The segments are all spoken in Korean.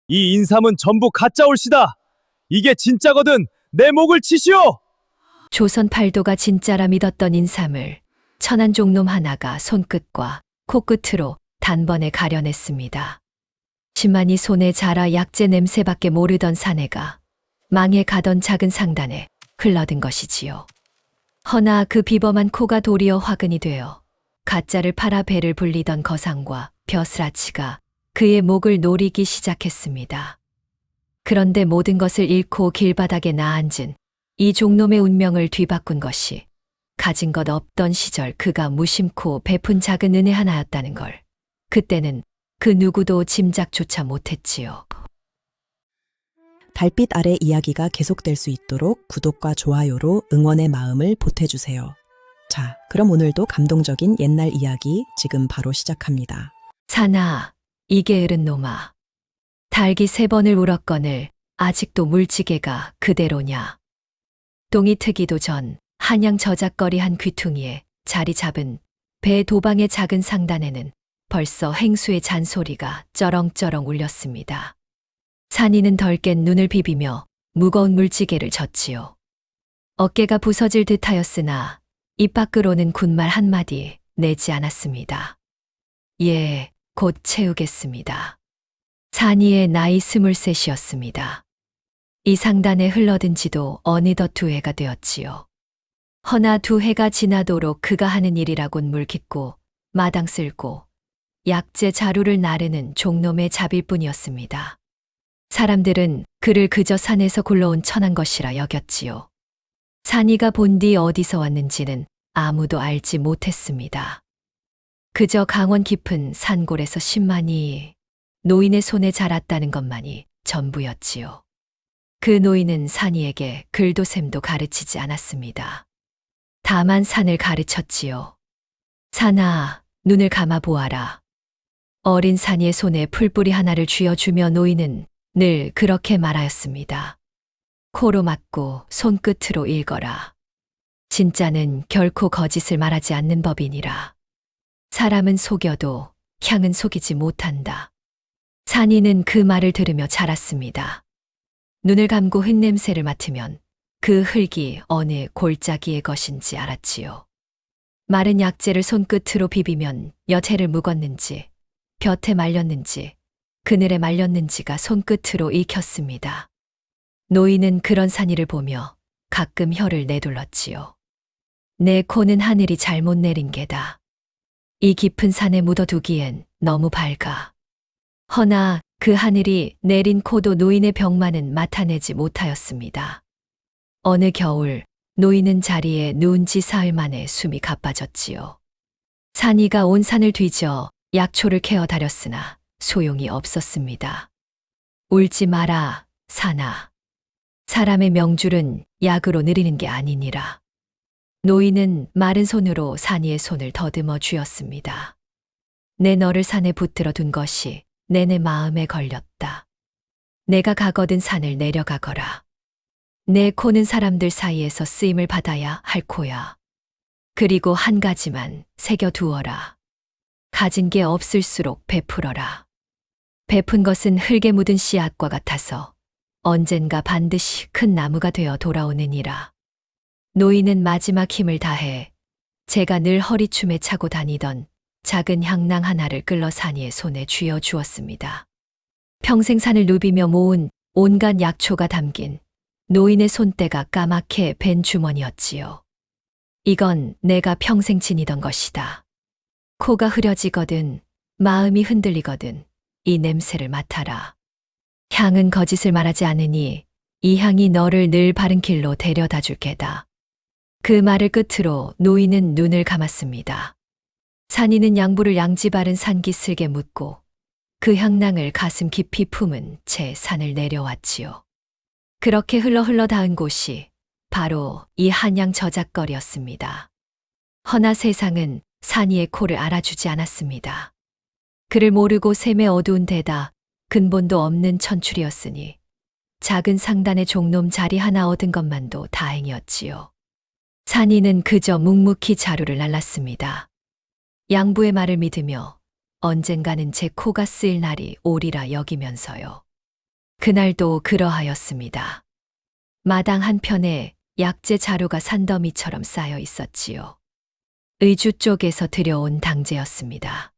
이 인삼은 전부 가짜 올시다. 이게 진짜거든. 내 목을 치시오. 조선 팔도가 진짜라 믿었던 인삼을 천한 종놈 하나가 손끝과 코끝으로 단번에 가려냈습니다. 심만이 손에 자라 약재 냄새밖에 모르던 사내가 망에 가던 작은 상단에 흘러든 것이지요. 허나 그 비범한 코가 도리어 화근이 되어 가짜를 팔아 배를 불리던 거상과 벼슬아치가 그의 목을 노리기 시작했습니다. 그런데 모든 것을 잃고 길바닥에 나앉은 이 종놈의 운명을 뒤바꾼 것이 가진 것 없던 시절 그가 무심코 베푼 작은 은혜 하나였다는 걸 그때는 그 누구도 짐작조차 못했지요. 달빛 아래 이야기가 계속될 수 있도록 구독과 좋아요로 응원의 마음을 보태주세요. 자, 그럼 오늘도 감동적인 옛날 이야기 지금 바로 시작합니다. 사나, 이 게으른 놈아. 닭이 3번을 울었거늘 아직도 물지개가 그대로냐. 똥이 트기도 전 한양 저작거리한 귀퉁이에 자리 잡은 배 도방의 작은 상단에는 벌써 행수의 잔소리가 쩌렁쩌렁 울렸습니다. 산이는 덜 깬 눈을 비비며 무거운 물지개를 졌지요. 어깨가 부서질 듯하였으나 입 밖으로는 군말 한마디 내지 않았습니다. 예, 곧 채우겠습니다. 산이의 나이 23이었습니다. 이 상단에 흘러든 지도 어느덧 2해가 되었지요. 허나 2해가 지나도록 그가 하는 일이라곤 물깃고 마당 쓸고 약재 자루를 나르는 종놈의 잡일 뿐이었습니다. 사람들은 그를 그저 산에서 굴러온 천한 것이라 여겼지요. 산이가 본디 어디서 왔는지는 아무도 알지 못했습니다. 그저 강원 깊은 산골에서 10만이 노인의 손에 자랐다는 것만이 전부였지요. 그 노인은 산이에게 글도 셈도 가르치지 않았습니다. 다만 산을 가르쳤지요. 산아, 눈을 감아 보아라. 어린 산이의 손에 풀뿌리 하나를 쥐어주며 노인은 늘 그렇게 말하였습니다. 코로 맞고 손끝으로 읽어라. 진짜는 결코 거짓을 말하지 않는 법이니라. 사람은 속여도 향은 속이지 못한다. 산이는 그 말을 들으며 자랐습니다. 눈을 감고 흙냄새를 맡으면 그 흙이 어느 골짜기의 것인지 알았지요. 마른 약재를 손끝으로 비비면 여태를 묵었는지 볕에 말렸는지 그늘에 말렸는지가 손끝으로 익혔습니다. 노인은 그런 산이를 보며 가끔 혀를 내둘렀지요. 내 코는 하늘이 잘못 내린 게다. 이 깊은 산에 묻어두기엔 너무 밝아. 허나 그 하늘이 내린 코도 노인의 병만은 맡아내지 못하였습니다. 어느 겨울 노인은 자리에 누운 지 사흘 만에 숨이 가빠졌지요. 산이가 온 산을 뒤져 약초를 캐어 다렸으나 소용이 없었습니다. 울지 마라, 산아. 사람의 명줄은 약으로 느리는 게 아니니라. 노인은 마른 손으로 산이의 손을 더듬어 쥐었습니다. 내 너를 산에 붙들어 둔 것이 내내 마음에 걸렸다. 내가 가거든 산을 내려가거라. 내 코는 사람들 사이에서 쓰임을 받아야 할 코야. 그리고 한 가지만 새겨두어라. 가진 게 없을수록 베풀어라. 베푼 것은 흙에 묻은 씨앗과 같아서 언젠가 반드시 큰 나무가 되어 돌아오느니라. 노인은 마지막 힘을 다해 제가 늘 허리춤에 차고 다니던 작은 향낭 하나를 끌러 산이의 손에 쥐어 주었습니다. 평생 산을 누비며 모은 온갖 약초가 담긴 노인의 손때가 까맣게 벤 주머니였지요. 이건 내가 평생 지니던 것이다. 코가 흐려지거든 마음이 흔들리거든 이 냄새를 맡아라. 향은 거짓을 말하지 않으니 이 향이 너를 늘 바른 길로 데려다 줄 게다. 그 말을 끝으로 노인은 눈을 감았습니다. 산이는 양부를 양지 바른 산기슭에 묻고 그 향낭을 가슴 깊이 품은 채 산을 내려왔지요. 그렇게 흘러 닿은 곳이 바로 이 한양 저작거리였습니다. 허나 세상은 산이의 코를 알아주지 않았습니다. 그를 모르고 샘의 어두운 데다 근본도 없는 천출이었으니 작은 상단의 종놈 자리 하나 얻은 것만도 다행이었지요. 산이는 그저 묵묵히 자루를 날랐습니다. 양부의 말을 믿으며 언젠가는 제 코가 쓰일 날이 오리라 여기면서요. 그날도 그러하였습니다. 마당 한편에 약재 자루가 산더미처럼 쌓여 있었지요. 의주 쪽에서 들여온 당재였습니다.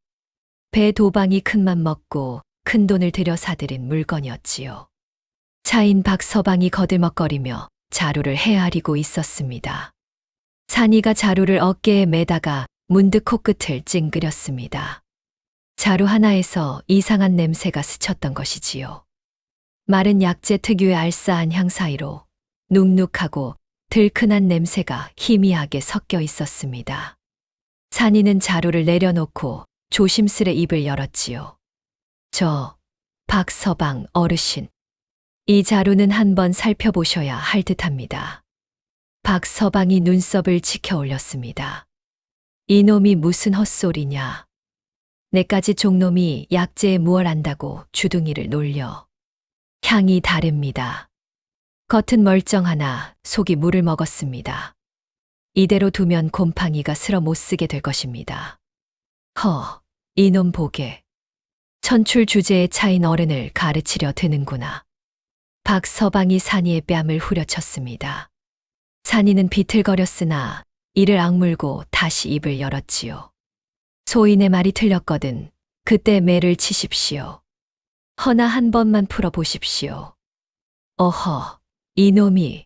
배 도방이 큰맘 먹고 큰돈을 들여 사들인 물건이었지요. 차인 박서방이 거들먹거리며 자루를 헤아리고 있었습니다. 산이가 자루를 어깨에 매다가 문득 코끝을 찡그렸습니다. 자루 하나에서 이상한 냄새가 스쳤던 것이지요. 마른 약재 특유의 알싸한 향 사이로 눅눅하고 들큰한 냄새가 희미하게 섞여 있었습니다. 산이는 자루를 내려놓고 조심스레 입을 열었지요. 박서방 어르신. 이 자루는 한번 살펴보셔야 할 듯합니다. 박서방이 눈썹을 치켜 올렸습니다. 이놈이 무슨 헛소리냐. 내까지 종놈이 약재에 무얼 안다고 주둥이를 놀려. 향이 다릅니다. 겉은 멀쩡하나 속이 물을 먹었습니다. 이대로 두면 곰팡이가 쓸어 못 쓰게 될 것입니다. 이놈 보게. 천출 주제에 차인 어른을 가르치려 드는구나. 박서방이 산이의 뺨을 후려쳤습니다. 산이는 비틀거렸으나 이를 악물고 다시 입을 열었지요. 소인의 말이 틀렸거든 그때 매를 치십시오. 허나 한 번만 풀어보십시오. 이놈이.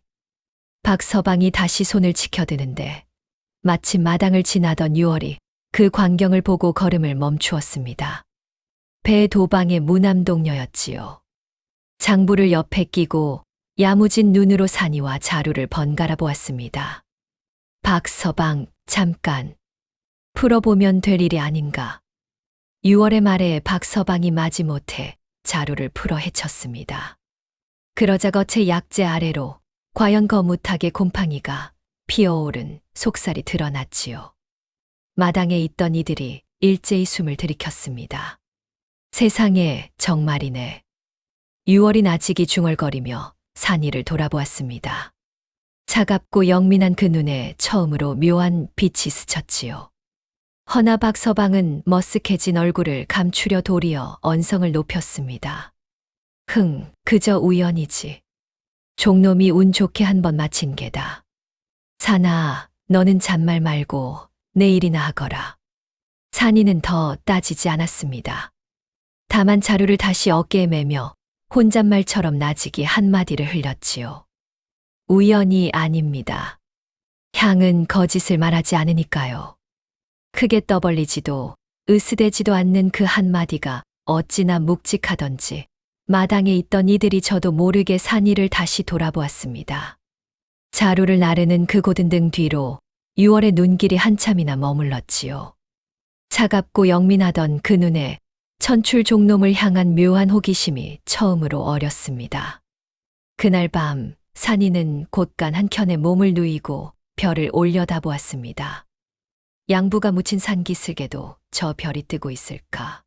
박서방이 다시 손을 치켜드는데 마침 마당을 지나던 유월이 그 광경을 보고 걸음을 멈추었습니다. 배 도방의 무남동녀였지요. 장부를 옆에 끼고 야무진 눈으로 산이와 자루를 번갈아 보았습니다. 박서방, 잠깐. 풀어보면 될 일이 아닌가. 6월의 말에 박서방이 마지못해 자루를 풀어 헤쳤습니다. 그러자 겉의 약재 아래로 과연 거뭇하게 곰팡이가 피어오른 속살이 드러났지요. 마당에 있던 이들이 일제히 숨을 들이켰습니다. 세상에 정말이네. 6월이 나직이 중얼거리며 산이를 돌아보았습니다. 차갑고 영민한 그 눈에 처음으로 묘한 빛이 스쳤지요. 허나 박서방은 머쓱해진 얼굴을 감추려 도리어 언성을 높였습니다. 그저 우연이지. 종놈이 운 좋게 한 번 마친 게다. 산아, 너는 잔말 말고 내일이나 하거라. 산이는 더 따지지 않았습니다. 다만 자루를 다시 어깨에 매며 혼잣말처럼 나직이 한마디를 흘렸지요. 우연이 아닙니다. 향은 거짓을 말하지 않으니까요. 크게 떠벌리지도 으스대지도 않는 그 한마디가 어찌나 묵직하던지 마당에 있던 이들이 저도 모르게 산이를 다시 돌아보았습니다. 자루를 나르는 그 고든 등 뒤로 6월의 눈길이 한참이나 머물렀지요. 차갑고 영민하던 그 눈에 천출 종놈을 향한 묘한 호기심이 처음으로 어렸습니다. 그날 밤 산이는 곳간 한켠에 몸을 누이고 별을 올려다보았습니다. 양부가 묻힌 산기슭에도 저 별이 뜨고 있을까.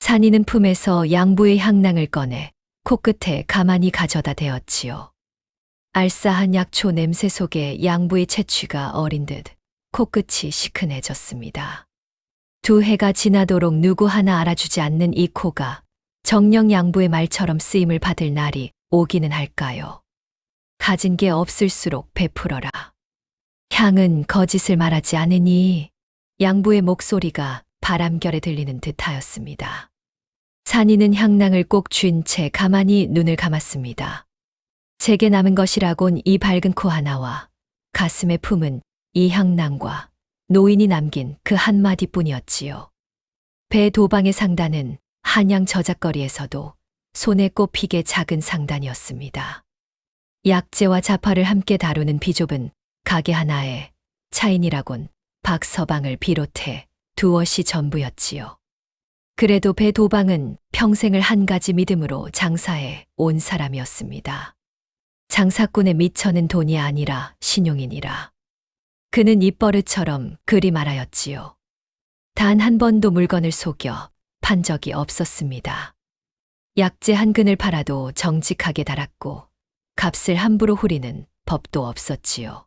산이는 품에서 양부의 향낭을 꺼내 코끝에 가만히 가져다 대었지요. 알싸한 약초 냄새 속에 양부의 채취가 어린 듯 코끝이 시큰해졌습니다. 2해가 지나도록 누구 하나 알아주지 않는 이 코가 정녕 양부의 말처럼 쓰임을 받을 날이 오기는 할까요? 가진 게 없을수록 베풀어라. 향은 거짓을 말하지 않으니. 양부의 목소리가 바람결에 들리는 듯하였습니다. 산이는 향낭을 꼭 쥔 채 가만히 눈을 감았습니다. 제게 남은 것이라곤 이 밝은 코 하나와 가슴에 품은 이 향낭과 노인이 남긴 그 한마디뿐이었지요. 배 도방의 상단은 한양 저작거리에서도 손에 꼽히게 작은 상단이었습니다. 약재와 자파를 함께 다루는 비좁은 가게 하나에 차인이라곤 박서방을 비롯해 두엇이 전부였지요. 그래도 배 도방은 평생을 한 가지 믿음으로 장사해 온 사람이었습니다. 장사꾼의 미천은 돈이 아니라 신용이니라. 그는 입버릇처럼 그리 말하였지요. 단 한 번도 물건을 속여 판 적이 없었습니다. 약재 한 근을 팔아도 정직하게 달았고 값을 함부로 후리는 법도 없었지요.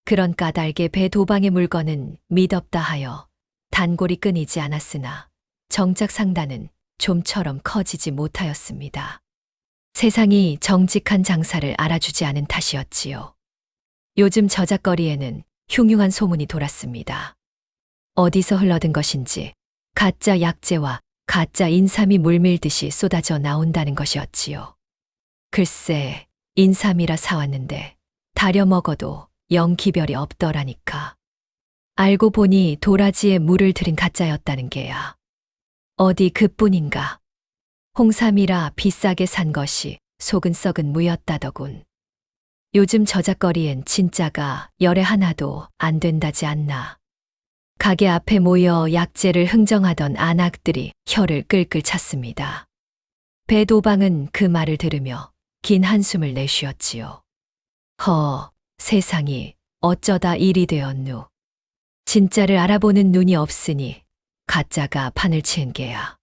그런 까닭에 배 도방의 물건은 미덥다 하여 단골이 끊이지 않았으나 정작 상단은 좀처럼 커지지 못하였습니다. 세상이 정직한 장사를 알아주지 않은 탓이었지요. 요즘 저작거리에는 흉흉한 소문이 돌았습니다. 어디서 흘러든 것인지 가짜 약재와 가짜 인삼이 물밀듯이 쏟아져 나온다는 것이었지요. 글쎄, 인삼이라 사왔는데 다려 먹어도 영 기별이 없더라니까. 알고 보니 도라지에 물을 들인 가짜였다는 게야. 어디 그뿐인가. 홍삼이라 비싸게 산 것이 속은 썩은 무였다더군. 요즘 저작거리엔 진짜가 열에 하나도 안 된다지 않나. 가게 앞에 모여 약재를 흥정하던 안악들이 혀를 끌끌 찼습니다. 배도방은 그 말을 들으며 긴 한숨을 내쉬었지요. 세상이 어쩌다 일이 되었누. 진짜를 알아보는 눈이 없으니 가짜가 판을 치은 게야.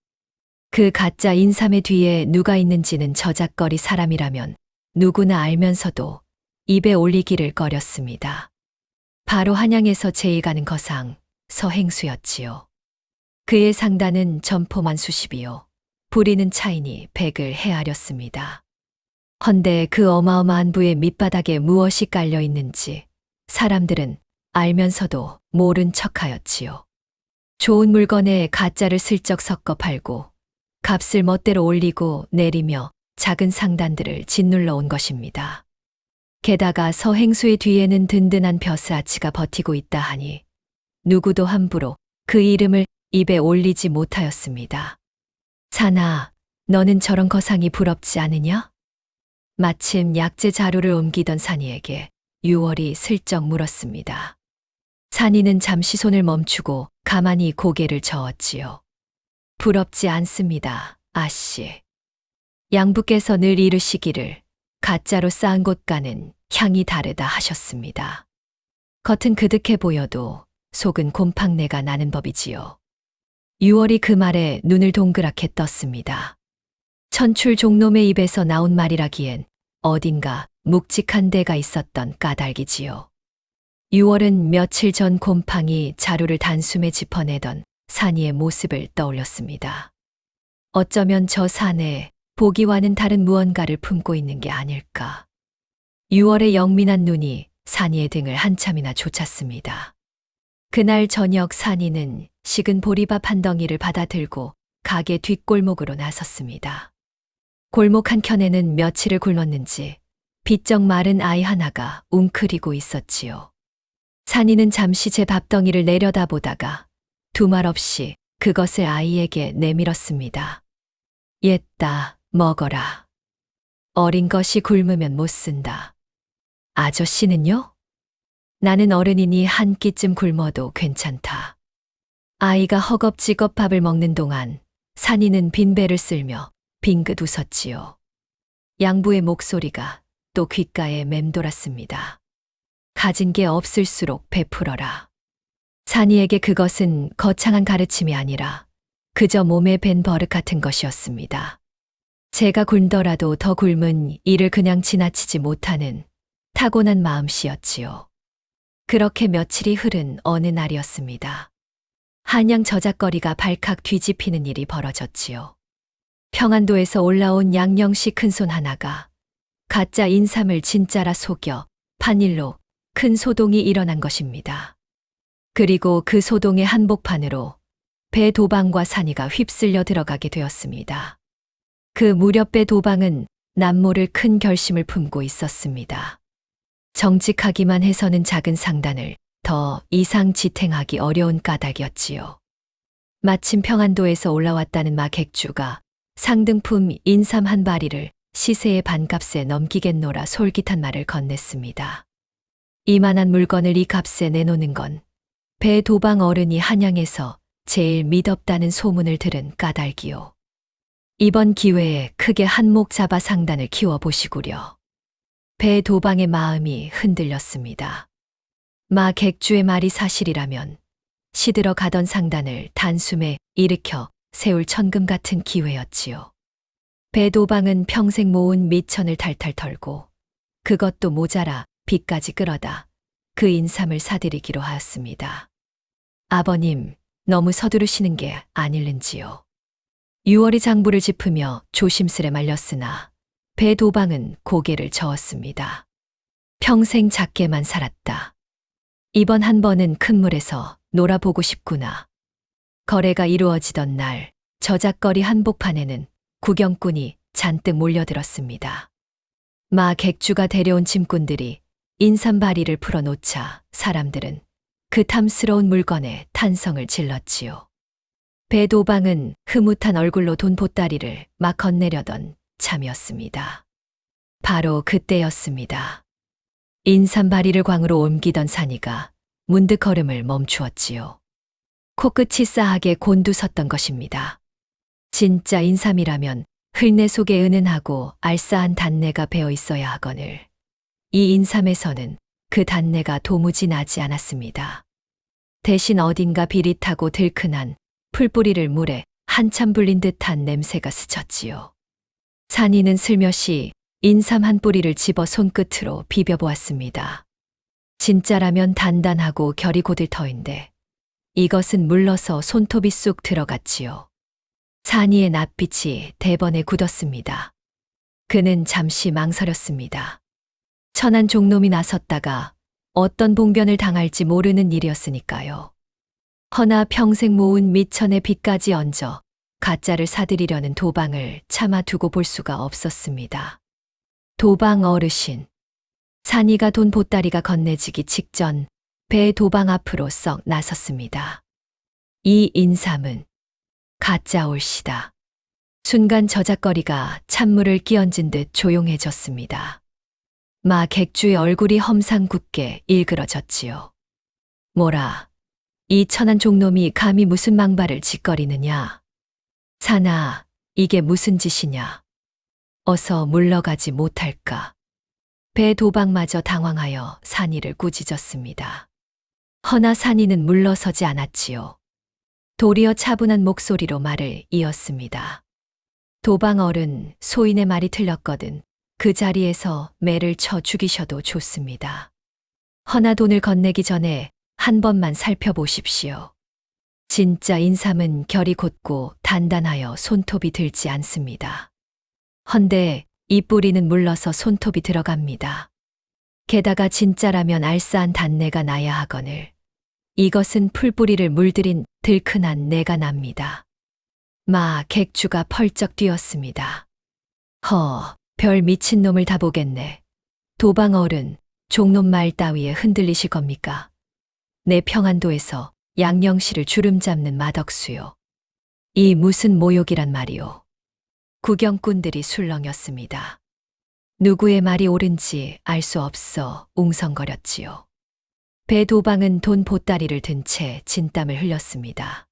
그 가짜 인삼의 뒤에 누가 있는지는 저작거리 사람이라면 누구나 알면서도 입에 올리기를 꺼렸습니다. 바로 한양에서 제일 가는 거상 서행수였지요. 그의 상단은 점포만 수십이요. 부리는 차이니 100을 헤아렸습니다. 헌데 그 어마어마한 부의 밑바닥에 무엇이 깔려 있는지 사람들은 알면서도 모른 척하였지요. 좋은 물건에 가짜를 슬쩍 섞어 팔고 값을 멋대로 올리고 내리며 작은 상단들을 짓눌러 온 것입니다. 게다가 서행수의 뒤에는 든든한 벼스아치가 버티고 있다 하니 누구도 함부로 그 이름을 입에 올리지 못하였습니다. 사나, 너는 저런 거상이 부럽지 않으냐? 마침 약재 자루를 옮기던 산이에게 유월이 슬쩍 물었습니다. 산이는 잠시 손을 멈추고 가만히 고개를 저었지요. 부럽지 않습니다, 아씨. 양부께서 늘 이르시기를 가짜로 쌓은 곳과는 향이 다르다 하셨습니다. 겉은 그득해 보여도 속은 곰팡내가 나는 법이지요. 유월이 그 말에 눈을 동그랗게 떴습니다. 천출 종놈의 입에서 나온 말이라기엔 어딘가 묵직한 데가 있었던 까닭이지요. 유월은 며칠 전 곰팡이 자루를 단숨에 짚어내던 산이의 모습을 떠올렸습니다. 어쩌면 저 산에 보기와는 다른 무언가를 품고 있는 게 아닐까. 유월의 영민한 눈이 산이의 등을 한참이나 좇았습니다. 그날 저녁 산이는 식은 보리밥 한 덩이를 받아 들고 가게 뒷골목으로 나섰습니다. 골목 한켠에는 며칠을 굶었는지 비쩍 마른 아이 하나가 웅크리고 있었지요. 산이는 잠시 제 밥덩이를 내려다보다가 두말 없이 그것을 아이에게 내밀었습니다. 옛다, 먹어라. 어린 것이 굶으면 못 쓴다. 아저씨는요? 나는 어른이니 한 끼쯤 굶어도 괜찮다. 아이가 허겁지겁 밥을 먹는 동안 산이는 빈배를 쓸며 빙긋 웃었지요. 양부의 목소리가 또 귓가에 맴돌았습니다. 가진 게 없을수록 베풀어라. 산이에게 그것은 거창한 가르침이 아니라 그저 몸에 밴 버릇 같은 것이었습니다. 제가 굶더라도 더 굶은 이를 그냥 지나치지 못하는 타고난 마음씨였지요. 그렇게 며칠이 흐른 어느 날이었습니다. 한양 저작거리가 발칵 뒤집히는 일이 벌어졌지요. 평안도에서 올라온 양령씨 큰손 하나가 가짜 인삼을 진짜라 속여 판일로 큰 소동이 일어난 것입니다. 그리고 그 소동의 한복판으로 배도방과 산이가 휩쓸려 들어가게 되었습니다. 그 무렵 배도방은 남모를 큰 결심을 품고 있었습니다. 정직하기만 해서는 작은 상단을 더 이상 지탱하기 어려운 까닭이었지요. 마침 평안도에서 올라왔다는 마객주가 상등품 인삼 한 바리를 시세의 반값에 넘기겠노라 솔깃한 말을 건넸습니다. 이만한 물건을 이 값에 내놓는 건 배도방 어른이 한양에서 제일 미덥다는 소문을 들은 까닭이요. 이번 기회에 크게 한몫 잡아 상단을 키워보시구려. 배도방의 마음이 흔들렸습니다. 마 객주의 말이 사실이라면 시들어 가던 상단을 단숨에 일으켜 세울 천금 같은 기회였지요. 배도방은 평생 모은 미천을 탈탈 털고 그것도 모자라 빚까지 끌어다 그 인삼을 사들이기로 하였습니다. 아버님, 너무 서두르시는 게 아닐는지요. 유월이 장부를 짚으며 조심스레 말렸으나 배도방은 고개를 저었습니다. 평생 작게만 살았다. 이번 한 번은 큰 물에서 놀아보고 싶구나. 거래가 이루어지던 날, 저작거리 한복판에는 구경꾼이 잔뜩 몰려들었습니다. 마 객주가 데려온 짐꾼들이 인삼바리를 풀어놓자 사람들은 그 탐스러운 물건에 탄성을 질렀지요. 배도방은 흐뭇한 얼굴로 돈 보따리를 막 건네려던 참이었습니다. 바로 그때였습니다. 인삼바리를 광으로 옮기던 산이가 문득 걸음을 멈추었지요. 코끝이 싸하게 곤두섰던 것입니다. 진짜 인삼이라면 흙내 속에 은은하고 알싸한 단내가 배어 있어야 하거늘 이 인삼에서는 그 단내가 도무지 나지 않았습니다. 대신 어딘가 비릿하고 들큰한 풀뿌리를 물에 한참 불린 듯한 냄새가 스쳤지요. 산이는 슬며시 인삼 한 뿌리를 집어 손끝으로 비벼보았습니다. 진짜라면 단단하고 결이 고들 터인데 이것은 물러서 손톱이 쑥 들어갔지요. 산이의 낯빛이 대번에 굳었습니다. 그는 잠시 망설였습니다. 천한 종놈이 나섰다가 어떤 봉변을 당할지 모르는 일이었으니까요. 허나 평생 모은 미천의 빚까지 얹어 가짜를 사들이려는 도방을 차마 두고 볼 수가 없었습니다. 도방 어르신. 산이가 돈 보따리가 건네지기 직전 배 도방 앞으로 썩 나섰습니다. 이 인삼은 가짜 올시다. 순간 저작거리가 찬물을 끼얹은 듯 조용해졌습니다. 마 객주의 얼굴이 험상궂게 일그러졌지요. 뭐라, 이 천한 종놈이 감히 무슨 망발을 짓거리느냐. 산아, 이게 무슨 짓이냐. 어서 물러가지 못할까. 배 도방마저 당황하여 산이를 꾸짖었습니다. 허나 산이는 물러서지 않았지요. 도리어 차분한 목소리로 말을 이었습니다. 도방 어른, 소인의 말이 틀렸거든 그 자리에서 매를 쳐 죽이셔도 좋습니다. 허나 돈을 건네기 전에 한 번만 살펴보십시오. 진짜 인삼은 결이 곧고 단단하여 손톱이 들지 않습니다. 헌데 이 뿌리는 물러서 손톱이 들어갑니다. 게다가 진짜라면 알싸한 단내가 나야 하거늘 이것은 풀뿌리를 물들인 들큰한 내가 납니다. 마 객주가 펄쩍 뛰었습니다. 별 미친놈을 다 보겠네. 도방 어른, 종놈 말 따위에 흔들리실 겁니까? 내 평안도에서 양령씨를 주름 잡는 마덕수요. 이 무슨 모욕이란 말이오. 구경꾼들이 술렁였습니다. 누구의 말이 옳은지 알 수 없어 웅성거렸지요. 배 도방은 돈 보따리를 든 채 진땀을 흘렸습니다.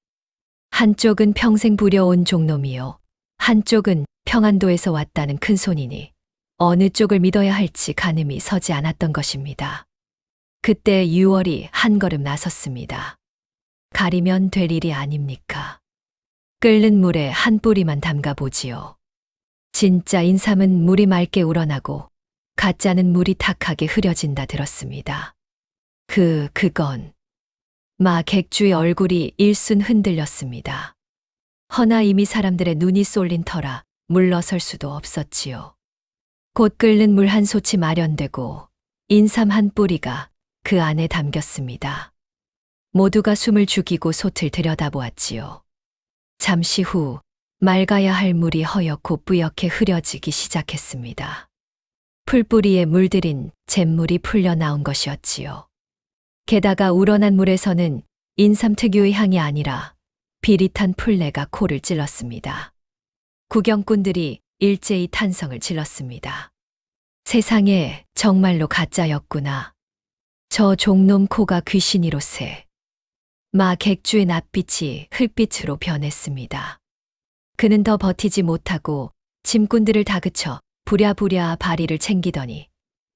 한쪽은 평생 부려온 종놈이요. 한쪽은 평안도에서 왔다는 큰손이니 어느 쪽을 믿어야 할지 가늠이 서지 않았던 것입니다. 그때 유월이 한 걸음 나섰습니다. 가리면 될 일이 아닙니까? 끓는 물에 한 뿌리만 담가보지요. 진짜 인삼은 물이 맑게 우러나고 가짜는 물이 탁하게 흐려진다 들었습니다. 그건 마 객주의 얼굴이 일순 흔들렸습니다. 허나 이미 사람들의 눈이 쏠린 터라 물러설 수도 없었지요. 곧 끓는 물 한 솥이 마련되고 인삼 한 뿌리가 그 안에 담겼습니다. 모두가 숨을 죽이고 솥을 들여다보았지요. 잠시 후 맑아야 할 물이 허옇고 뿌옇게 흐려지기 시작했습니다. 풀뿌리에 물들인 잿물이 풀려 나온 것이었지요. 게다가 우러난 물에서는 인삼 특유의 향이 아니라 비릿한 풀내가 코를 찔렀습니다. 구경꾼들이 일제히 탄성을 질렀습니다. 세상에 정말로 가짜였구나. 저 종놈 코가 귀신이로세. 마 객주의 낯빛이 흙빛으로 변했습니다. 그는 더 버티지 못하고 짐꾼들을 다그쳐 부랴부랴 바리를 챙기더니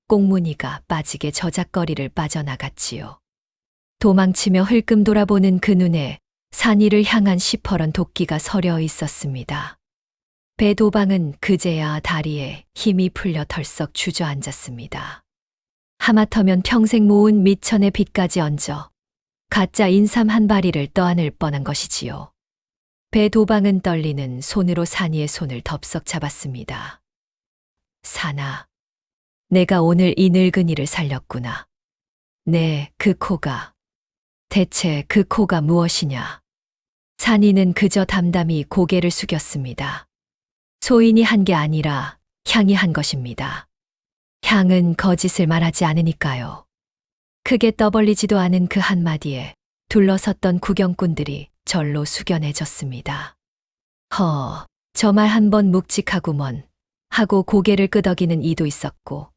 꽁무니가 빠지게 저작거리를 빠져나갔지요. 도망치며 흘끔 돌아보는 그 눈에 산이를 향한 시퍼런 도끼가 서려 있었습니다. 배도방은 그제야 다리에 힘이 풀려 덜썩 주저앉았습니다. 하마터면 평생 모은 미천의 빚까지 얹어 가짜 인삼 한 바리를 떠안을 뻔한 것이지요. 배도방은 떨리는 손으로 산이의 손을 덥석 잡았습니다. 사나. 내가 오늘 이 늙은이를 살렸구나. 네, 그 코가. 대체 그 코가 무엇이냐? 산이는 그저 담담히 고개를 숙였습니다. 소인이 한 게 아니라 향이 한 것입니다. 향은 거짓을 말하지 않으니까요. 크게 떠벌리지도 않은 그 한마디에 둘러섰던 구경꾼들이 절로 숙연해졌습니다. 저 말 한 번 묵직하구먼 하고 고개를 끄덕이는 이도 있었고,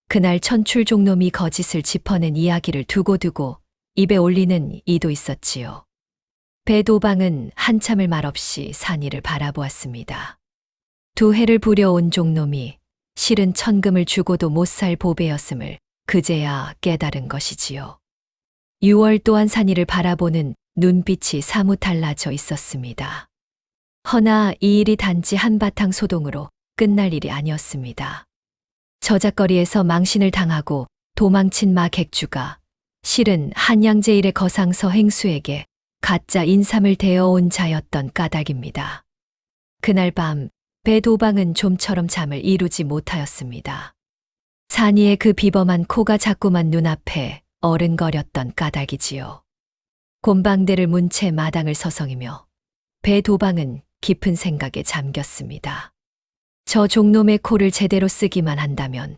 그날 천출 종놈이 거짓을 짚어낸 이야기를 두고두고 입에 올리는 이도 있었지요. 배도방은 한참을 말없이 산이를 바라보았습니다. 두 해를 부려온 종놈이 실은 천금을 주고도 못 살 보배였음을 그제야 깨달은 것이지요. 6월 또한 산이를 바라보는 눈빛이 사뭇 달라져 있었습니다. 허나 이 일이 단지 한바탕 소동으로 끝날 일이 아니었습니다. 저작거리에서 망신을 당하고 도망친 마 객주가 실은 한양제일의 거상서 행수에게 가짜 인삼을 대어온 자였던 까닭입니다. 그날 밤 배도방은 좀처럼 잠을 이루지 못하였습니다. 산이의 그 비범한 코가 자꾸만 눈앞에 어른거렸던 까닭이지요. 곰방대를 문 채 마당을 서성이며 배도방은 깊은 생각에 잠겼습니다. 저 종놈의 코를 제대로 쓰기만 한다면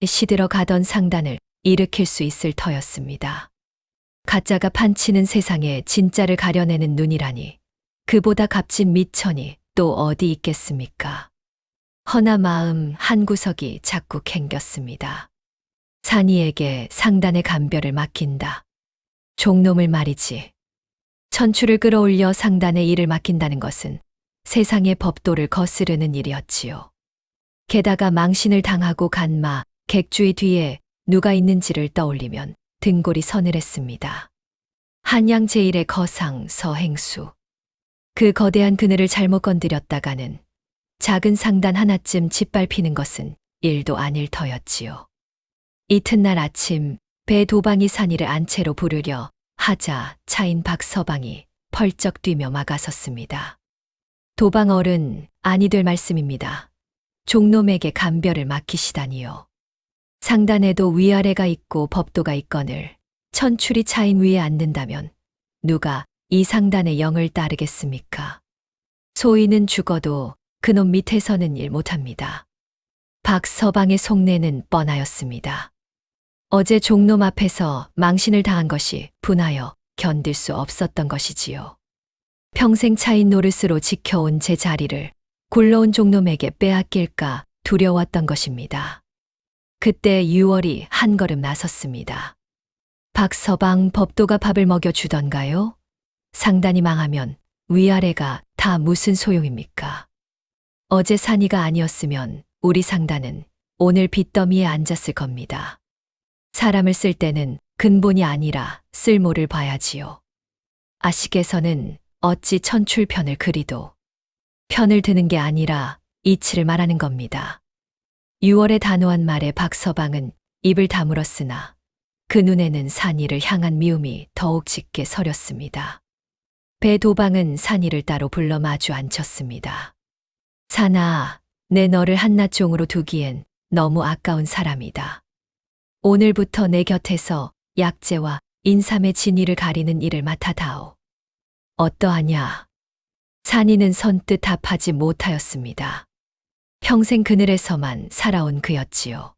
시들어 가던 상단을 일으킬 수 있을 터였습니다. 가짜가 판치는 세상에 진짜를 가려내는 눈이라니 그보다 값진 미천이 또 어디 있겠습니까? 허나 마음 한구석이 자꾸 캥겼습니다. 산이에게 상단의 감별을 맡긴다. 종놈을 말이지. 천추를 끌어올려 상단의 일을 맡긴다는 것은 세상의 법도를 거스르는 일이었지요. 게다가 망신을 당하고 간 마 객주의 뒤에 누가 있는지를 떠올리면 등골이 서늘했습니다. 한양 제일의 거상 서행수. 그 거대한 그늘을 잘못 건드렸다가는 작은 상단 하나쯤 짓밟히는 것은 일도 아닐 터였지요. 이튿날 아침 배도방이 산이를 안채로 부르려 하자 차인 박서방이 펄쩍 뛰며 막아섰습니다. 도방 어른, 아니 될 말씀입니다. 종놈에게 감별을 맡기시다니요. 상단에도 위아래가 있고 법도가 있거늘 천출이 차인 위에 앉는다면 누가 이 상단의 영을 따르겠습니까? 소인은 죽어도 그놈 밑에 서는 일 못합니다. 박서방의 속내는 뻔하였습니다. 어제 종놈 앞에서 망신을 당한 것이 분하여 견딜 수 없었던 것이지요. 평생 차인 노릇으로 지켜온 제 자리를 굴러온 종놈에게 빼앗길까 두려웠던 것입니다. 그때 6월이 한 걸음 나섰습니다. 박서방 법도가 밥을 먹여주던가요? 상단이 망하면 위아래가 다 무슨 소용입니까? 어제 산이가 아니었으면 우리 상단은 오늘 빚더미에 앉았을 겁니다. 사람을 쓸 때는 근본이 아니라 쓸모를 봐야지요. 아씨께서는 어찌 천출편을 그리도 편을 드는 게 아니라 이치를 말하는 겁니다. 6월의 단호한 말에 박서방은 입을 다물었으나 그 눈에는 산이를 향한 미움이 더욱 짙게 서렸습니다. 배도방은 산이를 따로 불러 마주 앉혔습니다. 산아, 내 너를 한낱 종으로 두기엔 너무 아까운 사람이다. 오늘부터 내 곁에서 약재와 인삼의 진위를 가리는 일을 맡아다오. 어떠하냐? 산이는 선뜻 답하지 못하였습니다. 평생 그늘에서만 살아온 그였지요.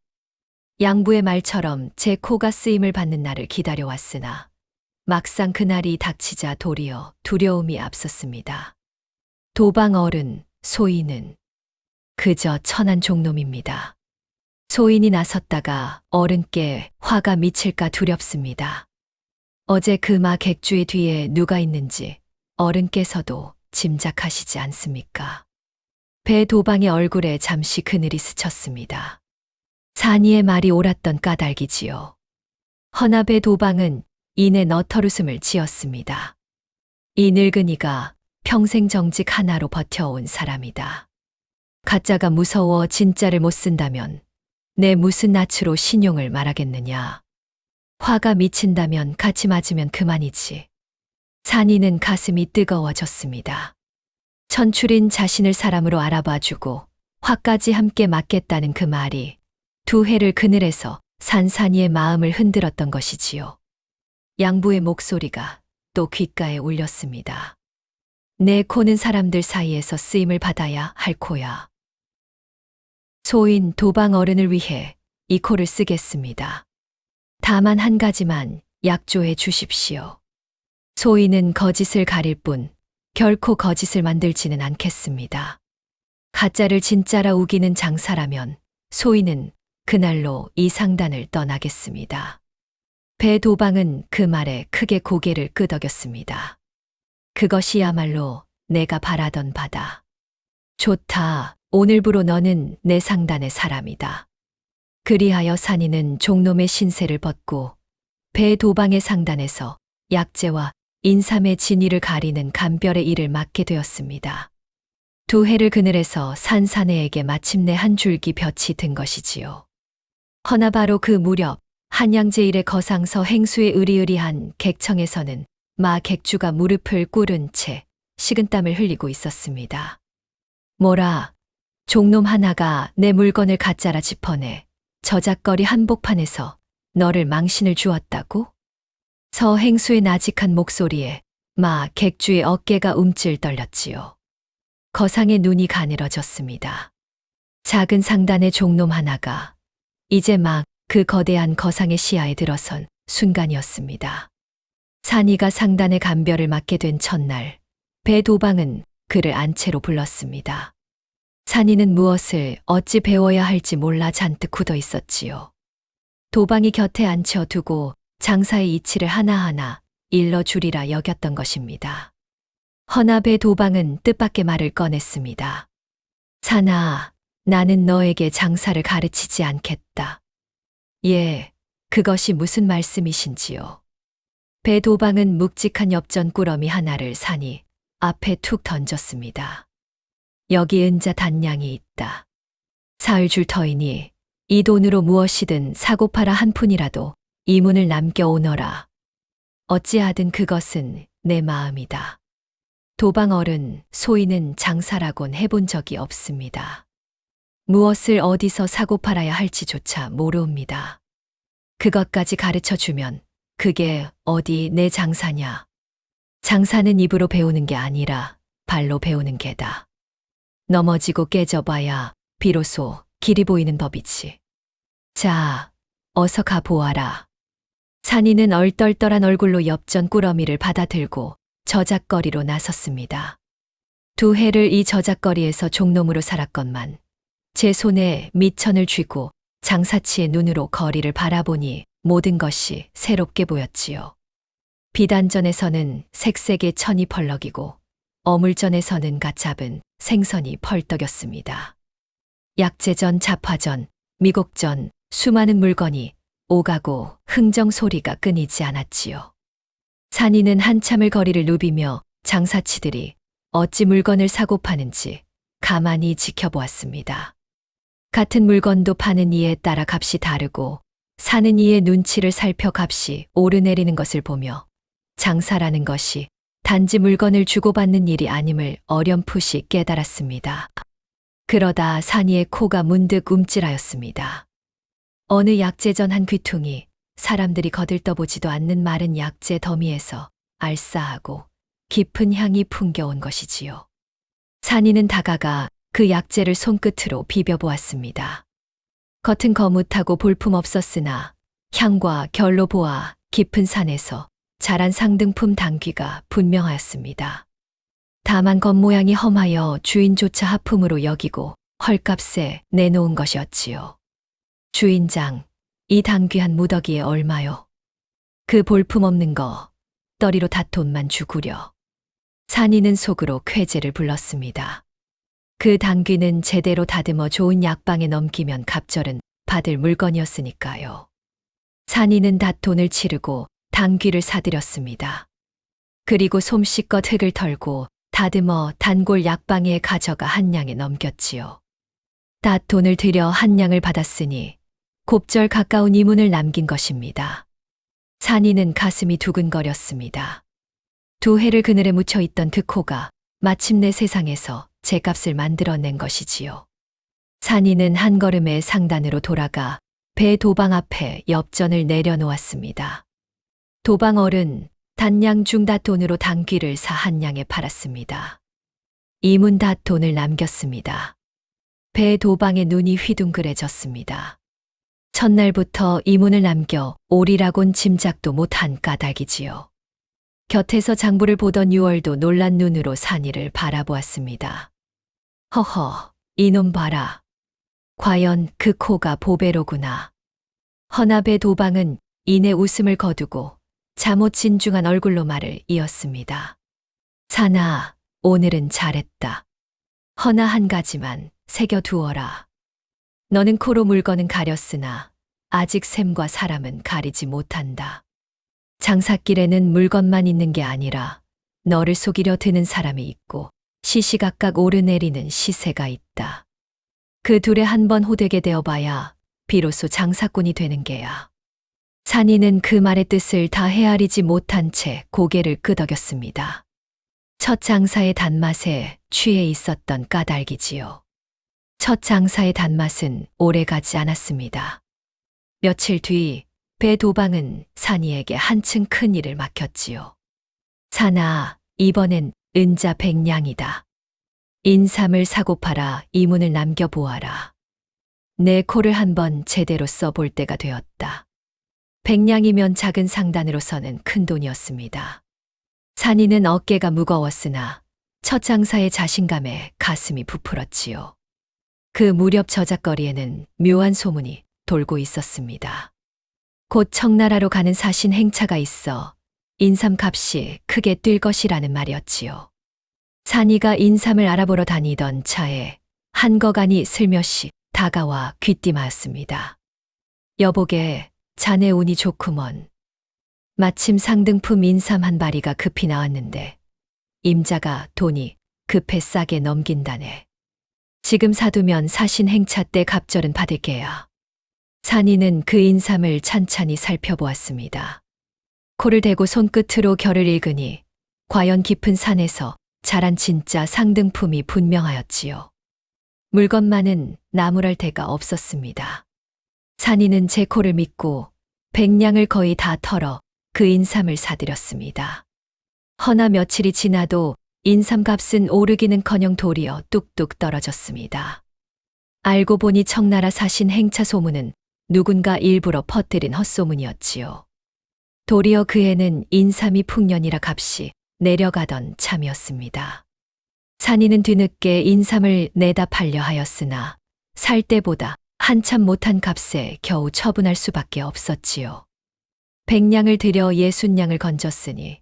양부의 말처럼 제 코가 쓰임을 받는 날을 기다려왔으나 막상 그날이 닥치자 도리어 두려움이 앞섰습니다. 도방 어른, 소인은 그저 천한 종놈입니다. 소인이 나섰다가 어른께 화가 미칠까 두렵습니다. 어제 그 마 객주의 뒤에 누가 있는지 어른께서도 짐작하시지 않습니까? 배도방의 얼굴에 잠시 그늘이 스쳤습니다. 산이의 말이 옳았던 까닭이지요. 허나 배도방은 이내 너털웃음을 지었습니다. 이 늙은이가 평생 정직 하나로 버텨온 사람이다. 가짜가 무서워 진짜를 못 쓴다면 내 무슨 낯으로 신용을 말하겠느냐. 화가 미친다면 같이 맞으면 그만이지. 산이는 가슴이 뜨거워졌습니다. 천출인 자신을 사람으로 알아봐주고 화까지 함께 맞겠다는 그 말이 두 해를 그늘에서 산산이의 마음을 흔들었던 것이지요. 양부의 목소리가 또 귓가에 울렸습니다. 내 코는 사람들 사이에서 쓰임을 받아야 할 코야. 소인 도방 어른을 위해 이 코를 쓰겠습니다. 다만 한 가지만 약조해 주십시오. 소인은 거짓을 가릴 뿐 결코 거짓을 만들지는 않겠습니다. 가짜를 진짜라 우기는 장사라면 소인은 그날로 이 상단을 떠나겠습니다. 배도방은 그 말에 크게 고개를 끄덕였습니다. 그것이야말로 내가 바라던 바다. 좋다. 오늘부로 너는 내 상단의 사람이다. 그리하여 산이는 종놈의 신세를 벗고 배도방의 상단에서 약재와 인삼의 진위를 가리는 감별의 일을 맡게 되었습니다. 두 해를 그늘에서 산 사내에게 마침내 한 줄기 볕이 든 것이지요. 허나 바로 그 무렵 한양제일의 거상서 행수의 으리으리한 객청에서는 마 객주가 무릎을 꿇은 채 식은땀을 흘리고 있었습니다. 뭐라, 종놈 하나가 내 물건을 가짜라 짚어내 저작거리 한복판에서 너를 망신을 주었다고? 서행수의 나직한 목소리에 마 객주의 어깨가 움찔 떨렸지요. 거상의 눈이 가늘어졌습니다. 작은 상단의 종놈 하나가 이제 막 그 거대한 거상의 시야에 들어선 순간이었습니다. 산이가 상단의 감별을 맡게 된 첫날, 배도방은 그를 안채로 불렀습니다. 산이는 무엇을 어찌 배워야 할지 몰라 잔뜩 굳어 있었지요. 도방이 곁에 앉혀두고 장사의 이치를 하나하나 일러주리라 여겼던 것입니다. 허나 배도방은 뜻밖의 말을 꺼냈습니다. 산아, 나는 너에게 장사를 가르치지 않겠다. 예, 그것이 무슨 말씀이신지요? 배도방은 묵직한 엽전 꾸러미 하나를 산이 앞에 툭 던졌습니다. 여기 은자 단량이 있다. 사흘 줄 터이니 이 돈으로 무엇이든 사고 팔아 한 푼이라도 이문을 남겨오너라. 어찌하든 그것은 내 마음이다. 도방 어른, 소인은 장사라곤 해본 적이 없습니다. 무엇을 어디서 사고 팔아야 할지조차 모르옵니다. 그것까지 가르쳐주면 그게 어디 내 장사냐. 장사는 입으로 배우는 게 아니라 발로 배우는 게다. 넘어지고 깨져봐야 비로소 길이 보이는 법이지. 자, 어서 가보아라. 산이는 얼떨떨한 얼굴로 엽전 꾸러미를 받아들고 저작거리로 나섰습니다. 두 해를 이 저작거리에서 종놈으로 살았건만 제 손에 미천을 쥐고 장사치의 눈으로 거리를 바라보니 모든 것이 새롭게 보였지요. 비단전에서는 색색의 천이 펄럭이고 어물전에서는 갓잡은 생선이 펄떡였습니다. 약재전, 잡화전, 미곡전, 수많은 물건이 오가고 흥정 소리가 끊이지 않았지요. 산이는 한참을 거리를 누비며 장사치들이 어찌 물건을 사고 파는지 가만히 지켜보았습니다. 같은 물건도 파는 이에 따라 값이 다르고 사는 이의 눈치를 살펴 값이 오르내리는 것을 보며 장사라는 것이 단지 물건을 주고받는 일이 아님을 어렴풋이 깨달았습니다. 그러다 산이의 코가 문득 움찔하였습니다. 어느 약재전 한 귀퉁이 사람들이 거들떠보지도 않는 마른 약재 더미에서 알싸하고 깊은 향이 풍겨온 것이지요. 산이는 다가가 그 약재를 손끝으로 비벼보았습니다. 겉은 거뭇하고 볼품 없었으나 향과 결로 보아 깊은 산에서 자란 상등품 당귀가 분명하였습니다. 다만 겉모양이 험하여 주인조차 하품으로 여기고 헐값에 내놓은 것이었지요. 주인장, 이 당귀 한 무더기에 얼마요? 그 볼품 없는 거 떨이로 다 돈만 주구려. 산이는 속으로 쾌재를 불렀습니다. 그 당귀는 제대로 다듬어 좋은 약방에 넘기면 갑절은 받을 물건이었으니까요. 산이는 다 돈을 치르고 당귀를 사들였습니다. 그리고 솜씨껏 흙을 털고 다듬어 단골 약방에 가져가 한량에 넘겼지요. 다 돈을 들여 한량을 받았으니 곱절 가까운 이문을 남긴 것입니다. 산이는 가슴이 두근거렸습니다. 두 해를 그늘에 묻혀 있던 그 코가 마침내 세상에서 제값을 만들어낸 것이지요. 산이는 한 걸음에 상단으로 돌아가 배 도방 앞에 엽전을 내려놓았습니다. 도방어른 단양 중닷 돈으로 당귀를 사 한 양에 팔았습니다. 이문닷 돈을 남겼습니다. 배 도방의 눈이 휘둥그레졌습니다. 첫날부터 이문을 남겨 오리라곤 짐작도 못한 까닭이지요. 곁에서 장부를 보던 유월도 놀란 눈으로 산이를 바라보았습니다. 허허, 이놈 봐라. 과연 그 코가 보배로구나. 허나배 도방은 이내 웃음을 거두고 잠옷 진중한 얼굴로 말을 이었습니다. 산아, 오늘은 잘했다. 허나 한 가지만 새겨두어라. 너는 코로 물건은 가렸으나 아직 샘과 사람은 가리지 못한다. 장삿길에는 물건만 있는 게 아니라 너를 속이려 드는 사람이 있고 시시각각 오르내리는 시세가 있다. 그 둘에 한 번 호되게 되어봐야 비로소 장사꾼이 되는 게야. 산이는 그 말의 뜻을 다 헤아리지 못한 채 고개를 끄덕였습니다. 첫 장사의 단맛에 취해 있었던 까닭이지요. 첫 장사의 단맛은 오래가지 않았습니다. 며칠 뒤 배 도방은 산이에게 한층 큰 일을 맡겼지요. 산아, 이번엔 은자 100냥이다. 인삼을 사고 팔아 이문을 남겨보아라. 내 코를 한번 제대로 써볼 때가 되었다. 100냥이면 작은 상단으로서는 큰 돈이었습니다. 산이는 어깨가 무거웠으나 첫 장사의 자신감에 가슴이 부풀었지요. 그 무렵 저작거리에는 묘한 소문이 돌고 있었습니다. 곧 청나라로 가는 사신 행차가 있어 인삼값이 크게 뛸 것이라는 말이었지요. 산이가 인삼을 알아보러 다니던 차에 한 거간이 슬며시 다가와 귀띔하였습니다. 여보게, 자네 운이 좋구먼. 마침 상등품 인삼 한 바리가 급히 나왔는데 임자가 돈이 급해 싸게 넘긴다네. 지금 사두면 사신 행차 때 갑절은 받을 게야. 산이는 그 인삼을 찬찬히 살펴보았습니다. 코를 대고 손끝으로 결을 읽으니 과연 깊은 산에서 자란 진짜 상등품이 분명하였지요. 물건만은 나무랄 데가 없었습니다. 산이는 제 코를 믿고 100냥을 거의 다 털어 그 인삼을 사들였습니다. 허나 며칠이 지나도 인삼값은 오르기는커녕 도리어 뚝뚝 떨어졌습니다. 알고 보니 청나라 사신 행차 소문은 누군가 일부러 퍼뜨린 헛소문이었지요. 도리어 그 해는 인삼이 풍년이라 값이 내려가던 참이었습니다. 산이는 뒤늦게 인삼을 내다 팔려 하였으나 살 때보다 한참 못한 값에 겨우 처분할 수밖에 없었지요. 100냥을 들여 60냥을 건졌으니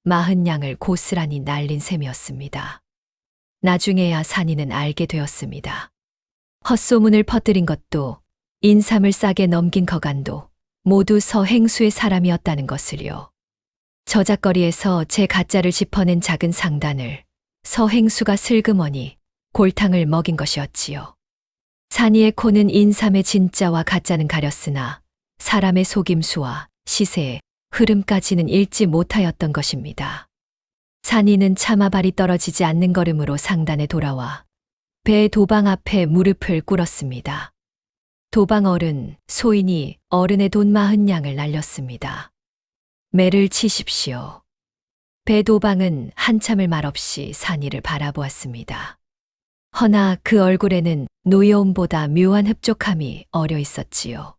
40냥을 고스란히 날린 셈이었습니다. 나중에야 산이는 알게 되었습니다. 헛소문을 퍼뜨린 것도 인삼을 싸게 넘긴 거간도 모두 서행수의 사람이었다는 것을요. 저작거리에서 제 가짜를 짚어낸 작은 상단을 서행수가 슬그머니 골탕을 먹인 것이었지요. 산이의 코는 인삼의 진짜와 가짜는 가렸으나 사람의 속임수와 시세의 흐름까지는 읽지 못하였던 것입니다. 산이는 차마 발이 떨어지지 않는 걸음으로 상단에 돌아와 배 도방 앞에 무릎을 꿇었습니다. 도방어른, 소인이 어른의 돈 40냥을 날렸습니다. 매를 치십시오. 배 도방은 한참을 말없이 산이를 바라보았습니다. 허나 그 얼굴에는 노여움보다 묘한 흡족함이 어려 있었지요.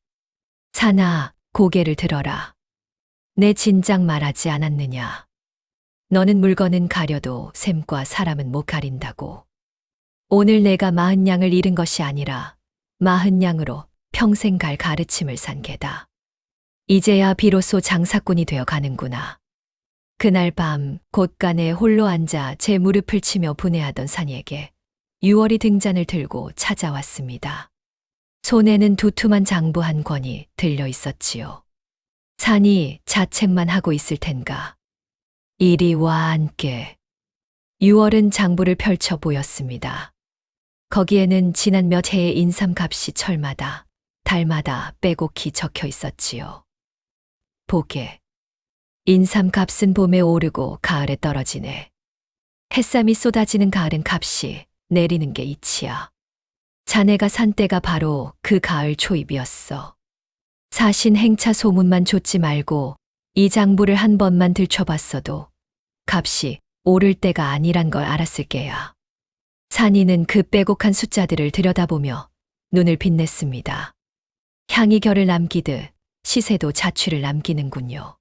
산아, 고개를 들어라. 내 진작 말하지 않았느냐. 너는 물건은 가려도 샘과 사람은 못 가린다고. 오늘 내가 40냥을 잃은 것이 아니라 40냥으로 평생 갈 가르침을 산 게다. 이제야 비로소 장사꾼이 되어 가는구나. 그날 밤 곳간에 홀로 앉아 제 무릎을 치며 분해하던 산이에게 유월이 등잔을 들고 찾아왔습니다. 손에는 두툼한 장부 한 권이 들려 있었지요. 산이 자책만 하고 있을 텐가. 이리 와 앉게. 유월은 장부를 펼쳐 보였습니다. 거기에는 지난 몇 해의 인삼값이 철마다, 달마다 빼곡히 적혀 있었지요. 보게. 인삼값은 봄에 오르고 가을에 떨어지네. 햇삼이 쏟아지는 가을은 값이 내리는 게 이치야. 자네가 산 때가 바로 그 가을 초입이었어. 사신 행차 소문만 좇지 말고 이 장부를 한 번만 들춰봤어도 값이 오를 때가 아니란 걸 알았을 게야. 산이는 그 빼곡한 숫자들을 들여다보며 눈을 빛냈습니다. 향이 결을 남기듯 시세도 자취를 남기는군요.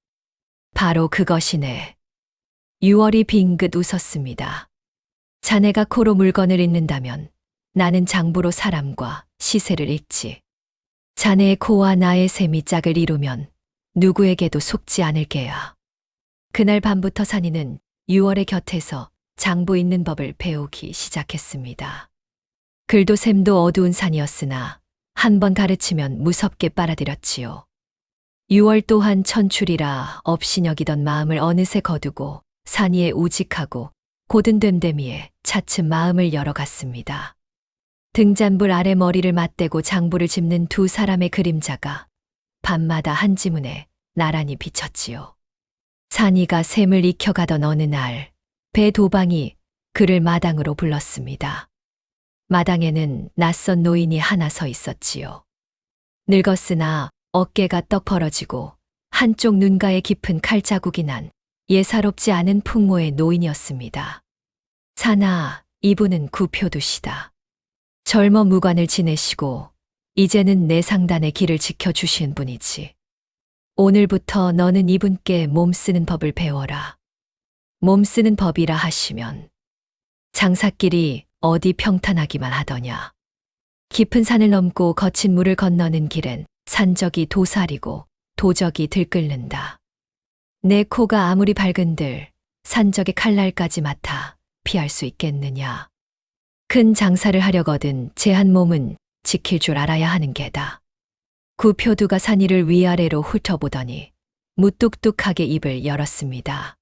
바로 그것이네. 6월이 빙긋 웃었습니다. 자네가 코로 물건을 읽는다면 나는 장부로 사람과 시세를 읽지. 자네의 코와 나의 셈이 짝을 이루면 누구에게도 속지 않을 게야. 그날 밤부터 산이는 6월의 곁에서 장부 읽는 법을 배우기 시작했습니다. 글도 셈도 어두운 산이었으나 한 번 가르치면 무섭게 빨아들였지요. 6월 또한 천출이라 없이 여기던 마음을 어느새 거두고 산이에 우직하고 고든 됨됨이에 차츰 마음을 열어갔습니다. 등잔불 아래 머리를 맞대고 장부를 짚는 두 사람의 그림자가 밤마다 한 지문에 나란히 비쳤지요. 산이가 셈을 익혀가던 어느 날 배 도방이 그를 마당으로 불렀습니다. 마당에는 낯선 노인이 하나 서 있었지요. 늙었으나 어깨가 떡 벌어지고 한쪽 눈가에 깊은 칼자국이 난 예사롭지 않은 풍모의 노인이었습니다. 산아, 이분은 구표두시다. 젊어 무관을 지내시고 이제는 내 상단의 길을 지켜주신 분이지. 오늘부터 너는 이분께 몸 쓰는 법을 배워라. 몸 쓰는 법이라 하시면 장사길이 어디 평탄하기만 하더냐. 깊은 산을 넘고 거친 물을 건너는 길엔 산적이 도사리고 도적이 들끓는다. 내 코가 아무리 밝은들 산적의 칼날까지 맡아 피할 수 있겠느냐. 큰 장사를 하려거든 제 한 몸은 지킬 줄 알아야 하는 게다. 구표두가 산이를 위아래로 훑어보더니 무뚝뚝하게 입을 열었습니다.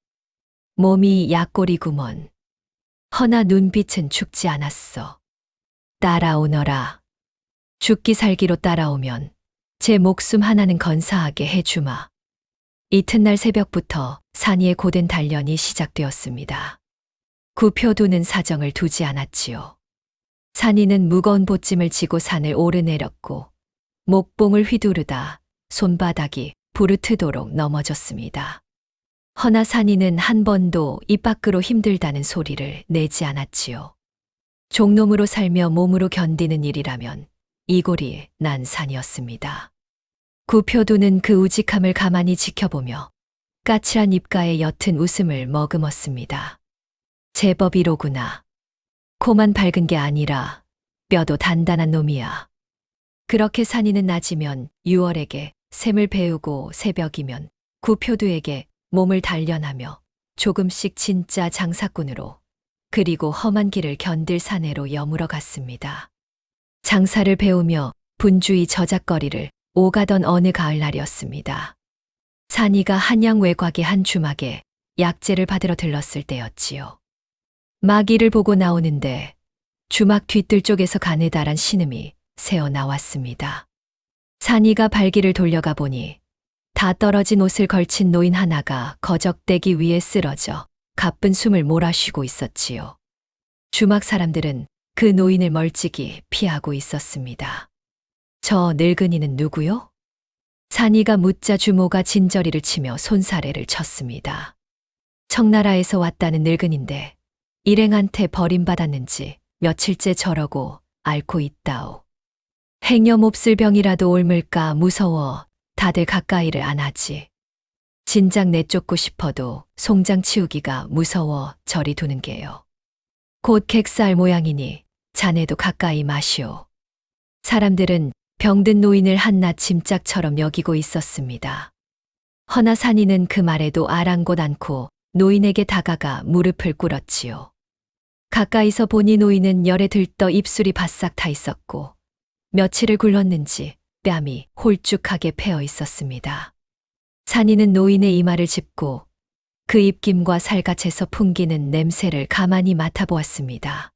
몸이 약골이구먼. 허나 눈빛은 죽지 않았어. 따라오너라. 죽기 살기로 따라오면 제 목숨 하나는 건사하게 해주마. 이튿날 새벽부터 산이의 고된 단련이 시작되었습니다. 구표두는 사정을 두지 않았지요. 산이는 무거운 보찜을 지고 산을 오르내렸고 목봉을 휘두르다 손바닥이 부르트도록 넘어졌습니다. 허나 산이는 한 번도 입 밖으로 힘들다는 소리를 내지 않았지요. 종놈으로 살며 몸으로 견디는 일이라면 이골이 난 산이었습니다. 구표두는 그 우직함을 가만히 지켜보며 까칠한 입가에 옅은 웃음을 머금었습니다. 제법 이로구나. 코만 밝은 게 아니라 뼈도 단단한 놈이야. 그렇게 산이는 낮이면 6월에게 셈을 배우고 새벽이면 구표두에게 몸을 단련하며 조금씩 진짜 장사꾼으로 그리고 험한 길을 견딜 사내로 여물어 갔습니다. 장사를 배우며 분주히 저작거리를 오가던 어느 가을날이었습니다. 산이가 한양 외곽의 한 주막에 약재를 받으러 들렀을 때였지요. 마기를 보고 나오는데 주막 뒤뜰 쪽에서 가느다란 신음이 새어 나왔습니다. 산이가 발길을 돌려가 보니 다 떨어진 옷을 걸친 노인 하나가 거적대기 위에 쓰러져 가쁜 숨을 몰아쉬고 있었지요. 주막 사람들은 그 노인을 멀찍이 피하고 있었습니다. 저 늙은이는 누구요? 산이가 묻자 주모가 진저리를 치며 손사래를 쳤습니다. 청나라에서 왔다는 늙은인데 일행한테 버림받았는지 며칠째 저러고 앓고 있다오. 행여 몹쓸 병이라도 옮을까 무서워 다들 가까이를 안 하지. 진작 내쫓고 싶어도 송장 치우기가 무서워 저리 두는 게요. 곧 객사할 모양이니 자네도 가까이 마시오. 사람들은 병든 노인을 한낱 짐짝처럼 여기고 있었습니다. 허나 산이는 그 말에도 아랑곳 않고 노인에게 다가가 무릎을 꿇었지요. 가까이서 보니 노인은 열에 들떠 입술이 바싹 타 있었고 며칠을 굴렀는지 뺨이 홀쭉하게 패어 있었습니다. 산이는 노인의 이마를 짚고 그 입김과 살갗에서 풍기는 냄새를 가만히 맡아보았습니다.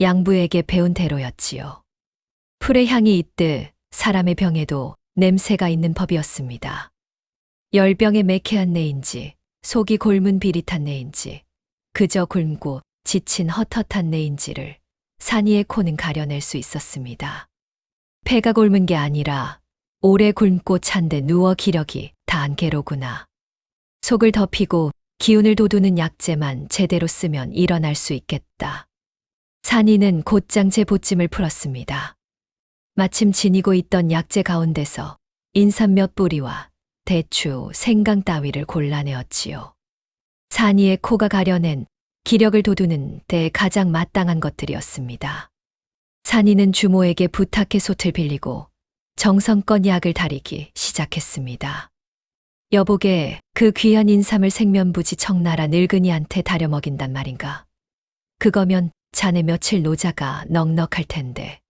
양부에게 배운 대로였지요. 풀의 향이 있듯 사람의 병에도 냄새가 있는 법이었습니다. 열병의 매캐한 내인지 속이 골문 비릿한 내인지 그저 굶고 지친 헛헛한 내인지를 산이의 코는 가려낼 수 있었습니다. 폐가 곪은 게 아니라 오래 굶고 찬데 누워 기력이 다한 괴로구나. 속을 덮이고 기운을 돋우는 약재만 제대로 쓰면 일어날 수 있겠다. 산이는 곧장 제 보찜을 풀었습니다. 마침 지니고 있던 약재 가운데서 인삼 몇 뿌리와 대추, 생강 따위를 골라내었지요. 산이의 코가 가려낸 기력을 돋우는 데 가장 마땅한 것들이었습니다. 산이는 주모에게 부탁해 솥을 빌리고 정성껏 약을 다리기 시작했습니다. 여보게 그 귀한 인삼을 생면부지 청나라 늙은이한테 다려 먹인단 말인가. 그거면 자네 며칠 노자가 넉넉할 텐데.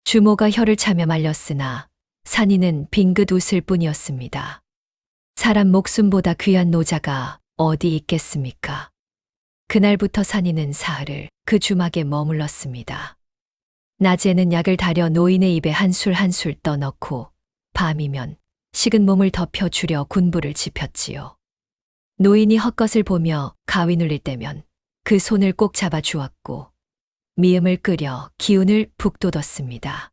주모가 혀를 차며 말렸으나 산이는 빙긋 웃을 뿐이었습니다. 사람 목숨보다 귀한 노자가 어디 있겠습니까? 그날부터 산이는 사흘을 그 주막에 머물렀습니다. 낮에는 약을 다려 노인의 입에 한술 한술 떠넣고 밤이면 식은 몸을 덮여 주려 군부를 지폈지요. 노인이 헛것을 보며 가위 눌릴 때면 그 손을 꼭 잡아 주었고 미음을 끓여 기운을 북돋웠습니다.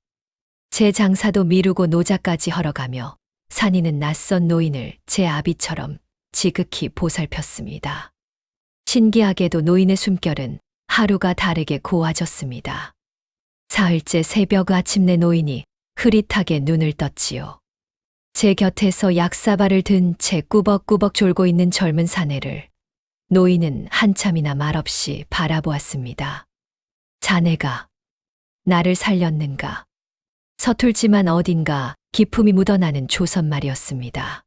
제 장사도 미루고 노자까지 헐어가며 산이는 낯선 노인을 제 아비처럼 지극히 보살폈습니다. 신기하게도 노인의 숨결은 하루가 다르게 고와졌습니다. 사흘째 새벽 아침내 노인이 흐릿하게 눈을 떴지요. 제 곁에서 약사발을 든 채 꾸벅꾸벅 졸고 있는 젊은 사내를 노인은 한참이나 말없이 바라보았습니다. 자네가 나를 살렸는가? 서툴지만 어딘가 기품이 묻어나는 조선말이었습니다.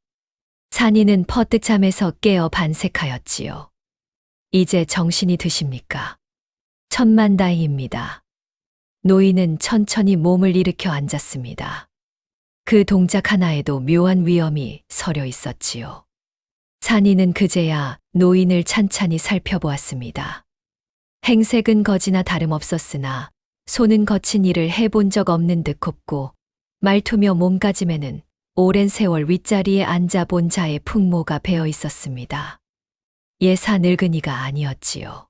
산이는 퍼뜩 잠에서 깨어 반색하였지요. 이제 정신이 드십니까? 천만다행입니다. 노인은 천천히 몸을 일으켜 앉았습니다. 그 동작 하나에도 묘한 위엄이 서려 있었지요. 산이는 그제야 노인을 찬찬히 살펴보았습니다. 행색은 거지나 다름없었으나 손은 거친 일을 해본 적 없는 듯 곱고 말투며 몸가짐에는 오랜 세월 윗자리에 앉아본 자의 풍모가 배어 있었습니다. 예사 늙은이가 아니었지요.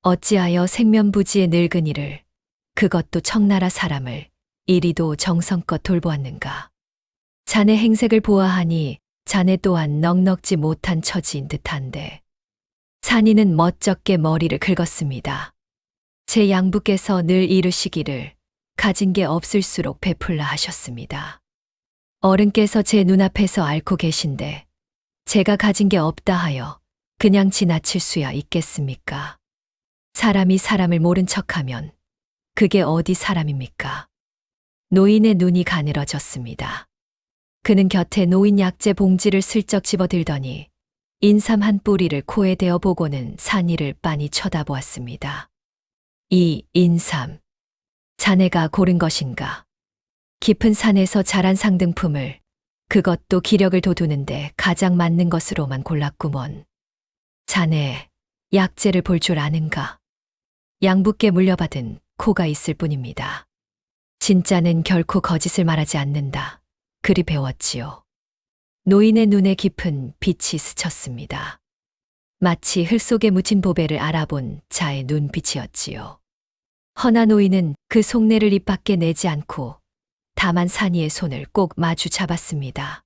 어찌하여 생면부지의 늙은이를, 그것도 청나라 사람을 이리도 정성껏 돌보았는가. 자네 행색을 보아하니 자네 또한 넉넉지 못한 처지인 듯한데. 산이는 멋쩍게 머리를 긁었습니다. 제 양부께서 늘 이르시기를 가진 게 없을수록 베풀라 하셨습니다. 어른께서 제 눈앞에서 앓고 계신데 제가 가진 게 없다 하여 그냥 지나칠 수야 있겠습니까? 사람이 사람을 모른 척하면 그게 어디 사람입니까? 노인의 눈이 가늘어졌습니다. 그는 곁에 노인 약재 봉지를 슬쩍 집어들더니 인삼 한 뿌리를 코에 대어 보고는 산이를 빤히 쳐다보았습니다. 이 인삼, 자네가 고른 것인가? 깊은 산에서 자란 상등품을, 그것도 기력을 돋우는데 가장 맞는 것으로만 골랐구먼. 자네, 약재를 볼 줄 아는가? 양부께 물려받은 코가 있을 뿐입니다. 진짜는 결코 거짓을 말하지 않는다. 그리 배웠지요. 노인의 눈에 깊은 빛이 스쳤습니다. 마치 흙 속에 묻힌 보배를 알아본 자의 눈빛이었지요. 허나 노인은 그 속내를 입 밖에 내지 않고 다만 산이의 손을 꼭 마주 잡았습니다.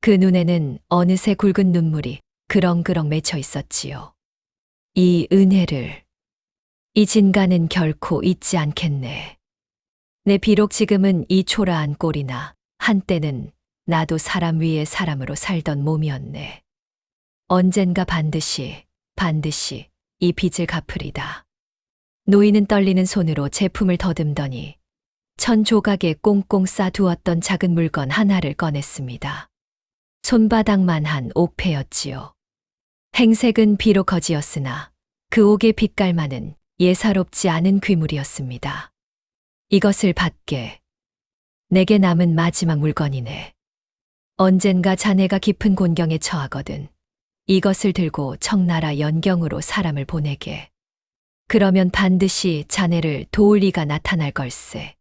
그 눈에는 어느새 굵은 눈물이 그렁그렁 맺혀 있었지요. 이 은혜를, 이 진가는 결코 잊지 않겠네. 내 비록 지금은 이 초라한 꼴이나 한때는 나도 사람 위에 사람으로 살던 몸이었네. 언젠가 반드시 이 빚을 갚으리다. 노인은 떨리는 손으로 제품을 더듬더니 천 조각에 꽁꽁 싸두었던 작은 물건 하나를 꺼냈습니다. 손바닥만한 옥패였지요. 행색은 비록 거지였으나 그 옥의 빛깔만은 예사롭지 않은 귀물이었습니다. 이것을 받게. 내게 남은 마지막 물건이네. 언젠가 자네가 깊은 곤경에 처하거든 이것을 들고 청나라 연경으로 사람을 보내게. 그러면 반드시 자네를 도울 리가 나타날 걸세.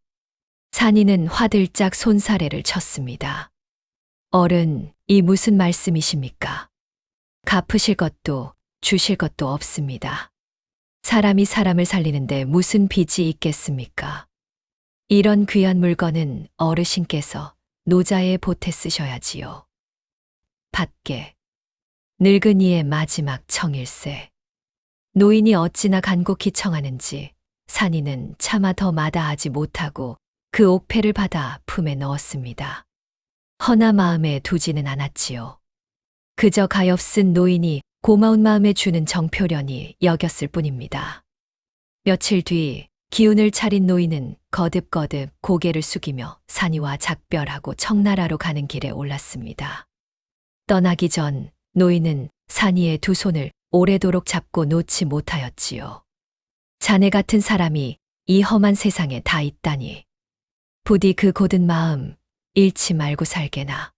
산이는 화들짝 손사래를 쳤습니다. 어른, 이 무슨 말씀이십니까? 갚으실 것도 주실 것도 없습니다. 사람이 사람을 살리는데 무슨 빚이 있겠습니까? 이런 귀한 물건은 어르신께서 노자에 보태 쓰셔야지요. 밖에 늙은이의 마지막 청일세. 노인이 어찌나 간곡히 청하는지 산이는 차마 더 마다하지 못하고 그 옥패를 받아 품에 넣었습니다. 허나 마음에 두지는 않았지요. 그저 가엾은 노인이 고마운 마음에 주는 정표련이 여겼을 뿐입니다. 며칠 뒤 기운을 차린 노인은 거듭거듭 고개를 숙이며 산이와 작별하고 청나라로 가는 길에 올랐습니다. 떠나기 전 노인은 산이의 두 손을 오래도록 잡고 놓지 못하였지요. 자네 같은 사람이 이 험한 세상에 다 있다니. 부디 그 고든 마음 잃지 말고 살게나.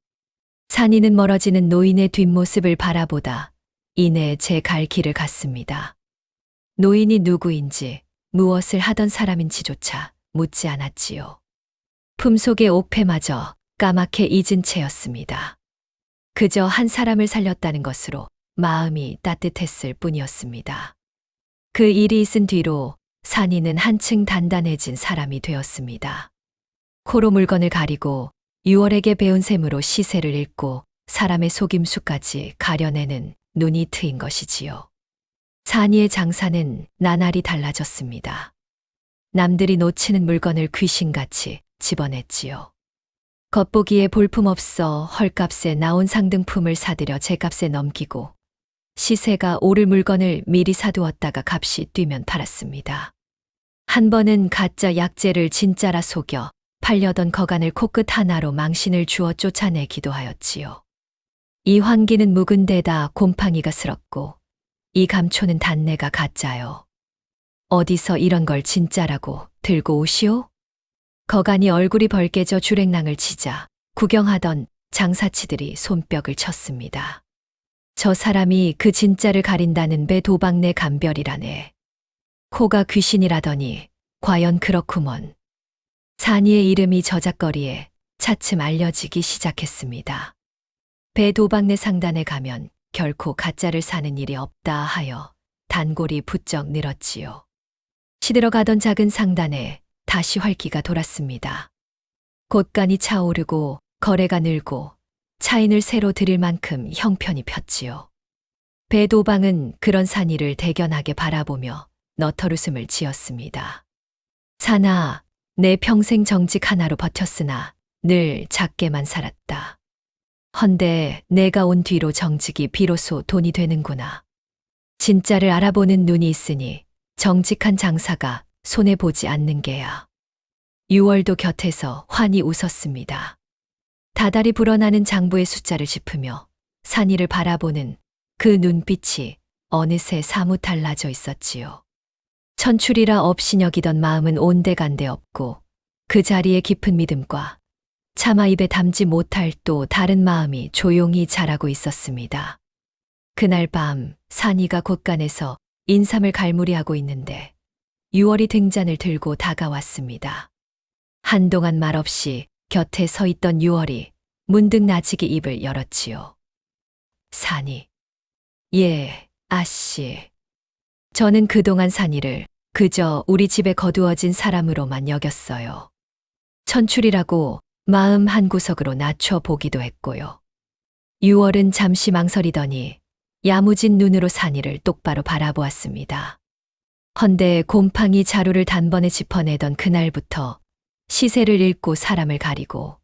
산이는 멀어지는 노인의 뒷모습을 바라보다 이내 제 갈 길을 갔습니다. 노인이 누구인지 무엇을 하던 사람인지조차 묻지 않았지요. 품속의 옥패마저 까맣게 잊은 채였습니다. 그저 한 사람을 살렸다는 것으로 마음이 따뜻했을 뿐이었습니다. 그 일이 있은 뒤로 산이는 한층 단단해진 사람이 되었습니다. 코로 물건을 가리고 유월에게 배운 셈으로 시세를 읽고 사람의 속임수까지 가려내는 눈이 트인 것이지요. 산이의 장사는 나날이 달라졌습니다. 남들이 놓치는 물건을 귀신같이 집어냈지요. 겉보기에 볼품없어 헐값에 나온 상등품을 사들여 제값에 넘기고 시세가 오를 물건을 미리 사두었다가 값이 뛰면 팔았습니다. 한 번은 가짜 약재를 진짜라 속여 팔려던 거간을 코끝 하나로 망신을 주어 쫓아내기도 하였지요. 이 환기는 묵은 데다 곰팡이가 슬었고 이 감초는 단내가 가짜요. 어디서 이런 걸 진짜라고 들고 오시오? 거간이 얼굴이 벌개져 주랭랑을 치자 구경하던 장사치들이 손뼉을 쳤습니다. 저 사람이 그 진짜를 가린다는 배 도박내 감별이라네. 코가 귀신이라더니 과연 그렇구먼. 산이의 이름이 저작거리에 차츰 알려지기 시작했습니다. 배 도박내 상단에 가면 결코 가짜를 사는 일이 없다 하여 단골이 부쩍 늘었지요. 시들어가던 작은 상단에 다시 활기가 돌았습니다. 곳간이 차오르고 거래가 늘고 차인을 새로 들일 만큼 형편이 폈지요. 배 도방은 그런 산이를 대견하게 바라보며 너털웃음을 지었습니다. 산아, 내 평생 정직 하나로 버텼으나 늘 작게만 살았다. 헌데 내가 온 뒤로 정직이 비로소 돈이 되는구나. 진짜를 알아보는 눈이 있으니 정직한 장사가 손해보지 않는 게야. 6월도 곁에서 환히 웃었습니다. 다달이 불어나는 장부의 숫자를 짚으며 산이를 바라보는 그 눈빛이 어느새 사뭇 달라져 있었지요. 천출이라 없이 여기던 마음은 온데간데 없고 그 자리에 깊은 믿음과 차마 입에 담지 못할 또 다른 마음이 조용히 자라고 있었습니다. 그날 밤 산이가 곳간에서 인삼을 갈무리하고 있는데 6월이 등잔을 들고 다가왔습니다. 한동안 말없이 곁에 서 있던 6월이 문득 나지게 입을 열었지요. 산이. 예, 아씨. 저는 그동안 산이를 그저 우리 집에 거두어진 사람으로만 여겼어요. 천출이라고 마음 한구석으로 낮춰보기도 했고요. 6월은 잠시 망설이더니 야무진 눈으로 산이를 똑바로 바라보았습니다. 헌데 곰팡이 자루를 단번에 짚어내던 그날부터 시세를 읽고 사람을 가리고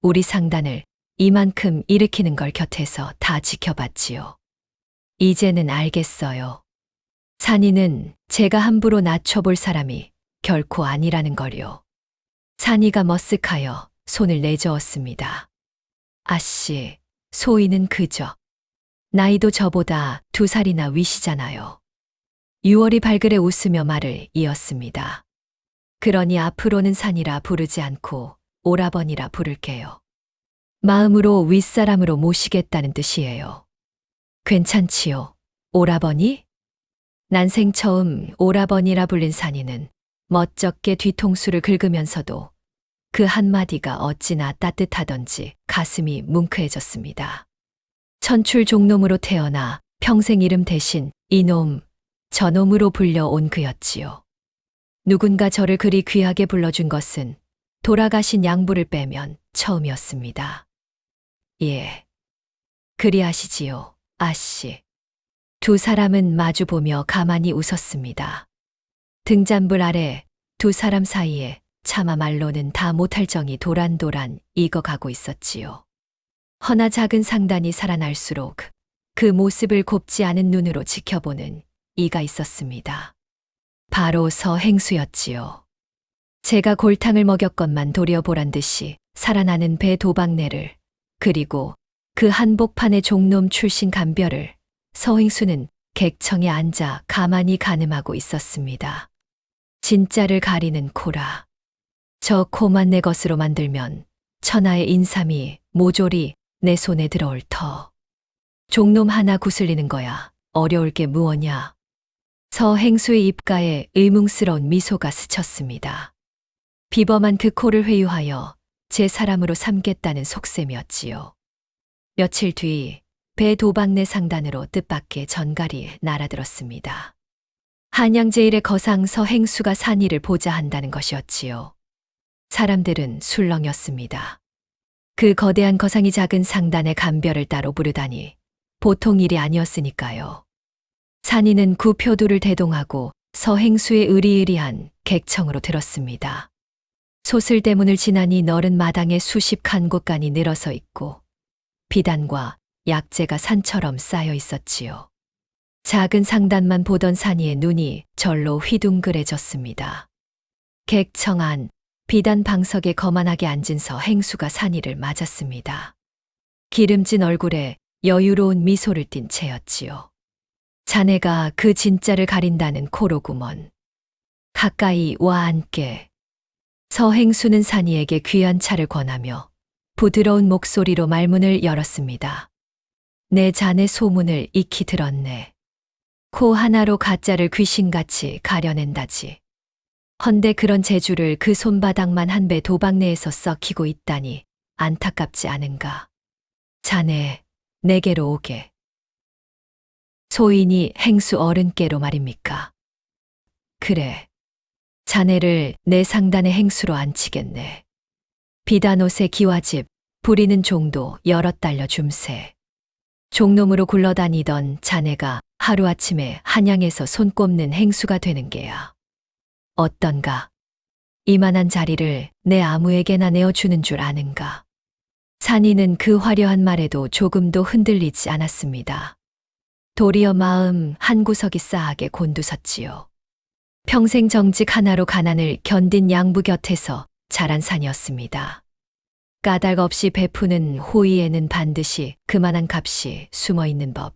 우리 상단을 이만큼 일으키는 걸 곁에서 다 지켜봤지요. 이제는 알겠어요. 산이는 제가 함부로 낮춰볼 사람이 결코 아니라는 걸요. 산이가 머쓱하여 손을 내저었습니다. 아씨, 소희는 그저 나이도 저보다 2살이나 위시잖아요. 6월이 발그레 웃으며 말을 이었습니다. 그러니 앞으로는 산이라 부르지 않고 오라버니라 부를게요. 마음으로 윗사람으로 모시겠다는 뜻이에요. 괜찮지요, 오라버니? 난생 처음 오라버니라 불린 산이는 멋쩍게 뒤통수를 긁으면서도 그 한마디가 어찌나 따뜻하던지 가슴이 뭉클해졌습니다. 천출 종놈으로 태어나 평생 이름 대신 이놈 저놈으로 불려온 그였지요. 누군가 저를 그리 귀하게 불러준 것은 돌아가신 양부를 빼면 처음이었습니다. 예. 그리하시지요, 아씨. 두 사람은 마주보며 가만히 웃었습니다. 등잔불 아래 두 사람 사이에 차마 말로는 다 못할 정이 도란도란 익어가고 있었지요. 허나 작은 상단이 살아날수록 그 모습을 곱지 않은 눈으로 지켜보는 이가 있었습니다. 바로 서행수였지요. 제가 골탕을 먹였건만 도리어 보란 듯이 살아나는 배 도박내를, 그리고 그 한복판의 종놈 출신 간별을 서행수는 객청에 앉아 가만히 가늠하고 있었습니다. 진짜를 가리는 코라. 저 코만 내 것으로 만들면 천하의 인삼이 모조리 내 손에 들어올 터. 종놈 하나 구슬리는 거야 어려울 게 무엇냐. 서행수의 입가에 의문스러운 미소가 스쳤습니다. 비범한 그 코를 회유하여 제 사람으로 삼겠다는 속셈이었지요. 며칠 뒤 배 도박내 상단으로 뜻밖의 전갈이 날아들었습니다. 한양제일의 거상 서행수가 산이를 보자 한다는 것이었지요. 사람들은 술렁였습니다. 그 거대한 거상이 작은 상단의 간별을 따로 부르다니 보통 일이 아니었으니까요. 산이는 구표두를 대동하고 서행수의 으리으리한 객청으로 들었습니다. 소슬대문을 지나니 너른 마당에 수십 간곳간이 늘어서 있고 비단과 약재가 산처럼 쌓여 있었지요. 작은 상단만 보던 산이의 눈이 절로 휘둥그레졌습니다. 객청 안 비단 방석에 거만하게 앉은 서행수가 산이를 맞았습니다. 기름진 얼굴에 여유로운 미소를 띤 채였지요. 자네가 그 진짜를 가린다는 코로구먼. 가까이 와 앉게. 서행수는 산이에게 귀한 차를 권하며 부드러운 목소리로 말문을 열었습니다. 내 자네 소문을 익히 들었네. 코 하나로 가짜를 귀신같이 가려낸다지. 헌데 그런 재주를 그 손바닥만 한 배 도박내에서 썩히고 있다니 안타깝지 않은가. 자네, 내게로 오게. 소인이 행수 어른께로 말입니까? 그래. 자네를 내 상단의 행수로 앉히겠네. 비단옷에 기와집, 부리는 종도 여럿 달려 줌세. 종놈으로 굴러다니던 자네가 하루아침에 한양에서 손꼽는 행수가 되는 게야. 어떤가? 이만한 자리를 내 아무에게나 내어주는 줄 아는가? 산이는 그 화려한 말에도 조금도 흔들리지 않았습니다. 도리어 마음 한구석이 싸하게 곤두섰지요. 평생 정직 하나로 가난을 견딘 양부 곁에서 자란 산이었습니다. 까닭 없이 베푸는 호의에는 반드시 그만한 값이 숨어 있는 법.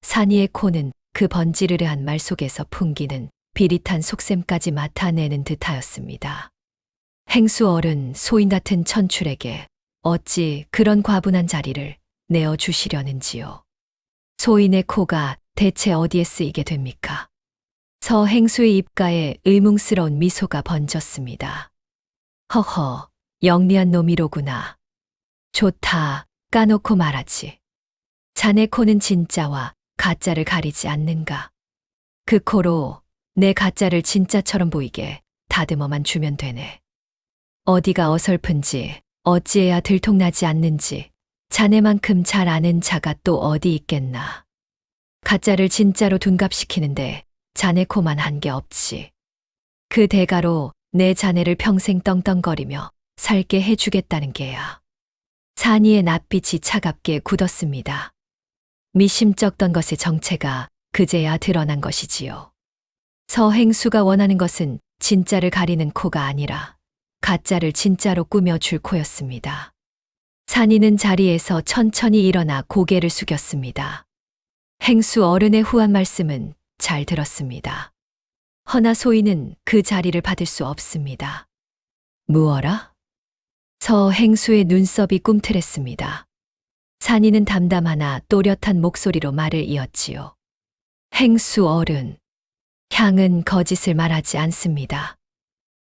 산이의 코는 그 번지르르한 말 속에서 풍기는 비릿한 속셈까지 맡아내는 듯하였습니다. 행수 어른 소인 같은 천출에게 어찌 그런 과분한 자리를 내어주시려는지요. 소인의 코가 대체 어디에 쓰이게 됩니까? 서행수의 입가에 의문스러운 미소가 번졌습니다. 허허, 영리한 놈이로구나. 좋다, 까놓고 말하지. 자네 코는 진짜와 가짜를 가리지 않는가. 그 코로 내 가짜를 진짜처럼 보이게 다듬어만 주면 되네. 어디가 어설픈지, 어찌해야 들통나지 않는지 자네만큼 잘 아는 자가 또 어디 있겠나. 가짜를 진짜로 둔갑시키는데 자네 코만 한 게 없지. 그 대가로 내 자네를 평생 떵떵거리며 살게 해주겠다는 게야. 산이의 낯빛이 차갑게 굳었습니다. 미심쩍던 것의 정체가 그제야 드러난 것이지요. 서행수가 원하는 것은 진짜를 가리는 코가 아니라 가짜를 진짜로 꾸며줄 코였습니다. 산이는 자리에서 천천히 일어나 고개를 숙였습니다. 행수 어른의 후한 말씀은 잘 들었습니다. 허나 소인은 그 자리를 받을 수 없습니다. 무어라? 서행수의 눈썹이 꿈틀했습니다. 산이는 담담하나 또렷한 목소리로 말을 이었지요. 행수 어른, 향은 거짓을 말하지 않습니다.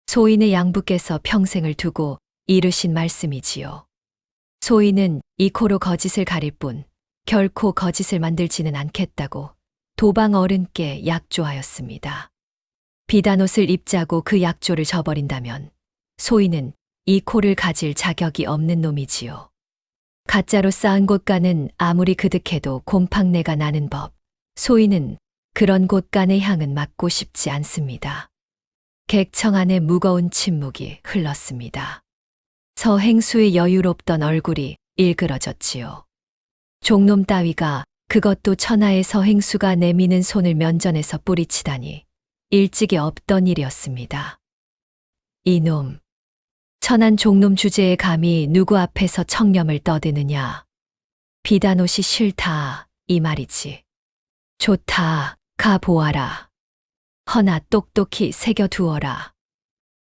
소인의 양부께서 평생을 두고 이르신 말씀이지요. 소인은 이 코로 거짓을 가릴 뿐 결코 거짓을 만들지는 않겠다고 도방 어른께 약조하였습니다. 비단옷을 입자고 그 약조를 저버린다면 소인은 이 코를 가질 자격이 없는 놈이지요. 가짜로 쌓은 곳간은 아무리 그득해도 곰팡내가 나는 법. 소인은 그런 곳간의 향은 맡고 싶지 않습니다. 객청 안에 무거운 침묵이 흘렀습니다. 서행수의 여유롭던 얼굴이 일그러졌지요. 종놈 따위가 그것도 천하의 서행수가 내미는 손을 면전에서 뿌리치다니 일찍이 없던 일이었습니다. 이놈, 천한 종놈 주제에 감히 누구 앞에서 청렴을 떠드느냐. 비단옷이 싫다 이 말이지. 좋다 가보아라. 허나 똑똑히 새겨두어라.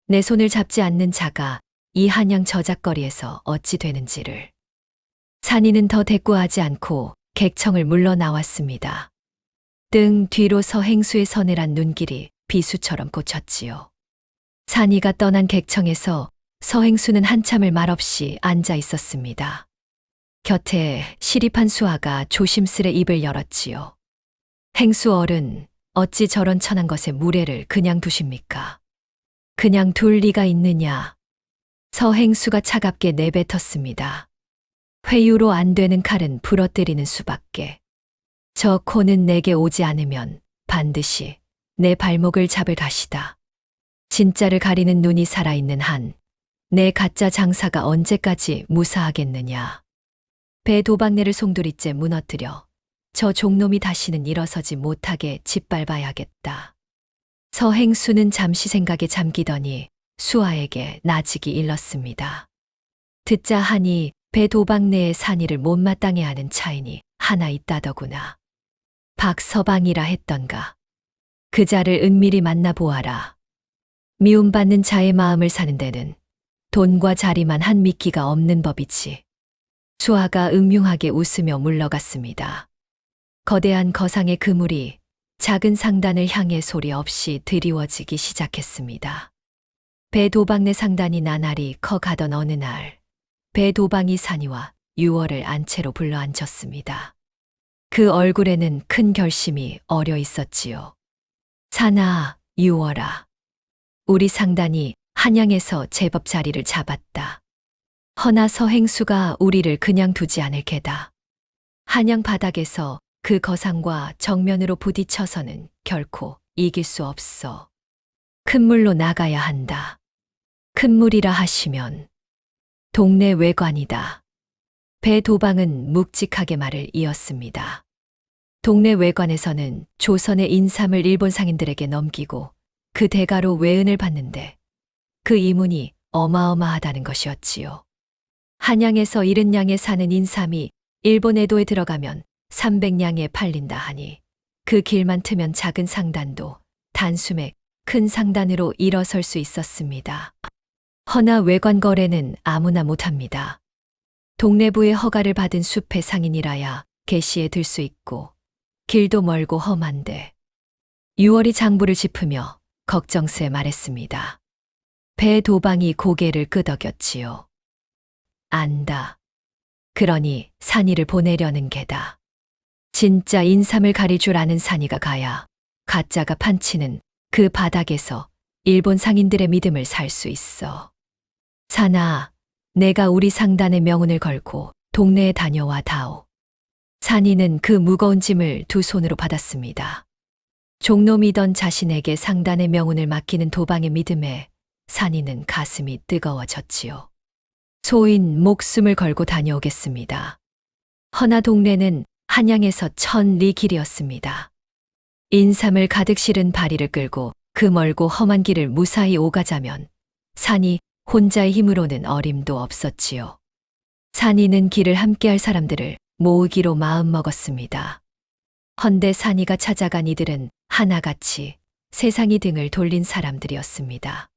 내 손을 잡지 않는 자가 이 한양 저작거리에서 어찌 되는지를. 산이는 더 대꾸하지 않고 객청을 물러나왔습니다. 등 뒤로 서행수의 서늘한 눈길이 비수처럼 꽂혔지요. 산이가 떠난 객청에서 서행수는 한참을 말없이 앉아 있었습니다. 곁에 시립한 수아가 조심스레 입을 열었지요. 행수 어른, 어찌 저런 천한 것에 무례를 그냥 두십니까? 그냥 둘 리가 있느냐? 서행수가 차갑게 내뱉었습니다. 회유로 안 되는 칼은 부러뜨리는 수밖에. 저 코는 내게 오지 않으면 반드시 내 발목을 잡을 가시다. 진짜를 가리는 눈이 살아있는 한, 내 가짜 장사가 언제까지 무사하겠느냐. 배 도박내를 송두리째 무너뜨려 저 종놈이 다시는 일어서지 못하게 짓밟아야겠다. 서행수는 잠시 생각에 잠기더니 수아에게 나직이 일렀습니다. 듣자 하니 배 도박내의 산이를 못마땅해 하는 차인이 하나 있다더구나. 박서방이라 했던가. 그 자를 은밀히 만나보아라. 미움받는 자의 마음을 사는 데는 돈과 자리만 한 미끼가 없는 법이지. 수아가 음흉하게 웃으며 물러갔습니다. 거대한 거상의 그물이 작은 상단을 향해 소리 없이 드리워지기 시작했습니다. 배 도방내 상단이 나날이 커가던 어느 날, 배 도방이 산이와 유월을 안채로 불러앉혔습니다. 그 얼굴에는 큰 결심이 어려 있었지요. 산아, 유월아. 우리 상단이 한양에서 제법 자리를 잡았다. 허나 서행수가 우리를 그냥 두지 않을 게다. 한양 바닥에서 그 거상과 정면으로 부딪혀서는 결코 이길 수 없어. 큰 물로 나가야 한다. 큰 물이라 하시면 동네 외관이다. 배 도방은 묵직하게 말을 이었습니다. 동네 외관에서는 조선의 인삼을 일본 상인들에게 넘기고 그 대가로 외은을 받는데 그 이문이 어마어마하다는 것이었지요. 한양에서 70냥에 사는 인삼이 일본 애도에 들어가면 300냥에 팔린다 하니 그 길만 트면 작은 상단도 단숨에 큰 상단으로 일어설 수 있었습니다. 허나 외관 거래는 아무나 못합니다. 동래부의 허가를 받은 숲의 상인이라야 개시에 들 수 있고 길도 멀고 험한데. 6월이 장부를 짚으며 걱정스레 말했습니다. 배 도방이 고개를 끄덕였지요. 안다. 그러니 산이를 보내려는 게다. 진짜 인삼을 가릴 줄 아는 산이가 가야 가짜가 판치는 그 바닥에서 일본 상인들의 믿음을 살 수 있어. 산아, 내가 우리 상단의 명운을 걸고 동네에 다녀와 다오. 산이는 그 무거운 짐을 두 손으로 받았습니다. 종놈이던 자신에게 상단의 명운을 맡기는 도방의 믿음에 산이는 가슴이 뜨거워졌지요. 소인 목숨을 걸고 다녀오겠습니다. 허나 동네는 한양에서 1000리 길이었습니다. 인삼을 가득 실은 바리를 끌고 그 멀고 험한 길을 무사히 오가자면 산이 혼자의 힘으로는 어림도 없었지요. 산이는 길을 함께할 사람들을 모으기로 마음먹었습니다. 헌데 산이가 찾아간 이들은 하나같이 세상이 등을 돌린 사람들이었습니다.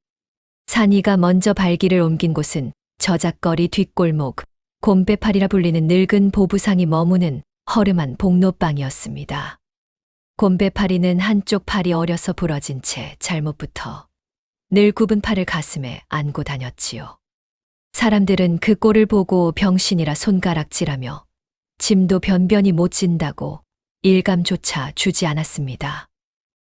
산이가 먼저 발길을 옮긴 곳은 저작거리 뒷골목, 곰배팔이라 불리는 늙은 보부상이 머무는 허름한 복로방이었습니다. 곰배팔이는 한쪽 팔이 어려서 부러진 채 잘못 붙어 늘 굽은 팔을 가슴에 안고 다녔지요. 사람들은 그 꼴을 보고 병신이라 손가락질하며 짐도 변변히 못 진다고 일감조차 주지 않았습니다.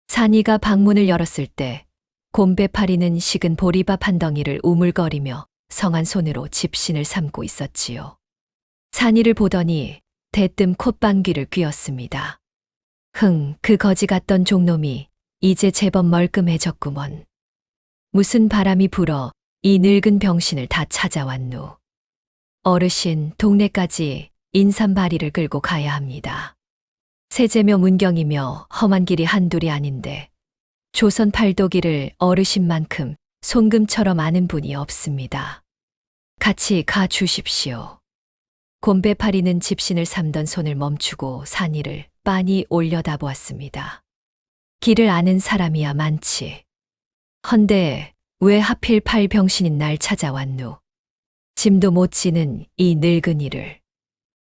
산이가 방문을 열었을 때 곰배파리는 식은 보리밥 한 덩이를 우물거리며 성한 손으로 집신을 삼고 있었지요. 산이를 보더니 대뜸 콧방귀를 뀌었습니다. 그 거지 같던 종놈이 이제 제법 멀끔해졌구먼. 무슨 바람이 불어 이 늙은 병신을 다 찾아왔누. 어르신, 동네까지 인삼바리를 끌고 가야 합니다. 세제며 문경이며 험한 길이 한둘이 아닌데 조선 팔도기를 어르신만큼 손금처럼 아는 분이 없습니다. 같이 가 주십시오. 곰배파리는 집신을 삼던 손을 멈추고 산이를 빤히 올려다보았습니다. 길을 아는 사람이야 많지. 헌데 왜 하필 팔병신인 날 찾아왔누? 짐도 못 지는 이 늙은이를.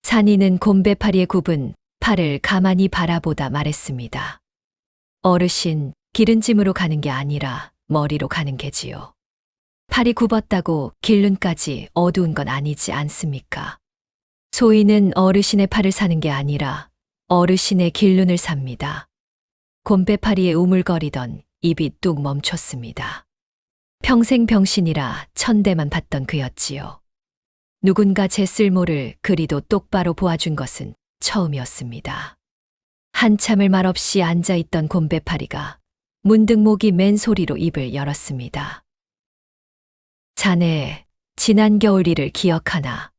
산이는 곰배파리의 굽은 팔을 가만히 바라보다 말했습니다. 어르신, 길은 짐으로 가는 게 아니라 머리로 가는 게지요. 팔이 굽었다고 길눈까지 어두운 건 아니지 않습니까? 소인은 어르신의 팔을 사는 게 아니라 어르신의 길눈을 삽니다. 곰배파리에 우물거리던 입이 뚝 멈췄습니다. 평생 병신이라 천대만 봤던 그였지요. 누군가 제 쓸모를 그리도 똑바로 보아준 것은 처음이었습니다. 한참을 말없이 앉아있던 곰배파리가 문득 목이 맨 소리로 입을 열었습니다. 자네, 지난 겨울 일을 기억하나?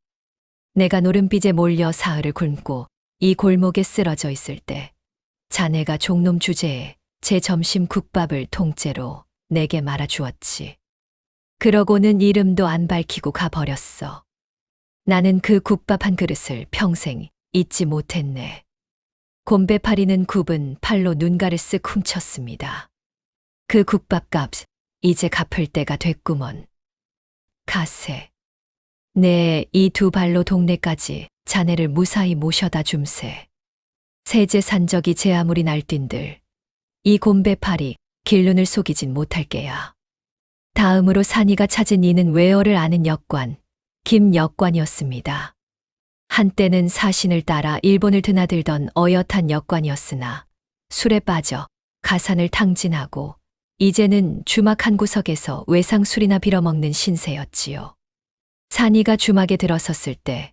내가 노름빚에 몰려 사흘을 굶고 이 골목에 쓰러져 있을 때 자네가 종놈 주제에 제 점심 국밥을 통째로 내게 말아주었지. 그러고는 이름도 안 밝히고 가버렸어. 나는 그 국밥 한 그릇을 평생 잊지 못했네. 곰배파리는 굽은 팔로 눈가를 쓱 훔쳤습니다. 그 국밥값 이제 갚을 때가 됐구먼. 가세. 내 이 두 발로 동네까지 자네를 무사히 모셔다 줌세. 세제 산적이 제 아무리 날뛴들 이 곰배파리 길눈을 속이진 못할 게야. 다음으로 산이가 찾은 이는 외어를 아는 역관, 김역관이었습니다. 한때는 사신을 따라 일본을 드나들던 어엿한 역관이었으나 술에 빠져 가산을 탕진하고 이제는 주막 한 구석에서 외상술이나 빌어먹는 신세였지요. 산이가 주막에 들어섰을 때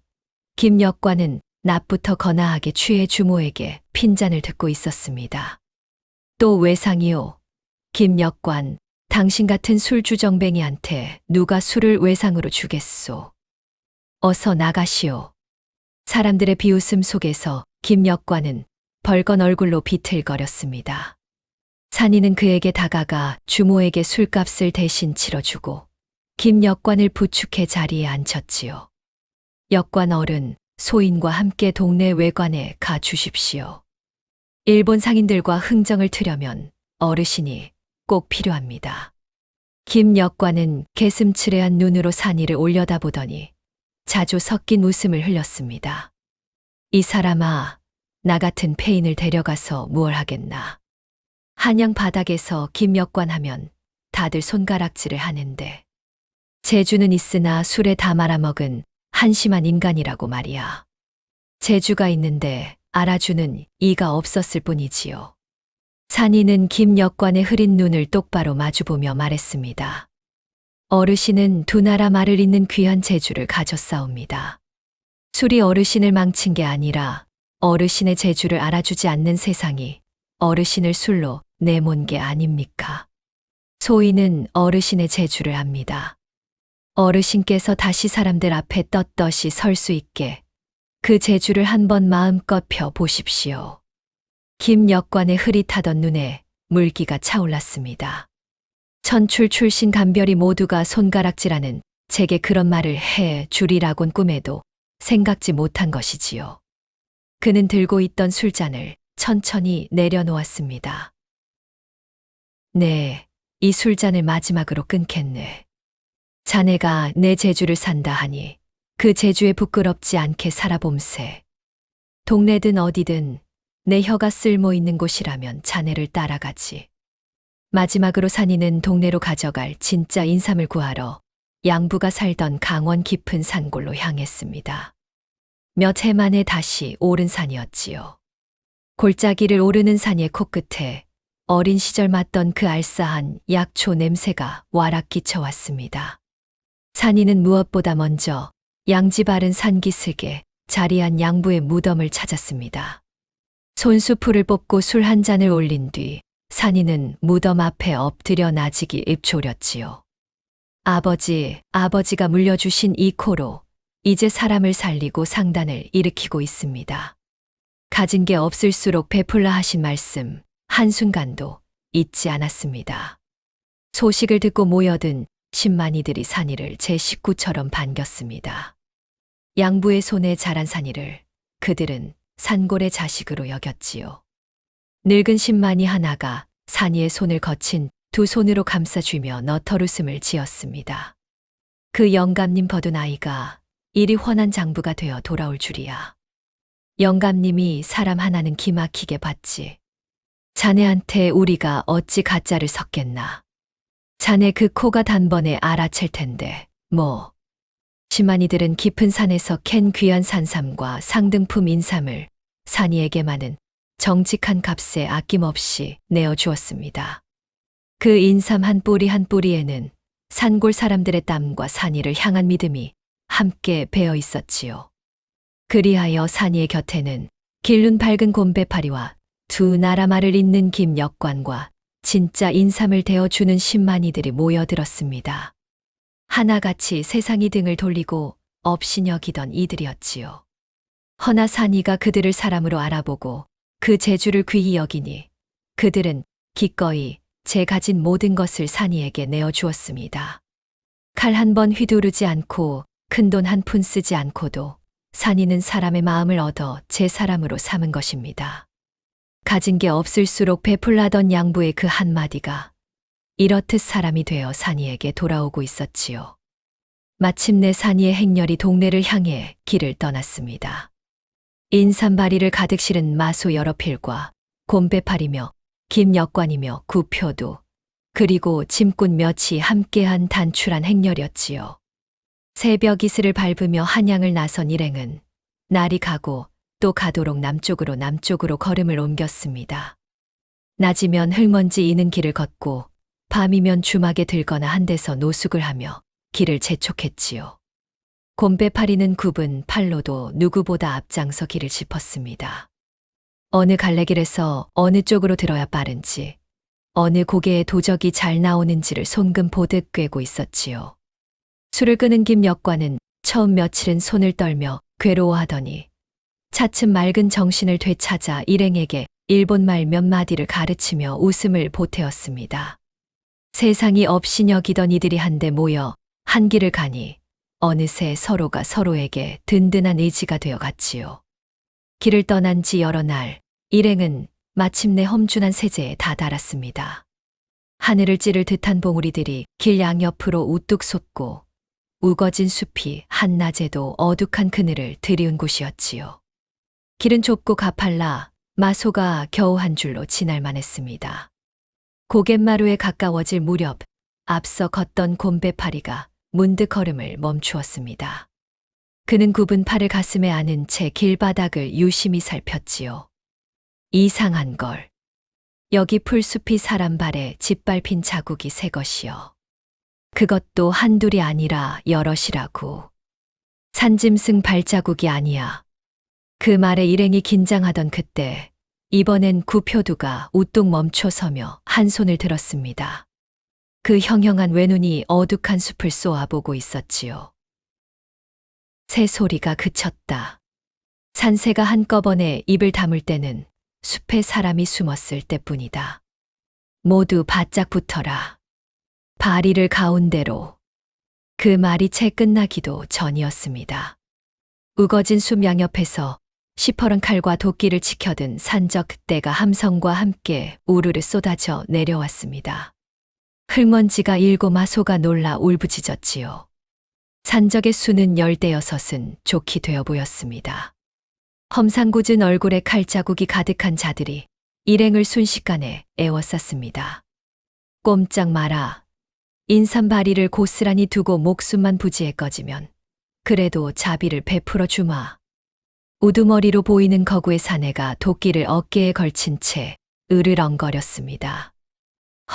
김역관은 낮부터 거나하게 취해 주모에게 핀잔을 듣고 있었습니다. 또 외상이요. 김역관, 당신 같은 술주정뱅이한테 누가 술을 외상으로 주겠소. 어서 나가시오. 사람들의 비웃음 속에서 김역관은 벌건 얼굴로 비틀거렸습니다. 산이는 그에게 다가가 주모에게 술값을 대신 치러주고 김역관을 부축해 자리에 앉혔지요. 역관 어른, 소인과 함께 동네 외관에 가 주십시오. 일본 상인들과 흥정을 트려면 어르신이 꼭 필요합니다. 김역관은 개슴츠레한 눈으로 산이를 올려다보더니 자주 섞인 웃음을 흘렸습니다. 이 사람아, 나 같은 폐인을 데려가서 무얼 하겠나. 한양 바닥에서 김역관 하면 다들 손가락질을 하는데 재주는 있으나 술에 다 말아먹은 한심한 인간이라고 말이야. 재주가 있는데 알아주는 이가 없었을 뿐이지요. 산이는 김역관의 흐린 눈을 똑바로 마주보며 말했습니다. 어르신은 두 나라 말을 잇는 귀한 재주를 가졌사옵니다. 술이 어르신을 망친 게 아니라 어르신의 재주를 알아주지 않는 세상이 어르신을 술로 내몬 게 아닙니까? 소인은 어르신의 재주를 압니다. 어르신께서 다시 사람들 앞에 떳떳이 설 수 있게 그 재주를 한번 마음껏 펴 보십시오. 김역관의 흐릿하던 눈에 물기가 차올랐습니다. 천출 출신 간별이 모두가 손가락질하는 제게 그런 말을 해 주리라곤 꿈에도 생각지 못한 것이지요. 그는 들고 있던 술잔을 천천히 내려놓았습니다. 네, 이 술잔을 마지막으로 끊겠네. 자네가 내 재주를 산다 하니 그 재주에 부끄럽지 않게 살아봄세. 동네든 어디든 내 혀가 쓸모 있는 곳이라면 자네를 따라가지. 마지막으로 산이는 동네로 가져갈 진짜 인삼을 구하러 양부가 살던 강원 깊은 산골로 향했습니다. 몇 해 만에 다시 오른 산이었지요. 골짜기를 오르는 산의 코끝에 어린 시절 맡던 그 알싸한 약초 냄새가 와락 끼쳐왔습니다. 산이는 무엇보다 먼저 양지 바른 산기슭에 자리한 양부의 무덤을 찾았습니다. 손수풀을 뽑고 술 한 잔을 올린 뒤 산이는 무덤 앞에 엎드려 나직이 입조렸지요. 아버지가 물려주신 이 코로 이제 사람을 살리고 상단을 일으키고 있습니다. 가진 게 없을수록 베풀라 하신 말씀 한순간도 잊지 않았습니다. 소식을 듣고 모여든 10만이들이 산이를 제 식구처럼 반겼습니다. 양부의 손에 자란 산이를 그들은 산골의 자식으로 여겼지요. 늙은 10만이 하나가 산이의 손을 거친 두 손으로 감싸주며 너털웃음을 지었습니다. 그 영감님 버둔 아이가 이리 훤한 장부가 되어 돌아올 줄이야. 영감님이 사람 하나는 기막히게 봤지. 자네한테 우리가 어찌 가짜를 섞겠나. 자네 그 코가 단번에 알아챌 텐데 뭐. 10만이들은 깊은 산에서 캔 귀한 산삼과 상등품 인삼을 산이에게만은 정직한 값에 아낌없이 내어주었습니다. 그 인삼 한 뿌리 한 뿌리에는 산골 사람들의 땀과 산이를 향한 믿음이 함께 배어 있었지요. 그리하여 산이의 곁에는 길눈 밝은 곰배파리와 두 나라 말을 잇는 김역관과 진짜 인삼을 대어주는 10만이들이 모여들었습니다. 하나같이 세상이 등을 돌리고 업신여기던 이들이었지요. 허나 산이가 그들을 사람으로 알아보고 그 재주를 귀히 여기니 그들은 기꺼이 제 가진 모든 것을 산이에게 내어주었습니다. 칼 한 번 휘두르지 않고 큰돈 한 푼 쓰지 않고도 산이는 사람의 마음을 얻어 제 사람으로 삼은 것입니다. 가진 게 없을수록 베풀라던 양부의 그 한마디가 이렇듯 사람이 되어 산이에게 돌아오고 있었지요. 마침내 산이의 행렬이 동네를 향해 길을 떠났습니다. 인삼바리를 가득 실은 마소 여러 필과 곰배팔이며 김역관이며 구표도 그리고 짐꾼 몇이 함께한 단출한 행렬이었지요. 새벽 이슬을 밟으며 한양을 나선 일행은 날이 가고 또 가도록 남쪽으로 걸음을 옮겼습니다. 낮이면 흙먼지 이는 길을 걷고 밤이면 주막에 들거나 한 데서 노숙을 하며 길을 재촉했지요. 곰배파리는 굽은 팔로도 누구보다 앞장서 길을 짚었습니다. 어느 갈래길에서 어느 쪽으로 들어야 빠른지, 어느 고개에 도적이 잘 나오는지를 손금 보듯 꿰고 있었지요. 술을 끄는 김역관은 처음 며칠은 손을 떨며 괴로워하더니 차츰 맑은 정신을 되찾아 일행에게 일본말 몇 마디를 가르치며 웃음을 보태었습니다. 세상이 업신여기던 이들이 한데 모여 한 길을 가니 어느새 서로가 서로에게 든든한 의지가 되어 갔지요. 길을 떠난 지 여러 날, 일행은 마침내 험준한 세제에 다다랐습니다. 하늘을 찌를 듯한 봉우리들이 길 양옆으로 우뚝 솟고 우거진 숲이 한낮에도 어둑한 그늘을 들이운 곳이었지요. 길은 좁고 가팔라 마소가 겨우 한 줄로 지날만 했습니다. 고갯마루에 가까워질 무렵 앞서 걷던 곰배파리가 문득 걸음을 멈추었습니다. 그는 굽은 팔을 가슴에 안은 채 길바닥을 유심히 살폈지요. 이상한 걸. 여기 풀숲이 사람 발에 짓밟힌 자국이 새 것이요. 그것도 한둘이 아니라 여럿이라고. 산짐승 발자국이 아니야. 그 말에 일행이 긴장하던 그때 이번엔 구표두가 우뚝 멈춰서며 한 손을 들었습니다. 그 형형한 외눈이 어둑한 숲을 쏘아보고 있었지요. 새소리가 그쳤다. 산새가 한꺼번에 입을 다물 때는 숲에 사람이 숨었을 때뿐이다. 모두 바짝 붙어라. 바리를 가운데로. 그 말이 채 끝나기도 전이었습니다. 우거진 숲 양옆에서 시퍼런 칼과 도끼를 지켜든 산적 떼가 함성과 함께 우르르 쏟아져 내려왔습니다. 흙먼지가 일고 마소가 놀라 울부짖었지요. 산적의 수는 10대여섯은 좋게 되어 보였습니다. 험상궂은 얼굴에 칼자국이 가득한 자들이 일행을 순식간에 에워쌌습니다. 꼼짝 마라. 인삼바리를 고스란히 두고 목숨만 부지에 꺼지면 그래도 자비를 베풀어 주마. 우두머리로 보이는 거구의 사내가 도끼를 어깨에 걸친 채 으르렁거렸습니다.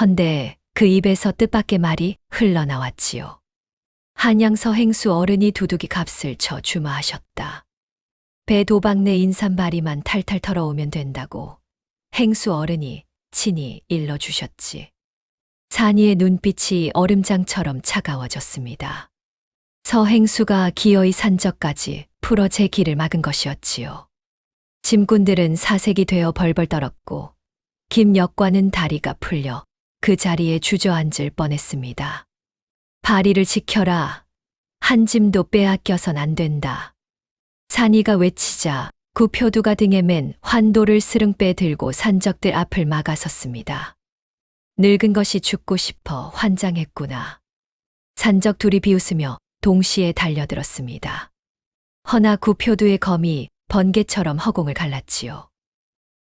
헌데 그 입에서 뜻밖의 말이 흘러나왔지요. 한양서 행수 어른이 두둑이 값을 쳐 주마하셨다. 배 도박내 인삼바리만 탈탈 털어오면 된다고 행수 어른이 친히 일러주셨지. 산이의 눈빛이 얼음장처럼 차가워졌습니다. 서행수가 기어이 산적까지 풀어 제 길을 막은 것이었지요. 짐꾼들은 사색이 되어 벌벌 떨었고 김 역관은 다리가 풀려 그 자리에 주저앉을 뻔했습니다. 바리를 지켜라. 한 짐도 빼앗겨선 안 된다. 산이가 외치자 구표두가 등에 맨 환도를 스릉빼 들고 산적들 앞을 막아섰습니다. 늙은 것이 죽고 싶어 환장했구나. 산적 둘이 비웃으며 동시에 달려들었습니다. 허나 구표두의 검이 번개처럼 허공을 갈랐지요.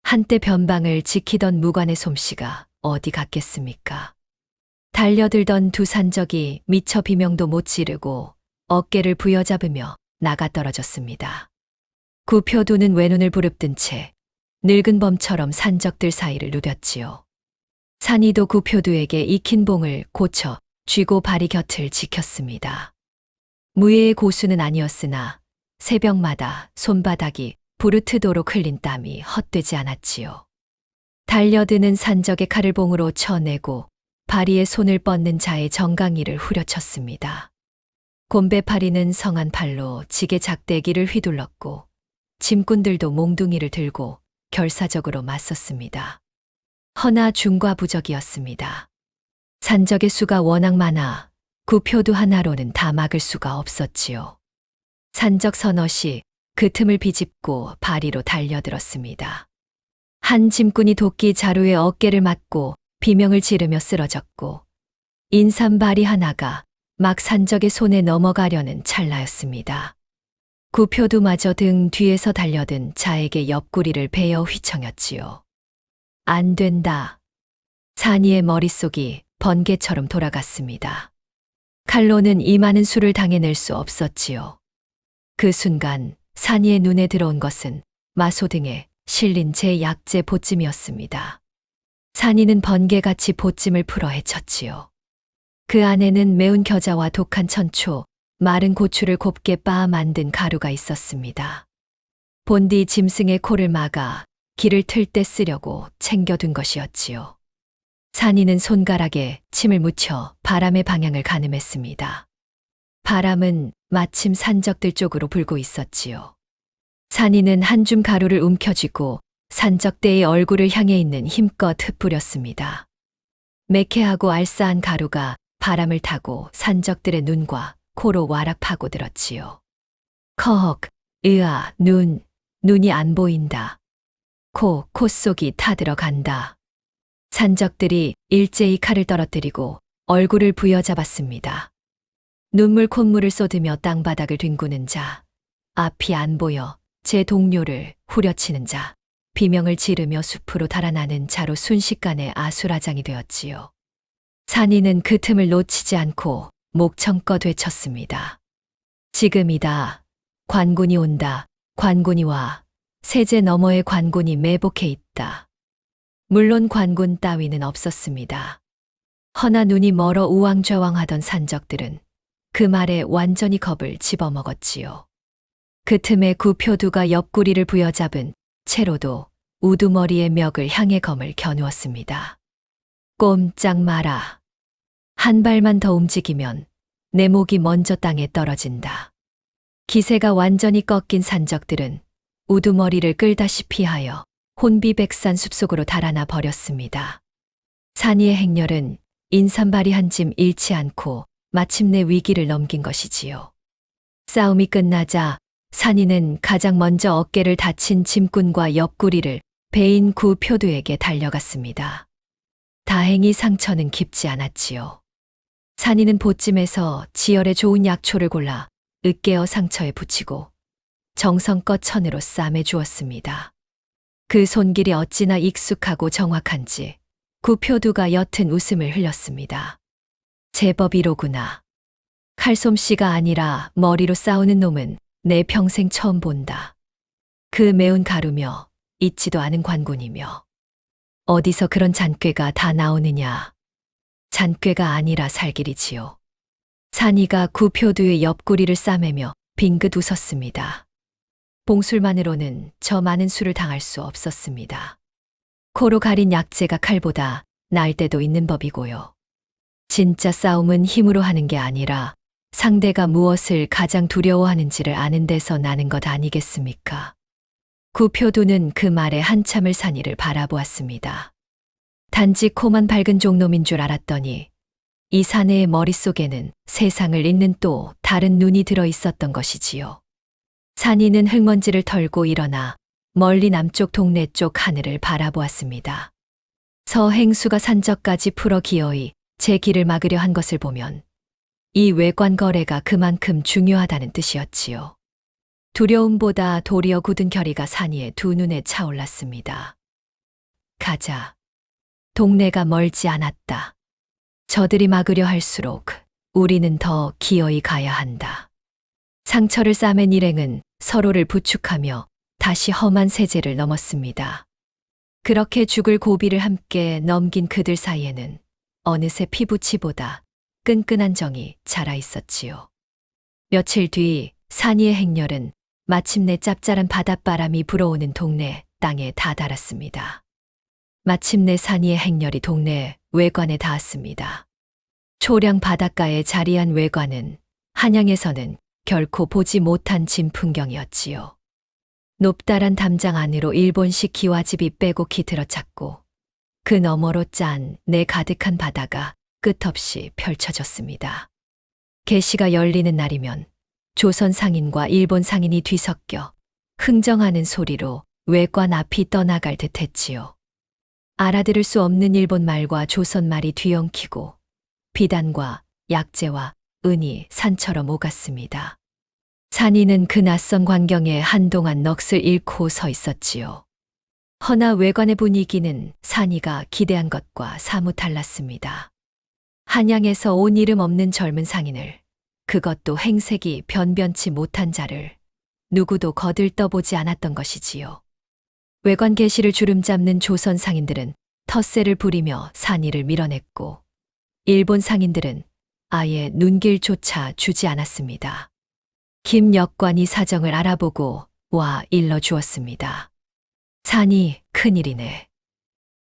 한때 변방을 지키던 무관의 솜씨가 어디 갔겠습니까? 달려들던 두 산적이 미처 비명도 못 지르고 어깨를 부여잡으며 나가 떨어졌습니다. 구표두는 외눈을 부릅뜬 채 늙은 범처럼 산적들 사이를 누볐지요. 산이도 구표두에게 익힌 봉을 고쳐 쥐고 바리 곁을 지켰습니다. 무예의 고수는 아니었으나 새벽마다 손바닥이 부르트도록 흘린 땀이 헛되지 않았지요. 달려드는 산적의 칼을 봉으로 쳐내고 바리에 손을 뻗는 자의 정강이를 후려쳤습니다. 곰배파리는 성한 팔로 지게 작대기를 휘둘렀고 짐꾼들도 몽둥이를 들고 결사적으로 맞섰습니다. 허나 중과부적이었습니다. 산적의 수가 워낙 많아 구표두 하나로는 다 막을 수가 없었지요. 산적 서너시 그 틈을 비집고 바리로 달려들었습니다. 한 짐꾼이 도끼 자루에 어깨를 맞고 비명을 지르며 쓰러졌고 인삼바리 하나가 막 산적의 손에 넘어가려는 찰나였습니다. 구표두마저 등 뒤에서 달려든 자에게 옆구리를 베어 휘청였지요. 안 된다. 산이의 머릿속이 번개처럼 돌아갔습니다. 칼로는 이 많은 수를 당해낼 수 없었지요. 그 순간 산이의 눈에 들어온 것은 마소 등에 실린 제 약재 보찜이었습니다. 산이는 번개같이 보찜을 풀어 헤쳤지요. 그 안에는 매운 겨자와 독한 천초, 마른 고추를 곱게 빻아 만든 가루가 있었습니다. 본디 짐승의 코를 막아 기를 틀 때 쓰려고 챙겨둔 것이었지요. 산이는 손가락에 침을 묻혀 바람의 방향을 가늠했습니다. 바람은 마침 산적들 쪽으로 불고 있었지요. 산이는 한 줌 가루를 움켜쥐고 산적대의 얼굴을 향해 있는 힘껏 흩뿌렸습니다. 매캐하고 알싸한 가루가 바람을 타고 산적들의 눈과 코로 와락 파고들었지요. 컥, 으아, 눈이 안 보인다. 코 속이 타들어간다. 산적들이 일제히 칼을 떨어뜨리고 얼굴을 부여잡았습니다. 눈물 콧물을 쏟으며 땅바닥을 뒹구는 자, 앞이 안 보여 제 동료를 후려치는 자, 비명을 지르며 숲으로 달아나는 자로 순식간에 아수라장이 되었지요. 산이는 그 틈을 놓치지 않고 목청껏 외쳤습니다. 지금이다. 관군이 온다. 관군이 와. 세제 너머의 관군이 매복해 있다. 물론 관군 따위는 없었습니다. 허나 눈이 멀어 우왕좌왕하던 산적들은 그 말에 완전히 겁을 집어먹었지요. 그 틈에 구표두가 옆구리를 부여잡은 채로도 우두머리의 멱을 향해 검을 겨누었습니다. 꼼짝 마라. 한 발만 더 움직이면 내 목이 먼저 땅에 떨어진다. 기세가 완전히 꺾인 산적들은 우두머리를 끌다시피 하여 혼비백산 숲속으로 달아나 버렸습니다. 산이의 행렬은 인삼바리 한 짐 잃지 않고 마침내 위기를 넘긴 것이지요. 싸움이 끝나자 산이는 가장 먼저 어깨를 다친 짐꾼과 옆구리를 베인 구표두에게 달려갔습니다. 다행히 상처는 깊지 않았지요. 산이는 보찜에서 지혈에 좋은 약초를 골라 으깨어 상처에 붙이고 정성껏 천으로 싸매 주었습니다. 그 손길이 어찌나 익숙하고 정확한지 구표두가 옅은 웃음을 흘렸습니다. 제법이로구나. 칼솜씨가 아니라 머리로 싸우는 놈은 내 평생 처음 본다. 그 매운 가루며 잊지도 않은 관군이며 어디서 그런 잔꾀가 다 나오느냐. 잔꾀가 아니라 살길이지요. 산이가 구표두의 옆구리를 싸매며 빙긋 웃었습니다. 봉술만으로는 저 많은 수를 당할 수 없었습니다. 코로 가린 약재가 칼보다 나을 때도 있는 법이고요. 진짜 싸움은 힘으로 하는 게 아니라 상대가 무엇을 가장 두려워하는지를 아는 데서 나는 것 아니겠습니까? 구표두는 그 말에 한참을 산이를 바라보았습니다. 단지 코만 밝은 종놈인 줄 알았더니 이 사내의 머릿속에는 세상을 잇는 또 다른 눈이 들어 있었던 것이지요. 산이는 흙먼지를 털고 일어나 멀리 남쪽 동네 쪽 하늘을 바라보았습니다. 서행수가 산적까지 풀어 기어이 제 길을 막으려 한 것을 보면 이 외관 거래가 그만큼 중요하다는 뜻이었지요. 두려움보다 도리어 굳은 결의가 산이의 두 눈에 차올랐습니다. 가자. 동네가 멀지 않았다. 저들이 막으려 할수록 우리는 더 기어이 가야 한다. 상처를 싸맨 일행은 서로를 부축하며 다시 험한 세제를 넘었습니다. 그렇게 죽을 고비를 함께 넘긴 그들 사이에는 어느새 피부치보다 끈끈한 정이 자라 있었지요. 며칠 뒤 산이의 행렬은 마침내 짭짤한 바닷바람이 불어오는 동네 땅에 다다랐습니다. 마침내 산이의 행렬이 동네 외관에 닿았습니다. 초량 바닷가에 자리한 외관은 한양에서는 결코 보지 못한 진풍경이었지요. 높다란 담장 안으로 일본식 기와집이 빼곡히 들어찼고 그 너머로 짠 내 가득한 바다가 끝없이 펼쳐졌습니다. 계시가 열리는 날이면 조선 상인과 일본 상인이 뒤섞여 흥정하는 소리로 외관 앞이 떠나갈 듯 했지요. 알아들을 수 없는 일본 말과 조선 말이 뒤엉키고 비단과 약재와 은이 산처럼 오갔습니다. 산이는 그 낯선 광경에 한동안 넋을 잃고 서 있었지요. 허나 외관의 분위기는 산이가 기대한 것과 사뭇 달랐습니다. 한양에서 온 이름 없는 젊은 상인을, 그것도 행색이 변변치 못한 자를 누구도 거들떠보지 않았던 것이지요. 외관 계시를 주름잡는 조선 상인들은 텃세를 부리며 산이를 밀어냈고 일본 상인들은 아예 눈길조차 주지 않았습니다. 김 역관이 사정을 알아보고 와 일러주었습니다. 산이 큰일이네.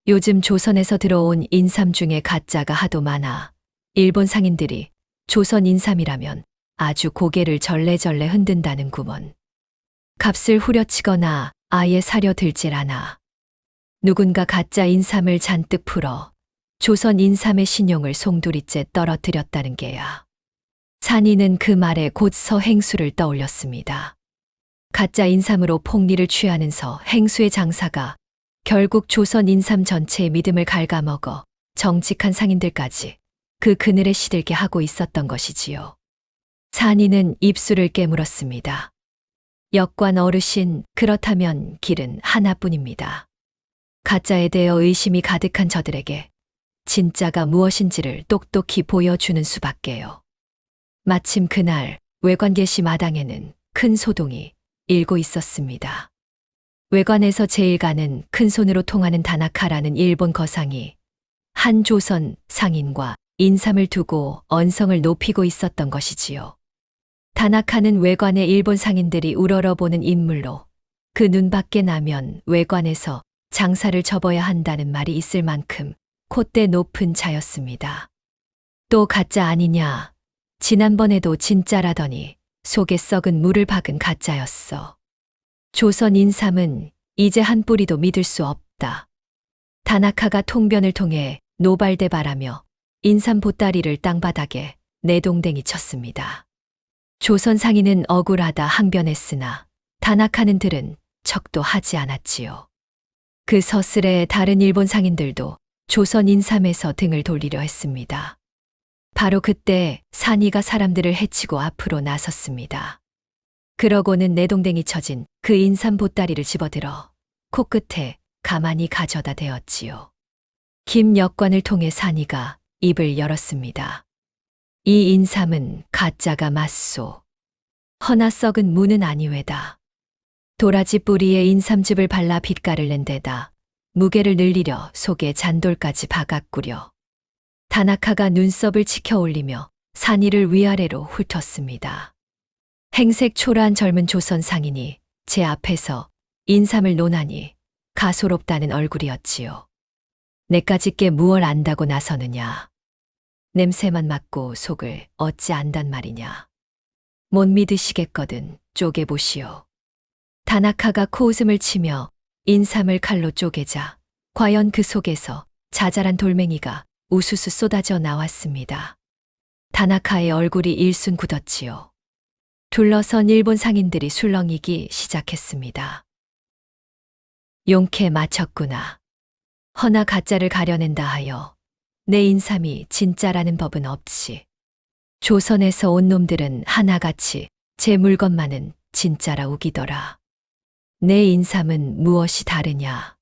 요즘 조선에서 들어온 인삼 중에 가짜가 하도 많아 일본 상인들이 조선 인삼이라면 아주 고개를 절레절레 흔든다는구먼. 값을 후려치거나 아예 사려 들질 않아. 누군가 가짜 인삼을 잔뜩 풀어 조선 인삼의 신용을 송두리째 떨어뜨렸다는 게야. 산이는 그 말에 곧 서행수를 떠올렸습니다. 가짜 인삼으로 폭리를 취하는 서행수의 장사가 결국 조선 인삼 전체의 믿음을 갉아먹어 정직한 상인들까지 그 그늘에 시들게 하고 있었던 것이지요. 산이는 입술을 깨물었습니다. 역관 어르신, 그렇다면 길은 하나뿐입니다. 가짜에 대해 의심이 가득한 저들에게 진짜가 무엇인지를 똑똑히 보여주는 수밖에요. 마침 그날 외관 계시 마당에는 큰 소동이 일고 있었습니다. 외관에서 제일 가는 큰 손으로 통하는 다나카라는 일본 거상이 한 조선 상인과 인삼을 두고 언성을 높이고 있었던 것이지요. 다나카는 외관의 일본 상인들이 우러러보는 인물로 그 눈밖에 나면 외관에서 장사를 접어야 한다는 말이 있을 만큼 콧대 높은 자였습니다. 또 가짜 아니냐. 지난번에도 진짜라더니 속에 썩은 물을 박은 가짜였어. 조선 인삼은 이제 한 뿌리도 믿을 수 없다. 다나카가 통변을 통해 노발대발하며 인삼 보따리를 땅바닥에 내동댕이 쳤습니다. 조선 상인은 억울하다 항변했으나 다나카는 들은 척도 하지 않았지요. 그 서슬에 다른 일본 상인들도 조선 인삼에서 등을 돌리려 했습니다. 바로 그때 산이가 사람들을 해치고 앞으로 나섰습니다. 그러고는 내동댕이 쳐진 그 인삼 보따리를 집어들어 코끝에 가만히 가져다 대었지요. 김 역관을 통해 산이가 입을 열었습니다. 이 인삼은 가짜가 맞소. 허나 썩은 무는 아니외다. 도라지 뿌리에 인삼즙을 발라 빛깔을 낸 데다 무게를 늘리려 속에 잔돌까지 박았구려. 다나카가 눈썹을 치켜 올리며 산이를 위아래로 훑었습니다. 행색 초라한 젊은 조선 상인이 제 앞에서 인삼을 논하니 가소롭다는 얼굴이었지요. 내까짓게 무얼 안다고 나서느냐. 냄새만 맡고 속을 어찌 안단 말이냐. 못 믿으시겠거든 쪼개보시오. 다나카가 코웃음을 치며 인삼을 칼로 쪼개자 과연 그 속에서 자잘한 돌멩이가 우수수 쏟아져 나왔습니다. 다나카의 얼굴이 일순 굳었지요. 둘러선 일본 상인들이 술렁이기 시작했습니다. 용케 맞췄구나. 허나 가짜를 가려낸다 하여 내 인삼이 진짜라는 법은 없지. 조선에서 온 놈들은 하나같이 제 물건만은 진짜라 우기더라. 내 인삼은 무엇이 다르냐.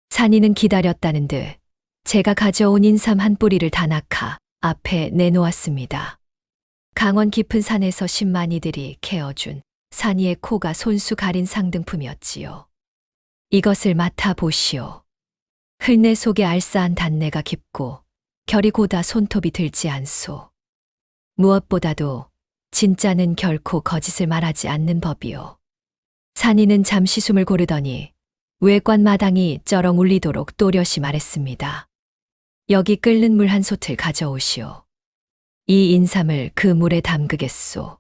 산이는 기다렸다는 듯 제가 가져온 인삼 한 뿌리를 다나카 앞에 내놓았습니다. 강원 깊은 산에서 신만이들이 캐어준 산이의 코가 손수 가린 상등품이었지요. 이것을 맡아보시오. 흙내 속에 알싸한 단내가 깊고 결이 고다 손톱이 들지 않소. 무엇보다도 진짜는 결코 거짓을 말하지 않는 법이요. 산이는 잠시 숨을 고르더니 외관 마당이 쩌렁 울리도록 또렷이 말했습니다. 여기 끓는 물 한 솥을 가져오시오. 이 인삼을 그 물에 담그겠소.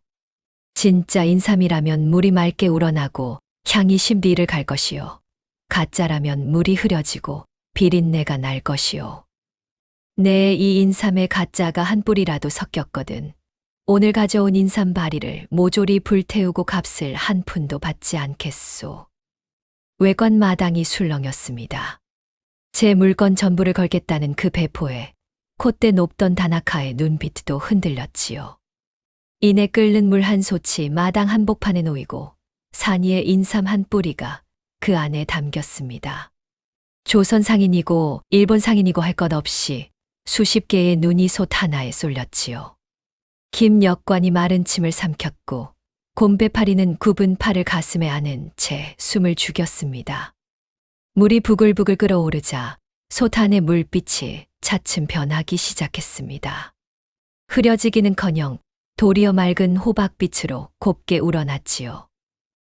진짜 인삼이라면 물이 맑게 우러나고 향이 심뒤를 갈 것이요. 가짜라면 물이 흐려지고 비린내가 날 것이요. 내 이 인삼에 가짜가 한 뿌리라도 섞였거든. 오늘 가져온 인삼 바리를 모조리 불태우고 값을 한 푼도 받지 않겠소. 외관 마당이 술렁였습니다. 제 물건 전부를 걸겠다는 그 배포에 콧대 높던 다나카의 눈빛도 흔들렸지요. 이내 끓는 물 한 솥이 마당 한복판에 놓이고 산이의 인삼 한 뿌리가 그 안에 담겼습니다. 조선 상인이고 일본 상인이고 할 것 없이 수십 개의 눈이 솥 하나에 쏠렸지요. 김 역관이 마른 침을 삼켰고 곰배파리는 굽은 팔을 가슴에 안은 채 숨을 죽였습니다. 물이 부글부글 끓어오르자 솥 안의 물빛이 차츰 변하기 시작했습니다. 흐려지기는커녕 도리어 맑은 호박빛으로 곱게 우러났지요.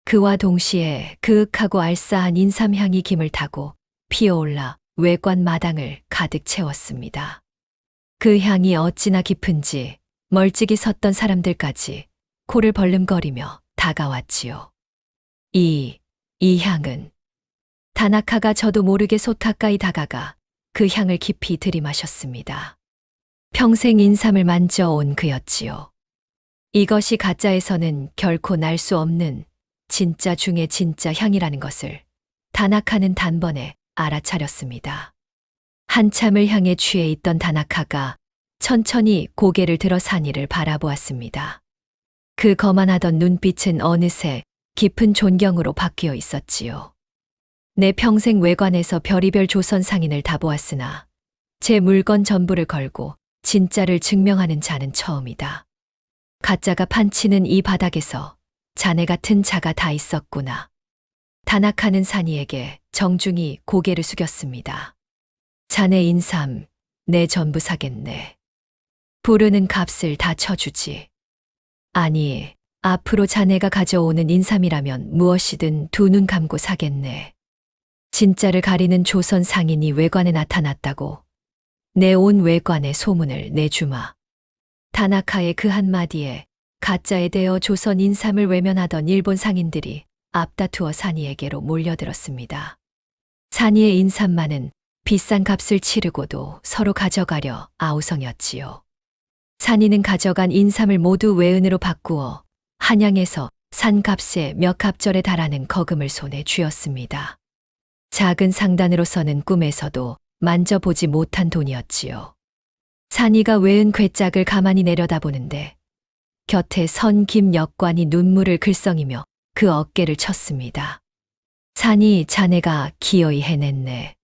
그와 동시에 그윽하고 알싸한 인삼향이 김을 타고 피어올라 외관 마당을 가득 채웠습니다. 그 향이 어찌나 깊은지 멀찍이 섰던 사람들까지 코를 벌름거리며 다가왔지요. 이 향은 다나카가 저도 모르게 솥 가까이 다가가 그 향을 깊이 들이마셨습니다. 평생 인삼을 만져온 그였지요. 이것이 가짜에서는 결코 날 수 없는 진짜 중에 진짜 향이라는 것을 다나카는 단번에 알아차렸습니다. 한참을 향해 취해 있던 다나카가 천천히 고개를 들어 산이를 바라보았습니다. 그 거만하던 눈빛은 어느새 깊은 존경으로 바뀌어 있었지요. 내 평생 외관에서 별이별 조선 상인을 다 보았으나 제 물건 전부를 걸고 진짜를 증명하는 자는 처음이다. 가짜가 판치는 이 바닥에서 자네 같은 자가 다 있었구나. 다나카는 산이에게 정중히 고개를 숙였습니다. 자네 인삼 내 전부 사겠네. 부르는 값을 다 쳐주지. 아니, 앞으로 자네가 가져오는 인삼이라면 무엇이든 두 눈 감고 사겠네. 진짜를 가리는 조선 상인이 외관에 나타났다고 내 온 외관에 소문을 내주마. 다나카의 그 한마디에 가짜에 대어 조선 인삼을 외면하던 일본 상인들이 앞다투어 산이에게로 몰려들었습니다. 산이의 인삼만은 비싼 값을 치르고도 서로 가져가려 아우성이었지요. 산이는 가져간 인삼을 모두 외은으로 바꾸어 한양에서 산 값에 몇 갑절에 달하는 거금을 손에 쥐었습니다. 작은 상단으로서는 꿈에서도 만져보지 못한 돈이었지요. 산이가 외은 괴짝을 가만히 내려다보는데 곁에 선 김 역관이 눈물을 글썽이며 그 어깨를 쳤습니다. 산이 자네가 기어이 해냈네.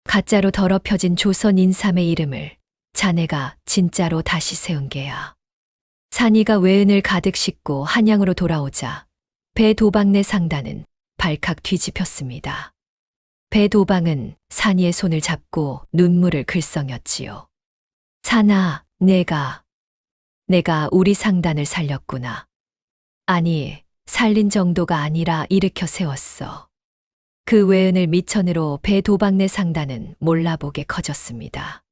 가짜로 더럽혀진 조선 인삼의 이름을 자네가 진짜로 다시 세운 게야. 산이가 외은을 가득 싣고 한양으로 돌아오자 배 도박내 상단은 발칵 뒤집혔습니다. 배도방은 산이의 손을 잡고 눈물을 글썽였지요. 산아, 내가 우리 상단을 살렸구나. 아니, 살린 정도가 아니라 일으켜 세웠어. 그 외은을 미천으로 배도방네 상단은 몰라보게 커졌습니다.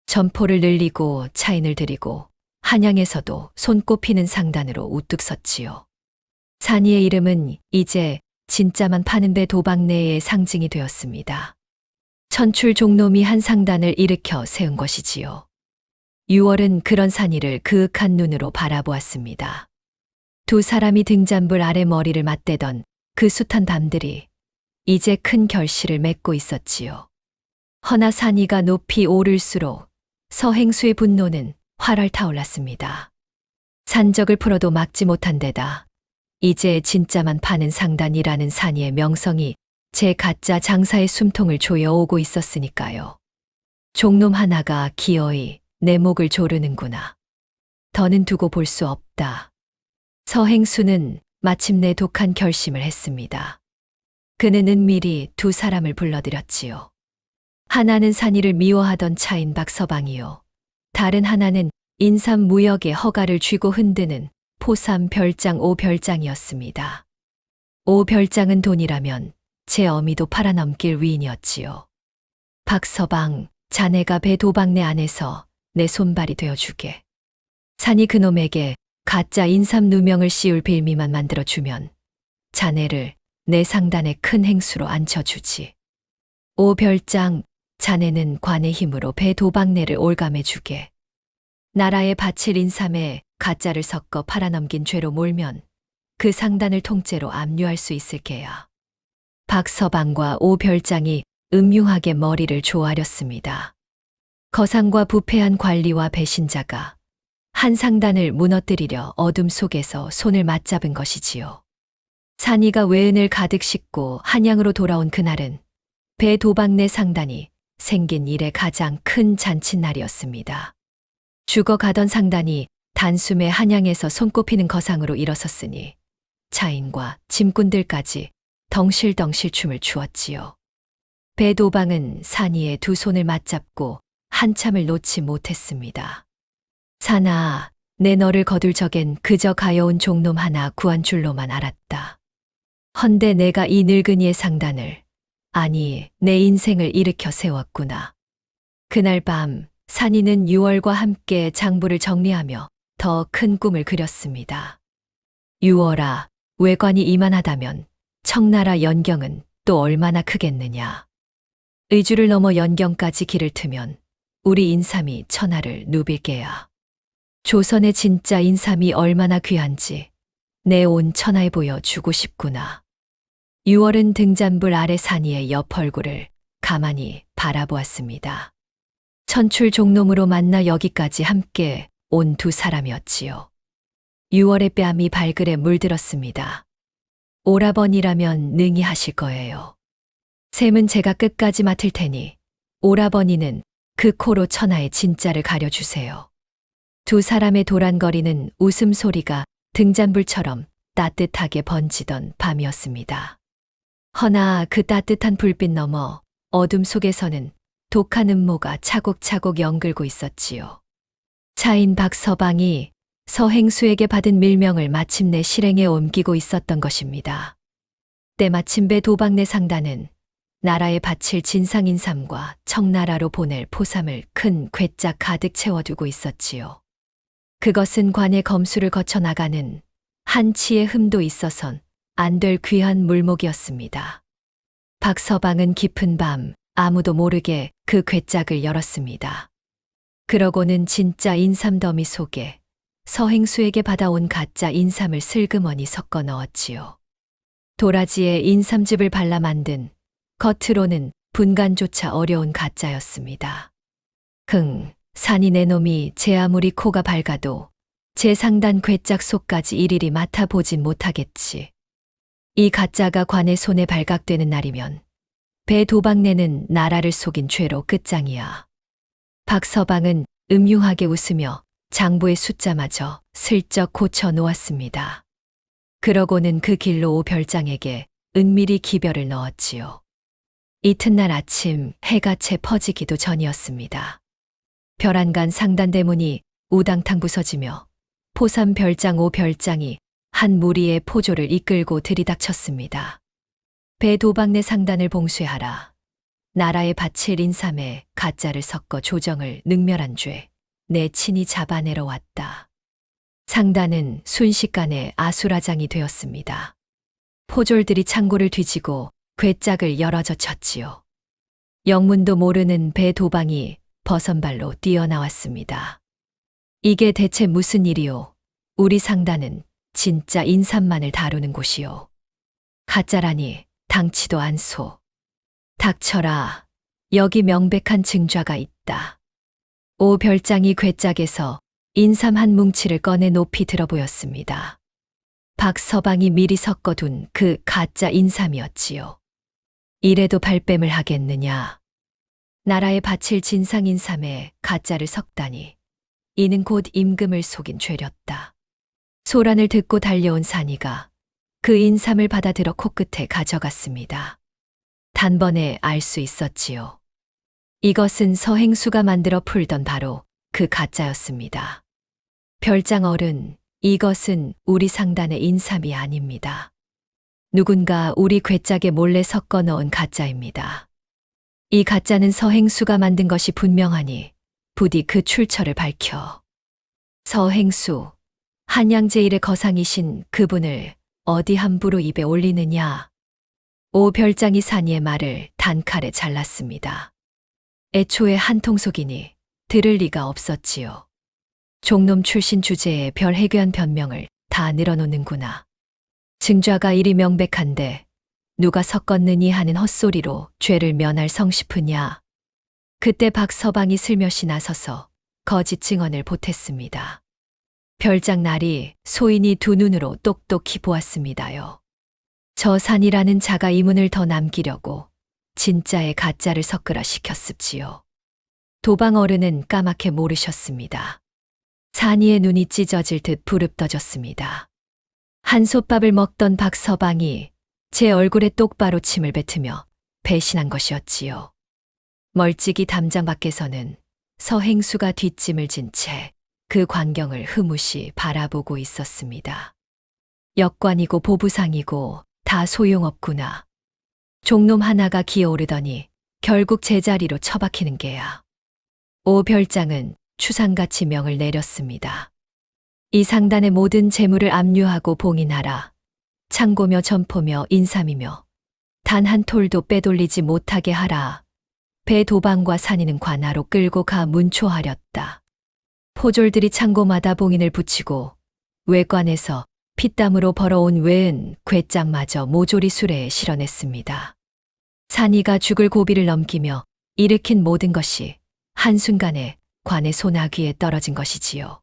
점포를 늘리고 차인을 들이고 한양에서도 손꼽히는 상단으로 우뚝 섰지요. 산이의 이름은 이제 진짜만 파는 배도방네의 상징이 되었습니다. 천출 종놈이 한 상단을 일으켜 세운 것이지요. 6월은 그런 산이를 그윽한 눈으로 바라보았습니다. 두 사람이 등잔불 아래 머리를 맞대던 그 숱한 밤들이 이제 큰 결실을 맺고 있었지요. 허나 산이가 높이 오를수록 서행수의 분노는 활활 타올랐습니다. 산적을 풀어도 막지 못한 데다 이제 진짜만 파는 상단이라는 산이의 명성이 제 가짜 장사의 숨통을 조여오고 있었으니까요. 종놈 하나가 기어이 내 목을 조르는구나. 더는 두고 볼 수 없다. 서행수는 마침내 독한 결심을 했습니다. 그는 은밀히 두 사람을 불러들였지요. 하나는 산이를 미워하던 차인 박서방이요. 다른 하나는 인삼 무역의 허가를 쥐고 흔드는 포삼 별장 오별장이었습니다. 오별장은 돈이라면 제 어미도 팔아넘길 위인이었지요. 박서방, 자네가 배도방네 안에서 내 손발이 되어주게. 산이 그놈에게 가짜 인삼 누명을 씌울 빌미만 만들어주면 자네를 내 상단의 큰 행수로 앉혀주지. 오별장, 자네는 관의 힘으로 배도방네를 올감해주게. 나라에 바칠 인삼에 가짜를 섞어 팔아넘긴 죄로 몰면 그 상단을 통째로 압류할 수 있을 게야. 박서방과 오별장이 음흉하게 머리를 조아렸습니다. 거상과 부패한 관리와 배신자가 한 상단을 무너뜨리려 어둠 속에서 손을 맞잡은 것이지요. 산이가 외은을 가득 싣고 한양으로 돌아온 그날은 배도방네 상단이 생긴 이래 가장 큰 잔칫날이었습니다. 죽어가던 상단이 단숨에 한양에서 손꼽히는 거상으로 일어섰으니 차인과 짐꾼들까지 덩실덩실 춤을 추었지요. 배도방은 산이의 두 손을 맞잡고 한참을 놓지 못했습니다. 산아, 내 너를 거둘 적엔 그저 가여운 종놈 하나 구한 줄로만 알았다. 헌데 내가 이 늙은이의 상단을, 아니 내 인생을 일으켜 세웠구나. 그날 밤 산이는 6월과 함께 장부를 정리하며 더 큰 꿈을 그렸습니다. 6월아, 외관이 이만하다면 청나라 연경은 또 얼마나 크겠느냐. 의주를 넘어 연경까지 길을 트면 우리 인삼이 천하를 누빌 게야. 조선의 진짜 인삼이 얼마나 귀한지 내 온 천하에 보여주고 싶구나. 6월은 등잔불 아래 산이의 옆 얼굴을 가만히 바라보았습니다. 천출 종놈으로 만나 여기까지 함께 온 두 사람이었지요. 6월의 뺨이 발글에 물들었습니다. 오라버니라면 능히 하실 거예요. 셈은 제가 끝까지 맡을 테니 오라버니는 그 코로 천하의 진짜를 가려주세요. 두 사람의 도란거리는 웃음소리가 등잔불처럼 따뜻하게 번지던 밤이었습니다. 허나 그 따뜻한 불빛 너머 어둠 속에서는 독한 음모가 차곡차곡 연글고 있었지요. 차인 박서방이 서행수에게 받은 밀명을 마침내 실행에 옮기고 있었던 것입니다. 때마침 배도방네 상단은 나라에 바칠 진상인삼과 청나라로 보낼 포삼을 큰 괴짝 가득 채워두고 있었지요. 그것은 관의 검수를 거쳐 나가는 한치의 흠도 있어선 안 될 귀한 물목이었습니다. 박서방은 깊은 밤 아무도 모르게 그 괴짝을 열었습니다. 그러고는 진짜 인삼 더미 속에 서행수에게 받아온 가짜 인삼을 슬그머니 섞어 넣었지요. 도라지에 인삼즙을 발라 만든 겉으로는 분간조차 어려운 가짜였습니다. 산이 내 놈이 제 아무리 코가 밝아도 제 상단 괴짝 속까지 일일이 맡아보진 못하겠지. 이 가짜가 관의 손에 발각되는 날이면 배도방네는 나라를 속인 죄로 끝장이야. 박서방은 음흉하게 웃으며 장부의 숫자마저 슬쩍 고쳐 놓았습니다. 그러고는 그 길로 오별장에게 은밀히 기별을 넣었지요. 이튿날 아침 해가 채 퍼지기도 전이었습니다. 별안간 상단대문이 우당탕 부서지며 포삼 별장 오 별장이 한 무리의 포조를 이끌고 들이닥쳤습니다. 배도박내 상단을 봉쇄하라. 나라에 바칠 인삼에 가짜를 섞어 조정을 능멸한 죄 내 친히 잡아내러 왔다. 상단은 순식간에 아수라장이 되었습니다. 포졸들이 창고를 뒤지고 괴짝을 열어젖 쳤지요. 영문도 모르는 배도방이 버선발로 뛰어나왔습니다. 이게 대체 무슨 일이오? 우리 상단은 진짜 인삼만을 다루는 곳이오. 가짜라니 당치도 않소. 닥쳐라. 여기 명백한 증좌가 있다. 오 별장이 괴짝에서 인삼 한 뭉치를 꺼내 높이 들어 보였습니다. 박서방이 미리 섞어둔 그 가짜 인삼이었지요. 이래도 발뺌을 하겠느냐. 나라에 바칠 진상 인삼에 가짜를 섞다니. 이는 곧 임금을 속인 죄렸다. 소란을 듣고 달려온 산이가 그 인삼을 받아들어 코끝에 가져갔습니다. 단번에 알 수 있었지요. 이것은 서행수가 만들어 풀던 바로 그 가짜였습니다. 별장 어른, 이것은 우리 상단의 인삼이 아닙니다. 누군가 우리 괴짝에 몰래 섞어 넣은 가짜입니다. 이 가짜는 서행수가 만든 것이 분명하니 부디 그 출처를 밝혀. 서행수, 한양제일의 거상이신 그분을 어디 함부로 입에 올리느냐. 오 별장이 산이의 말을 단칼에 잘랐습니다. 애초에 한통속이니 들을 리가 없었지요. 종놈 출신 주제에 별 해괴한 변명을 다 늘어놓는구나. 증좌가 이리 명백한데 누가 섞었느니 하는 헛소리로 죄를 면할 성싶으냐. 그때 박서방이 슬며시 나서서 거짓 증언을 보탰습니다. 별장 날이 소인이 두 눈으로 똑똑히 보았습니다요. 저 산이라는 자가 이문을 더 남기려고 진짜의 가짜를 섞으라 시켰습지요. 도방 어른은 까맣게 모르셨습니다. 산이의 눈이 찢어질 듯 부릅떠졌습니다. 한솥밥을 먹던 박서방이 제 얼굴에 똑바로 침을 뱉으며 배신한 것이었지요. 멀찍이 담장 밖에서는 서행수가 뒷짐을 진 채 그 광경을 흐뭇이 바라보고 있었습니다. 역관이고 보부상이고 다 소용없구나. 종놈 하나가 기어오르더니 결국 제자리로 처박히는 게야. 오 별장은 추상같이 명을 내렸습니다. 이 상단의 모든 재물을 압류하고 봉인하라. 창고며 점포며 인삼이며 단 한 톨도 빼돌리지 못하게 하라. 배도방과 산이는 관하로 끌고 가 문초하렸다. 포졸들이 창고마다 봉인을 붙이고 외관에서 피땀으로 벌어온 외은 괴짝마저 모조리 수레에 실어냈습니다. 산이가 죽을 고비를 넘기며 일으킨 모든 것이 한순간에 관의 소나귀에 떨어진 것이지요.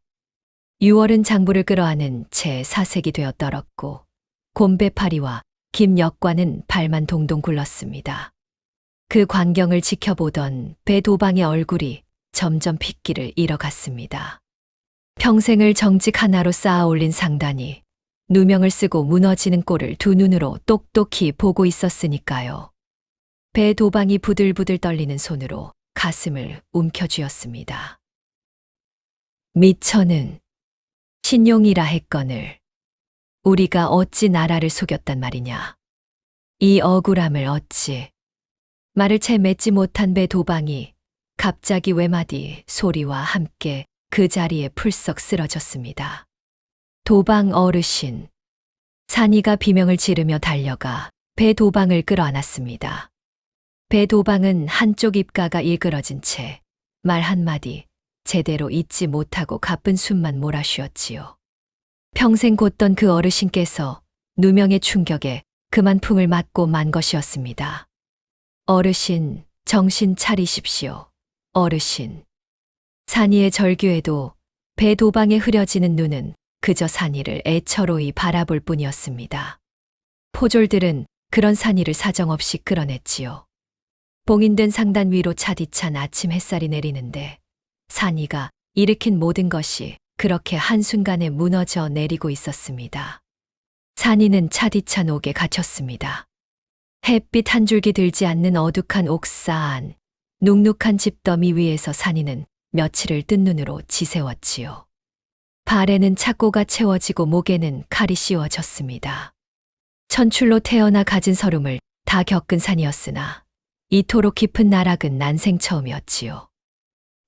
6월은 장부를 끌어안은 채 사색이 되어 떨었고 곰배파리와 김역관은 발만 동동 굴렀습니다. 그 광경을 지켜보던 배도방의 얼굴이 점점 핏기를 잃어갔습니다. 평생을 정직 하나로 쌓아 올린 상단이 누명을 쓰고 무너지는 꼴을 두 눈으로 똑똑히 보고 있었으니까요. 배도방이 부들부들 떨리는 손으로 가슴을 움켜쥐었습니다. 미처는 신용이라 했거늘 우리가 어찌 나라를 속였단 말이냐. 이 억울함을 어찌. 말을 채 맺지 못한 배도방이 갑자기 외마디 소리와 함께 그 자리에 풀썩 쓰러졌습니다. 도방 어르신. 산이가 비명을 지르며 달려가 배도방을 끌어안았습니다. 배도방은 한쪽 입가가 일그러진 채 말 한마디 제대로 잊지 못하고 가쁜 숨만 몰아쉬었지요. 평생 곧던 그 어르신께서 누명의 충격에 그만 풍을 맞고 만 것이었습니다. 어르신, 정신 차리십시오. 어르신. 산이의 절규에도 배도방에 흐려지는 눈은 그저 산이를 애처로이 바라볼 뿐이었습니다. 포졸들은 그런 산이를 사정없이 끌어냈지요. 봉인된 상단 위로 차디찬 아침 햇살이 내리는데 산이가 일으킨 모든 것이 그렇게 한순간에 무너져 내리고 있었습니다. 산이는 차디찬 옥에 갇혔습니다. 햇빛 한 줄기 들지 않는 어둑한 옥산, 눅눅한 집더미 위에서 산이는 며칠을 뜬 눈으로 지새웠지요. 발에는 착고가 채워지고 목에는 칼이 씌워졌습니다. 천출로 태어나 가진 서름을 다 겪은 산이었으나 이토록 깊은 나락은 난생 처음이었지요.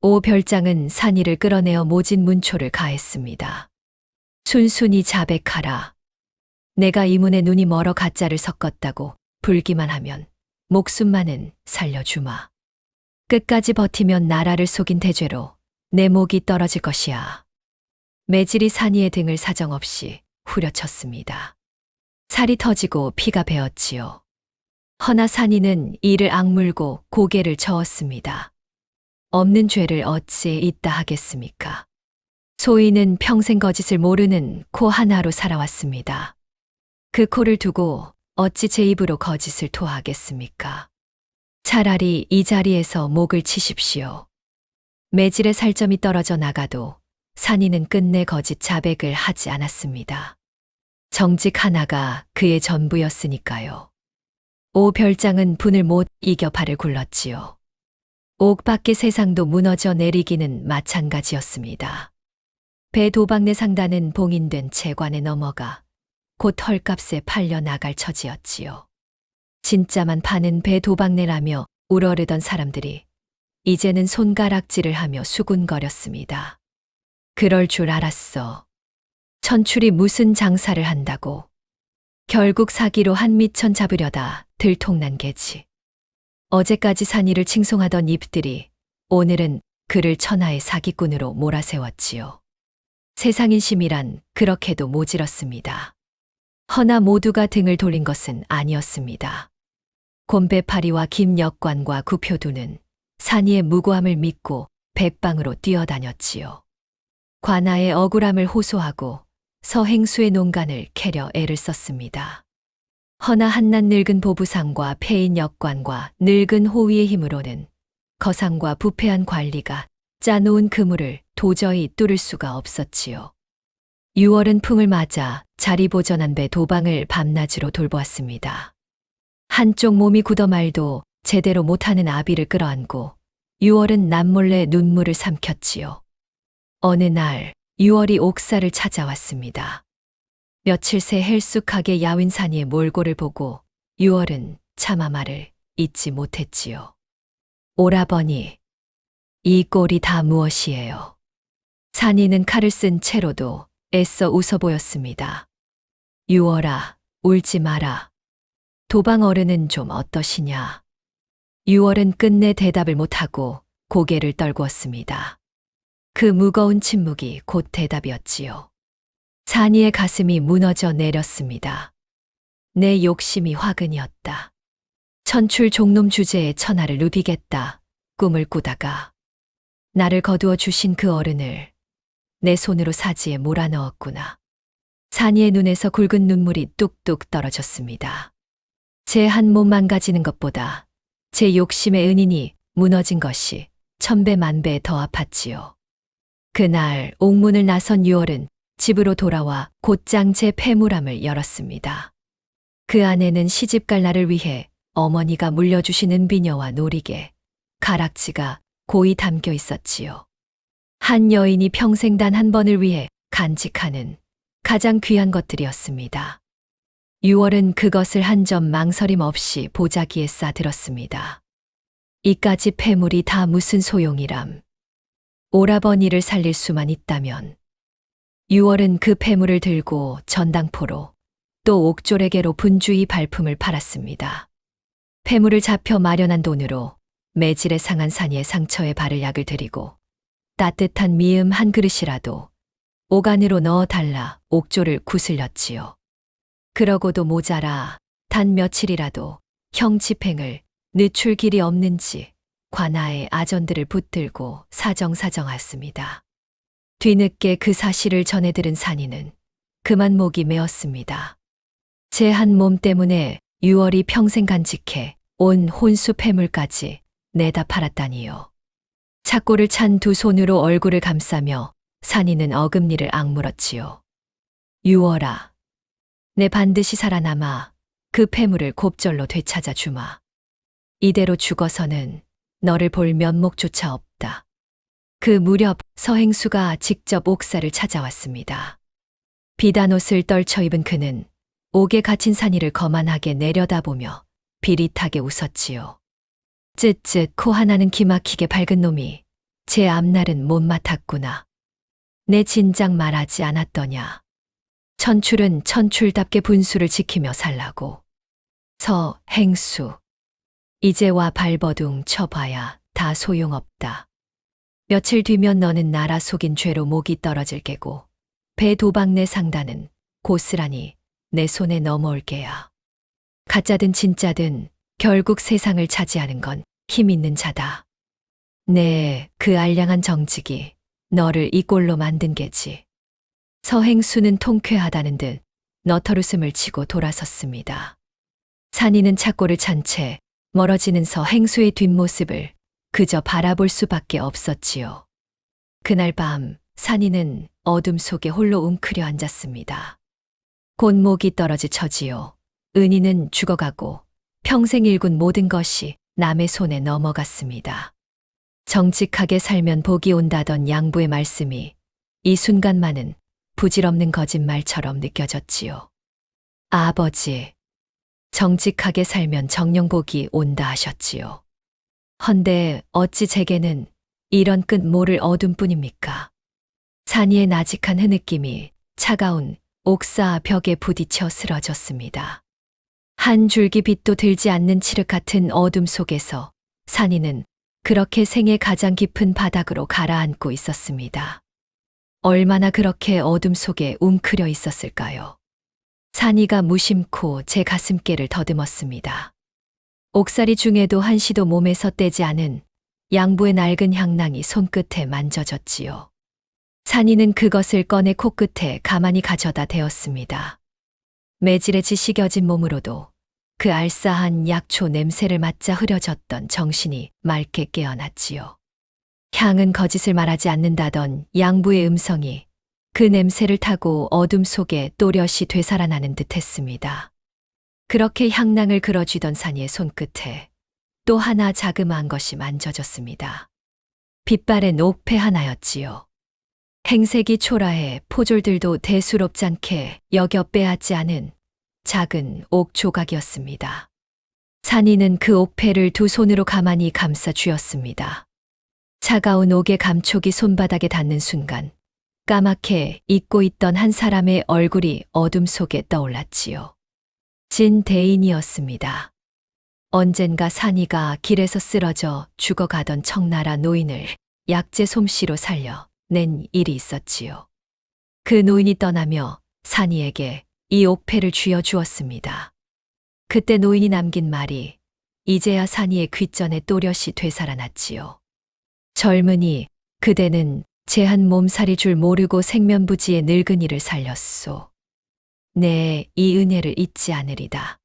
오별장은 산이를 끌어내어 모진 문초를 가했습니다. 순순히 자백하라. 내가 이문에 눈이 멀어 가짜를 섞었다고 불기만 하면 목숨만은 살려주마. 끝까지 버티면 나라를 속인 대죄로 내 목이 떨어질 것이야. 매질이 산이의 등을 사정없이 후려쳤습니다. 살이 터지고 피가 배었지요. 허나 산이는 이를 악물고 고개를 저었습니다. 없는 죄를 어찌 있다 하겠습니까? 소인은 평생 거짓을 모르는 코 하나로 살아왔습니다. 그 코를 두고 어찌 제 입으로 거짓을 토하겠습니까? 차라리 이 자리에서 목을 치십시오. 매질의 살점이 떨어져 나가도 산이는 끝내 거짓 자백을 하지 않았습니다. 정직 하나가 그의 전부였으니까요. 오별장은 분을 못 이겨 발을 굴렀지요. 옥 밖의 세상도 무너져 내리기는 마찬가지였습니다. 배 도박내 상단은 봉인된 채관에 넘어가 곧 헐값에 팔려 나갈 처지였지요. 진짜만 파는 배 도박내라며 우러르던 사람들이 이제는 손가락질을 하며 수군거렸습니다. 그럴 줄 알았어. 천출이 무슨 장사를 한다고. 결국 사기로 한미천 잡으려다 들통난 게지. 어제까지 산이를 칭송하던 입들이 오늘은 그를 천하의 사기꾼으로 몰아세웠지요. 세상인심이란 그렇게도 모질었습니다. 허나 모두가 등을 돌린 것은 아니었습니다. 곰배파리와 김역관과 구표두는 산이의 무고함을 믿고 백방으로 뛰어다녔지요. 관아의 억울함을 호소하고 서행수의 농간을 캐려 애를 썼습니다. 허나 한낱 늙은 보부상과 폐인 역관과 늙은 호위의 힘으로는 거상과 부패한 관리가 짜놓은 그물을 도저히 뚫을 수가 없었지요. 6월은 풍을 맞아 자리보전한 배 도방을 밤낮으로 돌보았습니다. 한쪽 몸이 굳어말도 제대로 못하는 아비를 끌어안고 6월은 남몰래 눈물을 삼켰지요. 어느 날 6월이 옥사를 찾아왔습니다. 며칠 새 헬쑥하게 야윈 산이의 몰골을 보고 6월은 차마 말을 잊지 못했지요. 오라버니, 이 꼴이 다 무엇이에요? 산이는 칼을 쓴 채로도 애써 웃어 보였습니다. 6월아, 울지 마라. 도방 어른은 좀 어떠시냐? 6월은 끝내 대답을 못하고 고개를 떨구었습니다. 그 무거운 침묵이 곧 대답이었지요. 산이의 가슴이 무너져 내렸습니다. 내 욕심이 화근이었다. 천출 종놈 주제에 천하를 누비겠다 꿈을 꾸다가 나를 거두어 주신 그 어른을 내 손으로 사지에 몰아넣었구나. 산이의 눈에서 굵은 눈물이 뚝뚝 떨어졌습니다. 제 한 몸 망가지는 것보다 제 욕심의 은인이 무너진 것이 천배 만배 더 아팠지요. 그날 옥문을 나선 6월은 집으로 돌아와 곧장 제 폐물함을 열었습니다. 그 안에는 시집갈 날을 위해 어머니가 물려주신 은비녀와 놀이개, 가락지가 고이 담겨 있었지요. 한 여인이 평생 단 한 번을 위해 간직하는 가장 귀한 것들이었습니다. 6월은 그것을 한 점 망설임 없이 보자기에 싸들었습니다. 이까지 폐물이 다 무슨 소용이람. 오라버니를 살릴 수만 있다면. 6월은 그 폐물을 들고 전당포로 또 옥졸에게로 분주히 발품을 팔았습니다. 폐물을 잡혀 마련한 돈으로 매질에 상한 산이의 상처에 바를 약을 드리고 따뜻한 미음 한 그릇이라도 옥 안으로 넣어달라 옥졸을 구슬렸지요. 그러고도 모자라 단 며칠이라도 형 집행을 늦출 길이 없는지 관아의 아전들을 붙들고 사정사정하였습니다. 뒤늦게 그 사실을 전해 들은 산이는 그만 목이 메었습니다. 제 한 몸 때문에 6월이 평생 간직해 온 혼수 폐물까지 내다 팔았다니요. 착고를 찬 두 손으로 얼굴을 감싸며 산이는 어금니를 악물었지요. 6월아, 내 반드시 살아남아 그 폐물을 곱절로 되찾아 주마. 이대로 죽어서는 너를 볼 면목조차 없다. 그 무렵 서행수가 직접 옥사를 찾아왔습니다. 비단 옷을 떨쳐 입은 그는 옥에 갇힌 산이를 거만하게 내려다보며 비릿하게 웃었지요. 쯧쯧 코 하나는 기막히게 밝은 놈이 제 앞날은 못맡았구나. 내 진작 말하지 않았더냐. 천출은 천출답게 분수를 지키며 살라고. 서행수. 이제와 발버둥 쳐봐야 다 소용없다. 며칠 뒤면 너는 나라 속인 죄로 목이 떨어질 게고 배 도박내 상단은 고스란히 내 손에 넘어올 게야. 가짜든 진짜든 결국 세상을 차지하는 건 힘 있는 자다. 네, 그 알량한 정직이 너를 이 꼴로 만든 게지. 서행수는 통쾌하다는 듯 너털웃음을 치고 돌아섰습니다. 산이는 착고를 찬 채 멀어지는 서행수의 뒷모습을 그저 바라볼 수밖에 없었지요. 그날 밤 산이는 어둠 속에 홀로 웅크려 앉았습니다. 곧 목이 떨어질 처지요. 은희는 죽어가고 평생 일군 모든 것이 남의 손에 넘어갔습니다. 정직하게 살면 복이 온다던 양부의 말씀이 이 순간만은 부질없는 거짓말처럼 느껴졌지요. 아버지, 정직하게 살면 정령복이 온다 하셨지요. 헌데 어찌 제게는 이런 끝 모를 어둠뿐입니까? 산이의 나직한 흐느낌이 차가운 옥사 벽에 부딪혀 쓰러졌습니다. 한 줄기 빛도 들지 않는 칠흑 같은 어둠 속에서 산이는 그렇게 생애 가장 깊은 바닥으로 가라앉고 있었습니다. 얼마나 그렇게 어둠 속에 웅크려 있었을까요? 산이가 무심코 제 가슴께를 더듬었습니다. 옥살이 중에도 한시도 몸에서 떼지 않은 양부의 낡은 향낭이 손끝에 만져졌지요. 산이는 그것을 꺼내 코끝에 가만히 가져다 대었습니다. 매질에 지식여진 몸으로도 그 알싸한 약초 냄새를 맡자 흐려졌던 정신이 맑게 깨어났지요. 향은 거짓을 말하지 않는다던 양부의 음성이 그 냄새를 타고 어둠 속에 또렷이 되살아나는 듯 했습니다. 그렇게 향낭을 그려쥐던 산이의 손끝에 또 하나 자그마한 것이 만져졌습니다. 빛바랜 옥패 하나였지요. 행색이 초라해 포졸들도 대수롭지 않게 여겨 빼앗지 않은 작은 옥 조각이었습니다. 산이는 그 옥패를 두 손으로 가만히 감싸 쥐었습니다. 차가운 옥의 감촉이 손바닥에 닿는 순간 까맣게 잊고 있던 한 사람의 얼굴이 어둠 속에 떠올랐지요. 진대인이었습니다. 언젠가 산이가 길에서 쓰러져 죽어가던 청나라 노인을 약재 솜씨로 살려 낸 일이 있었지요. 그 노인이 떠나며 산이에게 이 옥패를 쥐어주었습니다. 그때 노인이 남긴 말이 이제야 산이의 귓전에 또렷이 되살아났지요. 젊은이, 그대는 제 한 몸살이 줄 모르고 생면부지의 늙은이를 살렸소. 네, 이 은혜를 잊지 않으리다.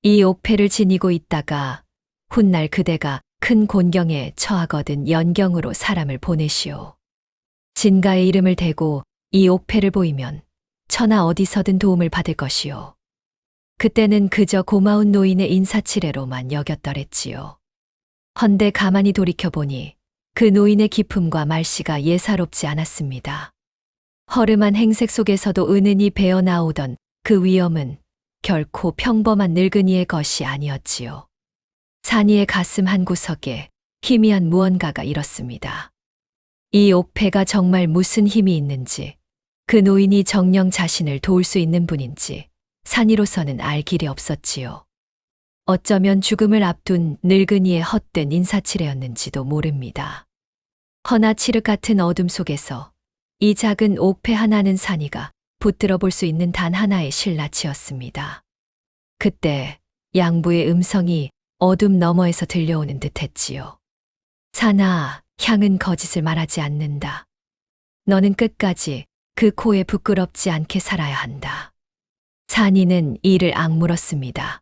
이 옥패를 지니고 있다가 훗날 그대가 큰 곤경에 처하거든 연경으로 사람을 보내시오. 진가의 이름을 대고 이 옥패를 보이면 천하 어디서든 도움을 받을 것이오. 그때는 그저 고마운 노인의 인사치레로만 여겼더랬지요. 헌데 가만히 돌이켜보니 그 노인의 기품과 말씨가 예사롭지 않았습니다. 허름한 행색 속에서도 은은히 배어나오던 그 위엄은 결코 평범한 늙은이의 것이 아니었지요. 산이의 가슴 한구석에 희미한 무언가가 일었습니다. 이 옥패가 정말 무슨 힘이 있는지, 그 노인이 정녕 자신을 도울 수 있는 분인지 산이로서는 알 길이 없었지요. 어쩌면 죽음을 앞둔 늙은이의 헛된 인사치레였는지도 모릅니다. 허나 칠흑 같은 어둠 속에서 이 작은 옥패 하나는 산이가 붙들어 볼 수 있는 단 하나의 실라치였습니다. 그때 양부의 음성이 어둠 너머에서 들려오는 듯했지요. 산아, 향은 거짓을 말하지 않는다. 너는 끝까지 그 코에 부끄럽지 않게 살아야 한다. 산이는 이를 악물었습니다.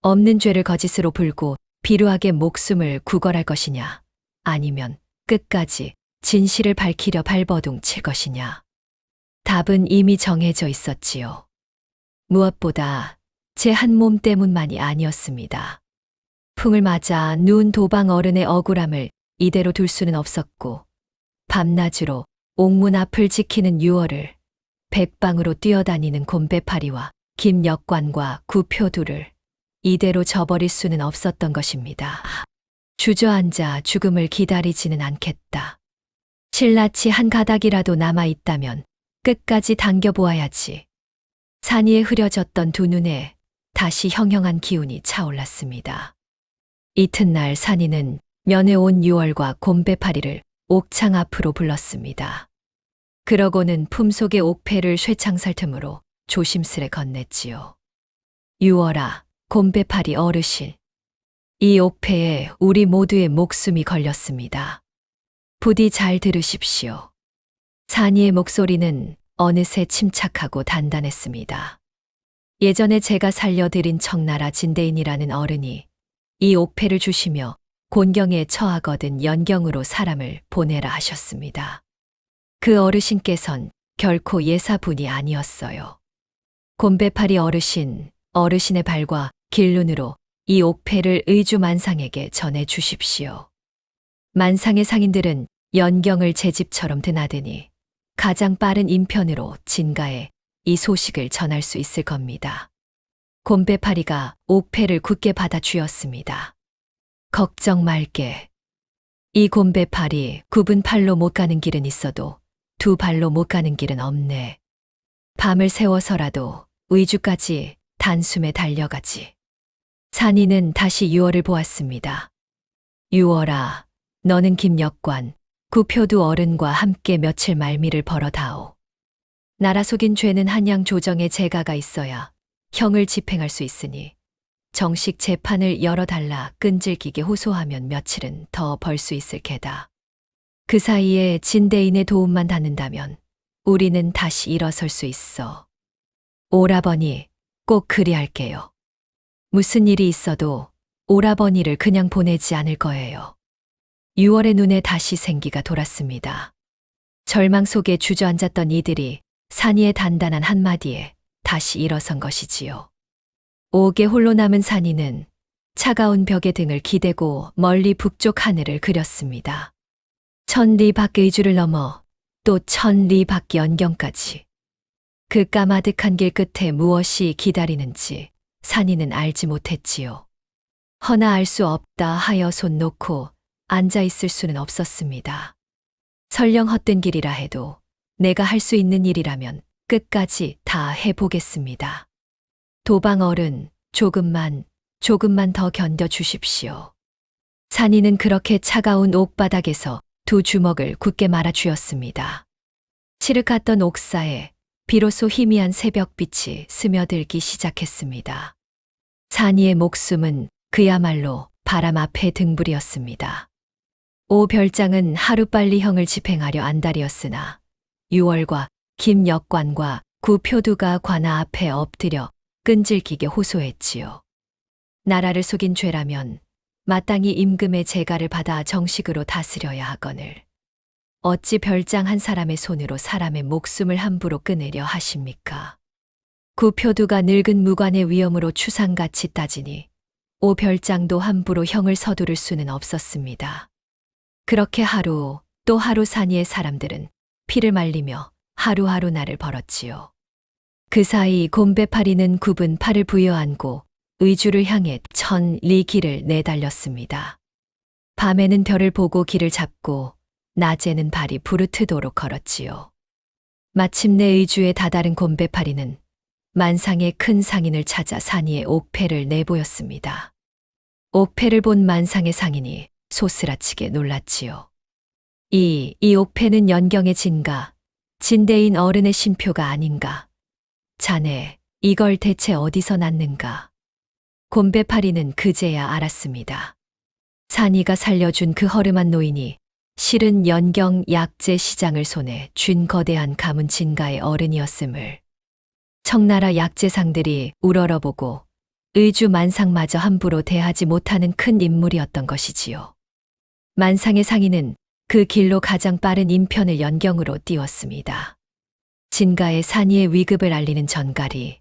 없는 죄를 거짓으로 불고 비루하게 목숨을 구걸할 것이냐, 아니면 끝까지 진실을 밝히려 발버둥 칠 것이냐. 답은 이미 정해져 있었지요. 무엇보다 제 한 몸 때문만이 아니었습니다. 풍을 맞아 누운 도방 어른의 억울함을 이대로 둘 수는 없었고, 밤낮으로 옥문 앞을 지키는 유월을 백방으로 뛰어다니는 곰배파리와 김역관과 구표두를 이대로 저버릴 수는 없었던 것입니다. 주저앉아 죽음을 기다리지는 않겠다. 실라치 한 가닥이라도 남아있다면 끝까지 당겨보아야지. 산위에 흐려졌던 두 눈에 다시 형형한 기운이 차올랐습니다. 이튿날 산위는 면회 온 유월과 곰배파리를 옥창 앞으로 불렀습니다. 그러고는 품속의 옥패를 쇠창살 틈으로 조심스레 건넸지요. 유월아, 곰배파리 어르신. 이 옥패에 우리 모두의 목숨이 걸렸습니다. 부디 잘 들으십시오. 산이의 목소리는 어느새 침착하고 단단했습니다. 예전에 제가 살려드린 청나라 진대인이라는 어른이 이 옥패를 주시며 곤경에 처하거든 연경으로 사람을 보내라 하셨습니다. 그 어르신께선 결코 예사분이 아니었어요. 곰배파리 어르신, 어르신의 발과 길눈으로 이 옥패를 의주 만상에게 전해 주십시오. 만상의 상인들은 연경을 제 집처럼 드나드니 가장 빠른 인편으로 진가에 이 소식을 전할 수 있을 겁니다. 곰배파리가 옥패를 굳게 받아 쥐었습니다. 걱정 말게. 이 곰배파리 굽은 팔로 못 가는 길은 있어도 두 발로 못 가는 길은 없네. 밤을 새워서라도 의주까지 단숨에 달려가지. 산이는 다시 유월을 보았습니다. 유월아, 너는 김역관, 구표두 어른과 함께 며칠 말미를 벌어다오. 나라 속인 죄는 한양 조정에 재가가 있어야 형을 집행할 수 있으니 정식 재판을 열어달라 끈질기게 호소하면 며칠은 더 벌 수 있을 게다. 그 사이에 진대인의 도움만 받는다면 우리는 다시 일어설 수 있어. 오라버니, 꼭 그리할게요. 무슨 일이 있어도 오라버니를 그냥 보내지 않을 거예요. 유월의 눈에 다시 생기가 돌았습니다. 절망 속에 주저앉았던 이들이 산이의 단단한 한마디에 다시 일어선 것이지요. 옥에 홀로 남은 산이는 차가운 벽에 등을 기대고 멀리 북쪽 하늘을 그렸습니다. 1000리 밖 의주를 넘어 또 1000리 밖 연경까지. 그 까마득한 길 끝에 무엇이 기다리는지 산이는 알지 못했지요. 허나 알 수 없다 하여 손 놓고 앉아 있을 수는 없었습니다. 설령 헛된 길이라 해도 내가 할 수 있는 일이라면 끝까지 다 해보겠습니다. 도방 어른, 조금만 더 견뎌 주십시오. 산이는 그렇게 차가운 옥바닥에서 두 주먹을 굳게 말아 쥐었습니다. 칠흑했던 옥사에 비로소 희미한 새벽빛이 스며들기 시작했습니다. 산이의 목숨은 그야말로 바람 앞에 등불이었습니다. 오별장은 하루빨리 형을 집행하려 안달이었으나 유월과 김역관과 구표두가 관아 앞에 엎드려 끈질기게 호소했지요. 나라를 속인 죄라면 마땅히 임금의 재가를 받아 정식으로 다스려야 하거늘 어찌 별장 한 사람의 손으로 사람의 목숨을 함부로 끊으려 하십니까? 구표두가 늙은 무관의 위엄으로 추상같이 따지니 오 별장도 함부로 형을 서두를 수는 없었습니다. 그렇게 하루 또 하루 산이의 사람들은 피를 말리며 하루하루 날을 벌었지요. 그 사이 곰배파리는 굽은 팔을 부여안고 의주를 향해 1000리 길을 내달렸습니다. 밤에는 별을 보고 길을 잡고 낮에는 발이 부르트도록 걸었지요. 마침내 의주에 다다른 곰배파리는 만상의 큰 상인을 찾아 산이의 옥패를 내보였습니다. 옥패를 본 만상의 상인이 소스라치게 놀랐지요. 이 옥패는 연경의 진가, 진대인 어른의 신표가 아닌가. 자네, 이걸 대체 어디서 났는가. 곰배파리는 그제야 알았습니다. 산이가 살려준 그 허름한 노인이 실은 연경 약재 시장을 손에 쥔 거대한 가문 진가의 어른이었음을. 청나라 약재상들이 우러러보고 의주 만상마저 함부로 대하지 못하는 큰 인물이었던 것이지요. 만상의 상인은 그 길로 가장 빠른 인편을 연경으로 띄웠습니다. 진가의 산이의 위급을 알리는 전갈이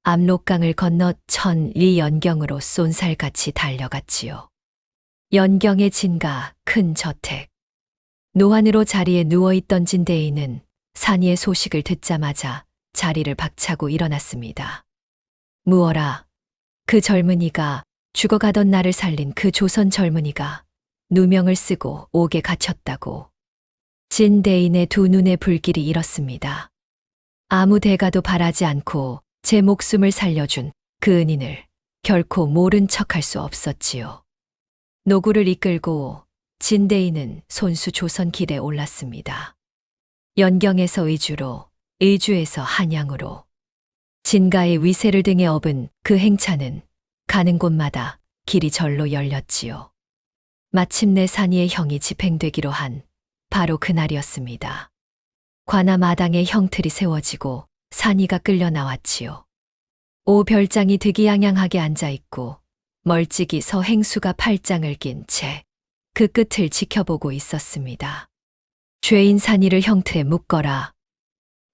압록강을 건너 천리 연경으로 쏜살같이 달려갔지요. 연경의 진가 큰 저택. 노안으로 자리에 누워있던 진대인은 산이의 소식을 듣자마자 자리를 박차고 일어났습니다. 무어라, 그 젊은이가 죽어가던 나를 살린 그 조선 젊은이가 누명을 쓰고 옥에 갇혔다고. 진대인의 두 눈의 불길이 일었습니다. 아무 대가도 바라지 않고 제 목숨을 살려준 그 은인을 결코 모른 척할 수 없었지요. 노구를 이끌고 진대인은 손수 조선 길에 올랐습니다. 연경에서 의주로, 의주에서 한양으로. 진가의 위세를 등에 업은 그 행차는 가는 곳마다 길이 절로 열렸지요. 마침내 산이의 형이 집행되기로 한 바로 그날이었습니다. 관아 마당에 형틀이 세워지고 산이가 끌려 나왔지요. 오별장이 득이양양하게 앉아있고 멀찍이 서행수가 팔짱을 낀 채 그 끝을 지켜보고 있었습니다. 죄인 산이를 형틀에 묶어라.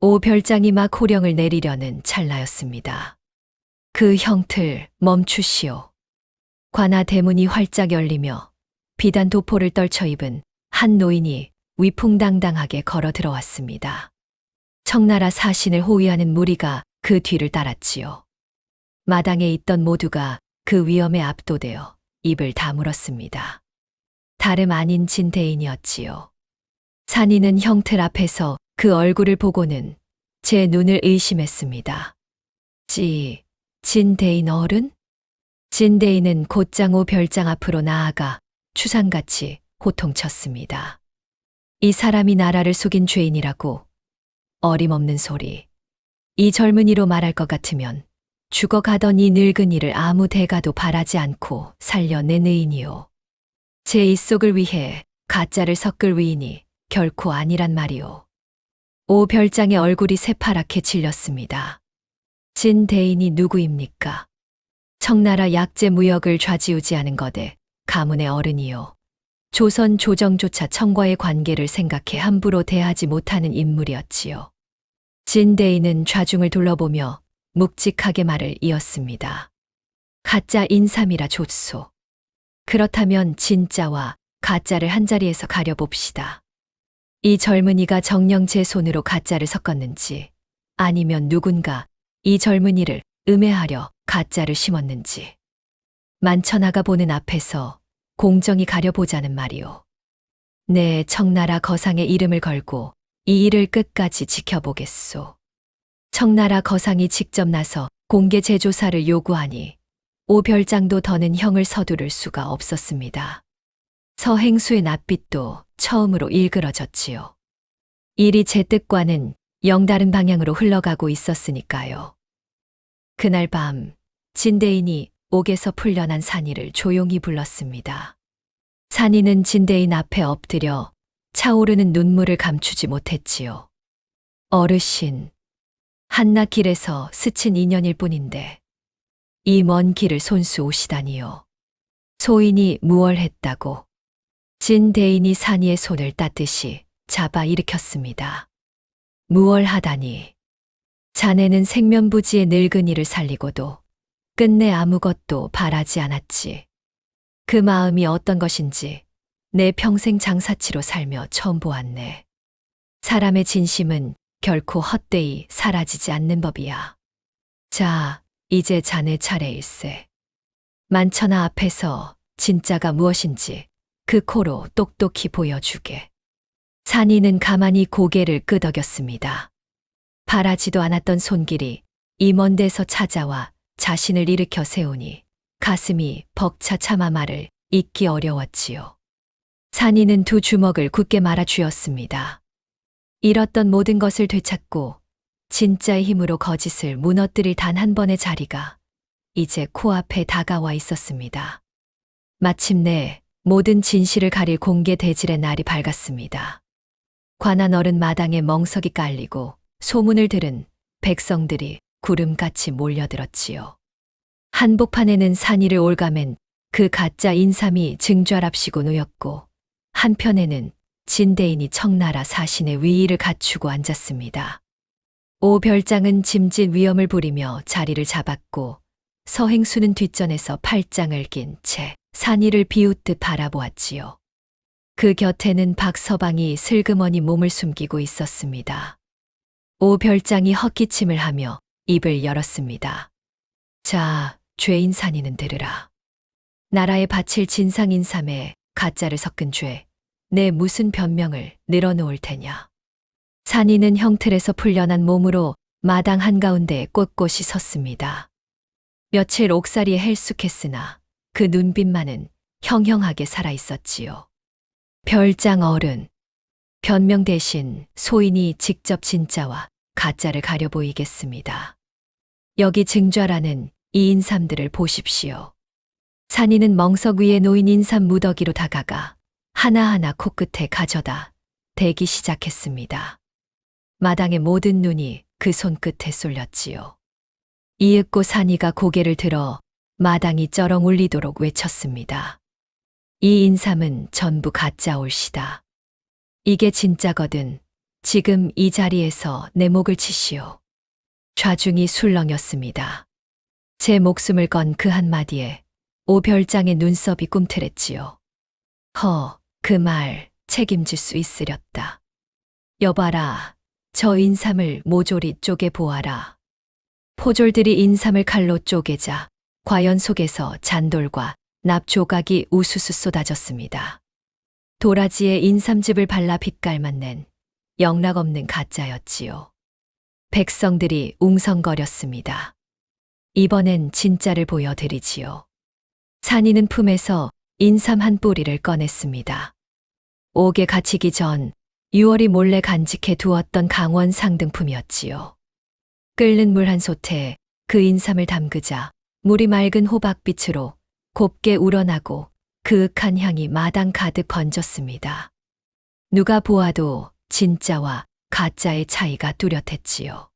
오별장이 막 호령을 내리려는 찰나였습니다. 그 형틀 멈추시오. 관아 대문이 활짝 열리며 비단 도포를 떨쳐 입은 한 노인이 위풍당당하게 걸어 들어왔습니다. 청나라 사신을 호위하는 무리가 그 뒤를 따랐지요. 마당에 있던 모두가 그 위험에 압도되어 입을 다물었습니다. 다름 아닌 진대인이었지요. 산이는 형틀 앞에서 그 얼굴을 보고는 제 눈을 의심했습니다. 진대인 어른? 진대인은 곧장 오별장 앞으로 나아가 추상같이 호통쳤습니다. 이 사람이 나라를 속인 죄인이라고. 어림없는 소리. 이 젊은이로 말할 것 같으면 죽어가던 이 늙은이를 아무 대가도 바라지 않고 살려낸 의인이요. 제 입속을 위해 가짜를 섞을 위인이 결코 아니란 말이오. 오별장의 얼굴이 새파랗게 질렸습니다. 진대인이 누구입니까? 청나라 약재 무역을 좌지우지하는 거대 가문의 어른이요. 조선 조정조차 청과의 관계를 생각해 함부로 대하지 못하는 인물이었지요. 진대인은 좌중을 둘러보며 묵직하게 말을 이었습니다. 가짜 인삼이라 좋소. 그렇다면 진짜와 가짜를 한자리에서 가려봅시다. 이 젊은이가 정녕 제 손으로 가짜를 섞었는지, 아니면 누군가 이 젊은이를 음해하려 가짜를 심었는지. 만천하가 보는 앞에서 공정히 가려보자는 말이오. 내 청나라 거상의 이름을 걸고 이 일을 끝까지 지켜보겠소. 청나라 거상이 직접 나서 공개 재조사를 요구하니 오별장도 더는 형을 서두를 수가 없었습니다. 서행수의 낯빛도 처음으로 일그러졌지요. 일이 제 뜻과는 영 다른 방향으로 흘러가고 있었으니까요. 그날 밤 진대인이 옥에서 풀려난 산이를 조용히 불렀습니다. 산이는 진대인 앞에 엎드려 차오르는 눈물을 감추지 못했지요. 어르신, 한낮 길에서 스친 인연일 뿐인데 이 먼 길을 손수 오시다니요. 소인이 무얼 했다고. 진대인이 산이의 손을 따뜻이 잡아 일으켰습니다. 무얼 하다니. 자네는 생면부지의 늙은이를 살리고도 끝내 아무것도 바라지 않았지. 그 마음이 어떤 것인지 내 평생 장사치로 살며 처음 보았네. 사람의 진심은 결코 헛되이 사라지지 않는 법이야. 자, 이제 자네 차례일세. 만천하 앞에서 진짜가 무엇인지 그 코로 똑똑히 보여주게. 산이는 가만히 고개를 끄덕였습니다. 바라지도 않았던 손길이 이 먼 데서 찾아와 자신을 일으켜 세우니 가슴이 벅차 차마 말을 잇기 어려웠지요. 산이는 두 주먹을 굳게 말아 쥐었습니다. 잃었던 모든 것을 되찾고 진짜의 힘으로 거짓을 무너뜨릴 단 한 번의 자리가 이제 코앞에 다가와 있었습니다. 마침내 모든 진실을 가릴 공개 대질의 날이 밝았습니다. 관한 어른 마당에 멍석이 깔리고 소문을 들은 백성들이 구름같이 몰려들었지요. 한복판에는 산이를 올가맨 그 가짜 인삼이 증좌랍시고 놓였고 한편에는 진대인이 청나라 사신의 위의를 갖추고 앉았습니다. 오별장은 짐짓 위엄을 부리며 자리를 잡았고 서행수는 뒷전에서 팔짱을 낀 채 산이를 비웃듯 바라보았지요. 그 곁에는 박서방이 슬그머니 몸을 숨기고 있었습니다. 오별장이 헛기침을 하며 입을 열었습니다. 자, 죄인 산이는 들으라. 나라에 바칠 진상인삼에 가짜를 섞은 죄, 내 무슨 변명을 늘어놓을 테냐. 산이는 형틀에서 풀려난 몸으로 마당 한가운데에 꼿꼿이 섰습니다. 며칠 옥살이에 헬쑥했으나 그 눈빛만은 형형하게 살아있었지요. 별장 어른. 변명 대신 소인이 직접 진짜와 가짜를 가려 보이겠습니다. 여기 증좌라는 이 인삼들을 보십시오. 산이는 멍석 위에 놓인 인삼 무더기로 다가가 하나하나 코끝에 가져다 대기 시작했습니다. 마당의 모든 눈이 그 손끝에 쏠렸지요. 이윽고 산이가 고개를 들어 마당이 쩌렁 울리도록 외쳤습니다. 이 인삼은 전부 가짜 올시다. 이게 진짜거든. 지금 이 자리에서 내 목을 치시오. 좌중이 술렁였습니다. 제 목숨을 건 그 한마디에 오별장의 눈썹이 꿈틀했지요. 그 말 책임질 수 있으렸다. 여봐라, 저 인삼을 모조리 쪼개 보아라. 포졸들이 인삼을 칼로 쪼개자 과연 속에서 잔돌과 납 조각이 우수수 쏟아졌습니다. 도라지에 인삼즙을 발라 빛깔만 낸 영락없는 가짜였지요. 백성들이 웅성거렸습니다. 이번엔 진짜를 보여드리지요. 산이는 품에서 인삼 한 뿌리를 꺼냈습니다. 옥에 갇히기 전 6월이 몰래 간직해 두었던 강원 상등품이었지요. 끓는 물 한 솥에 그 인삼을 담그자 물이 맑은 호박빛으로 곱게 우러나고 그윽한 향이 마당 가득 번졌습니다. 누가 보아도 진짜와 가짜의 차이가 뚜렷했지요.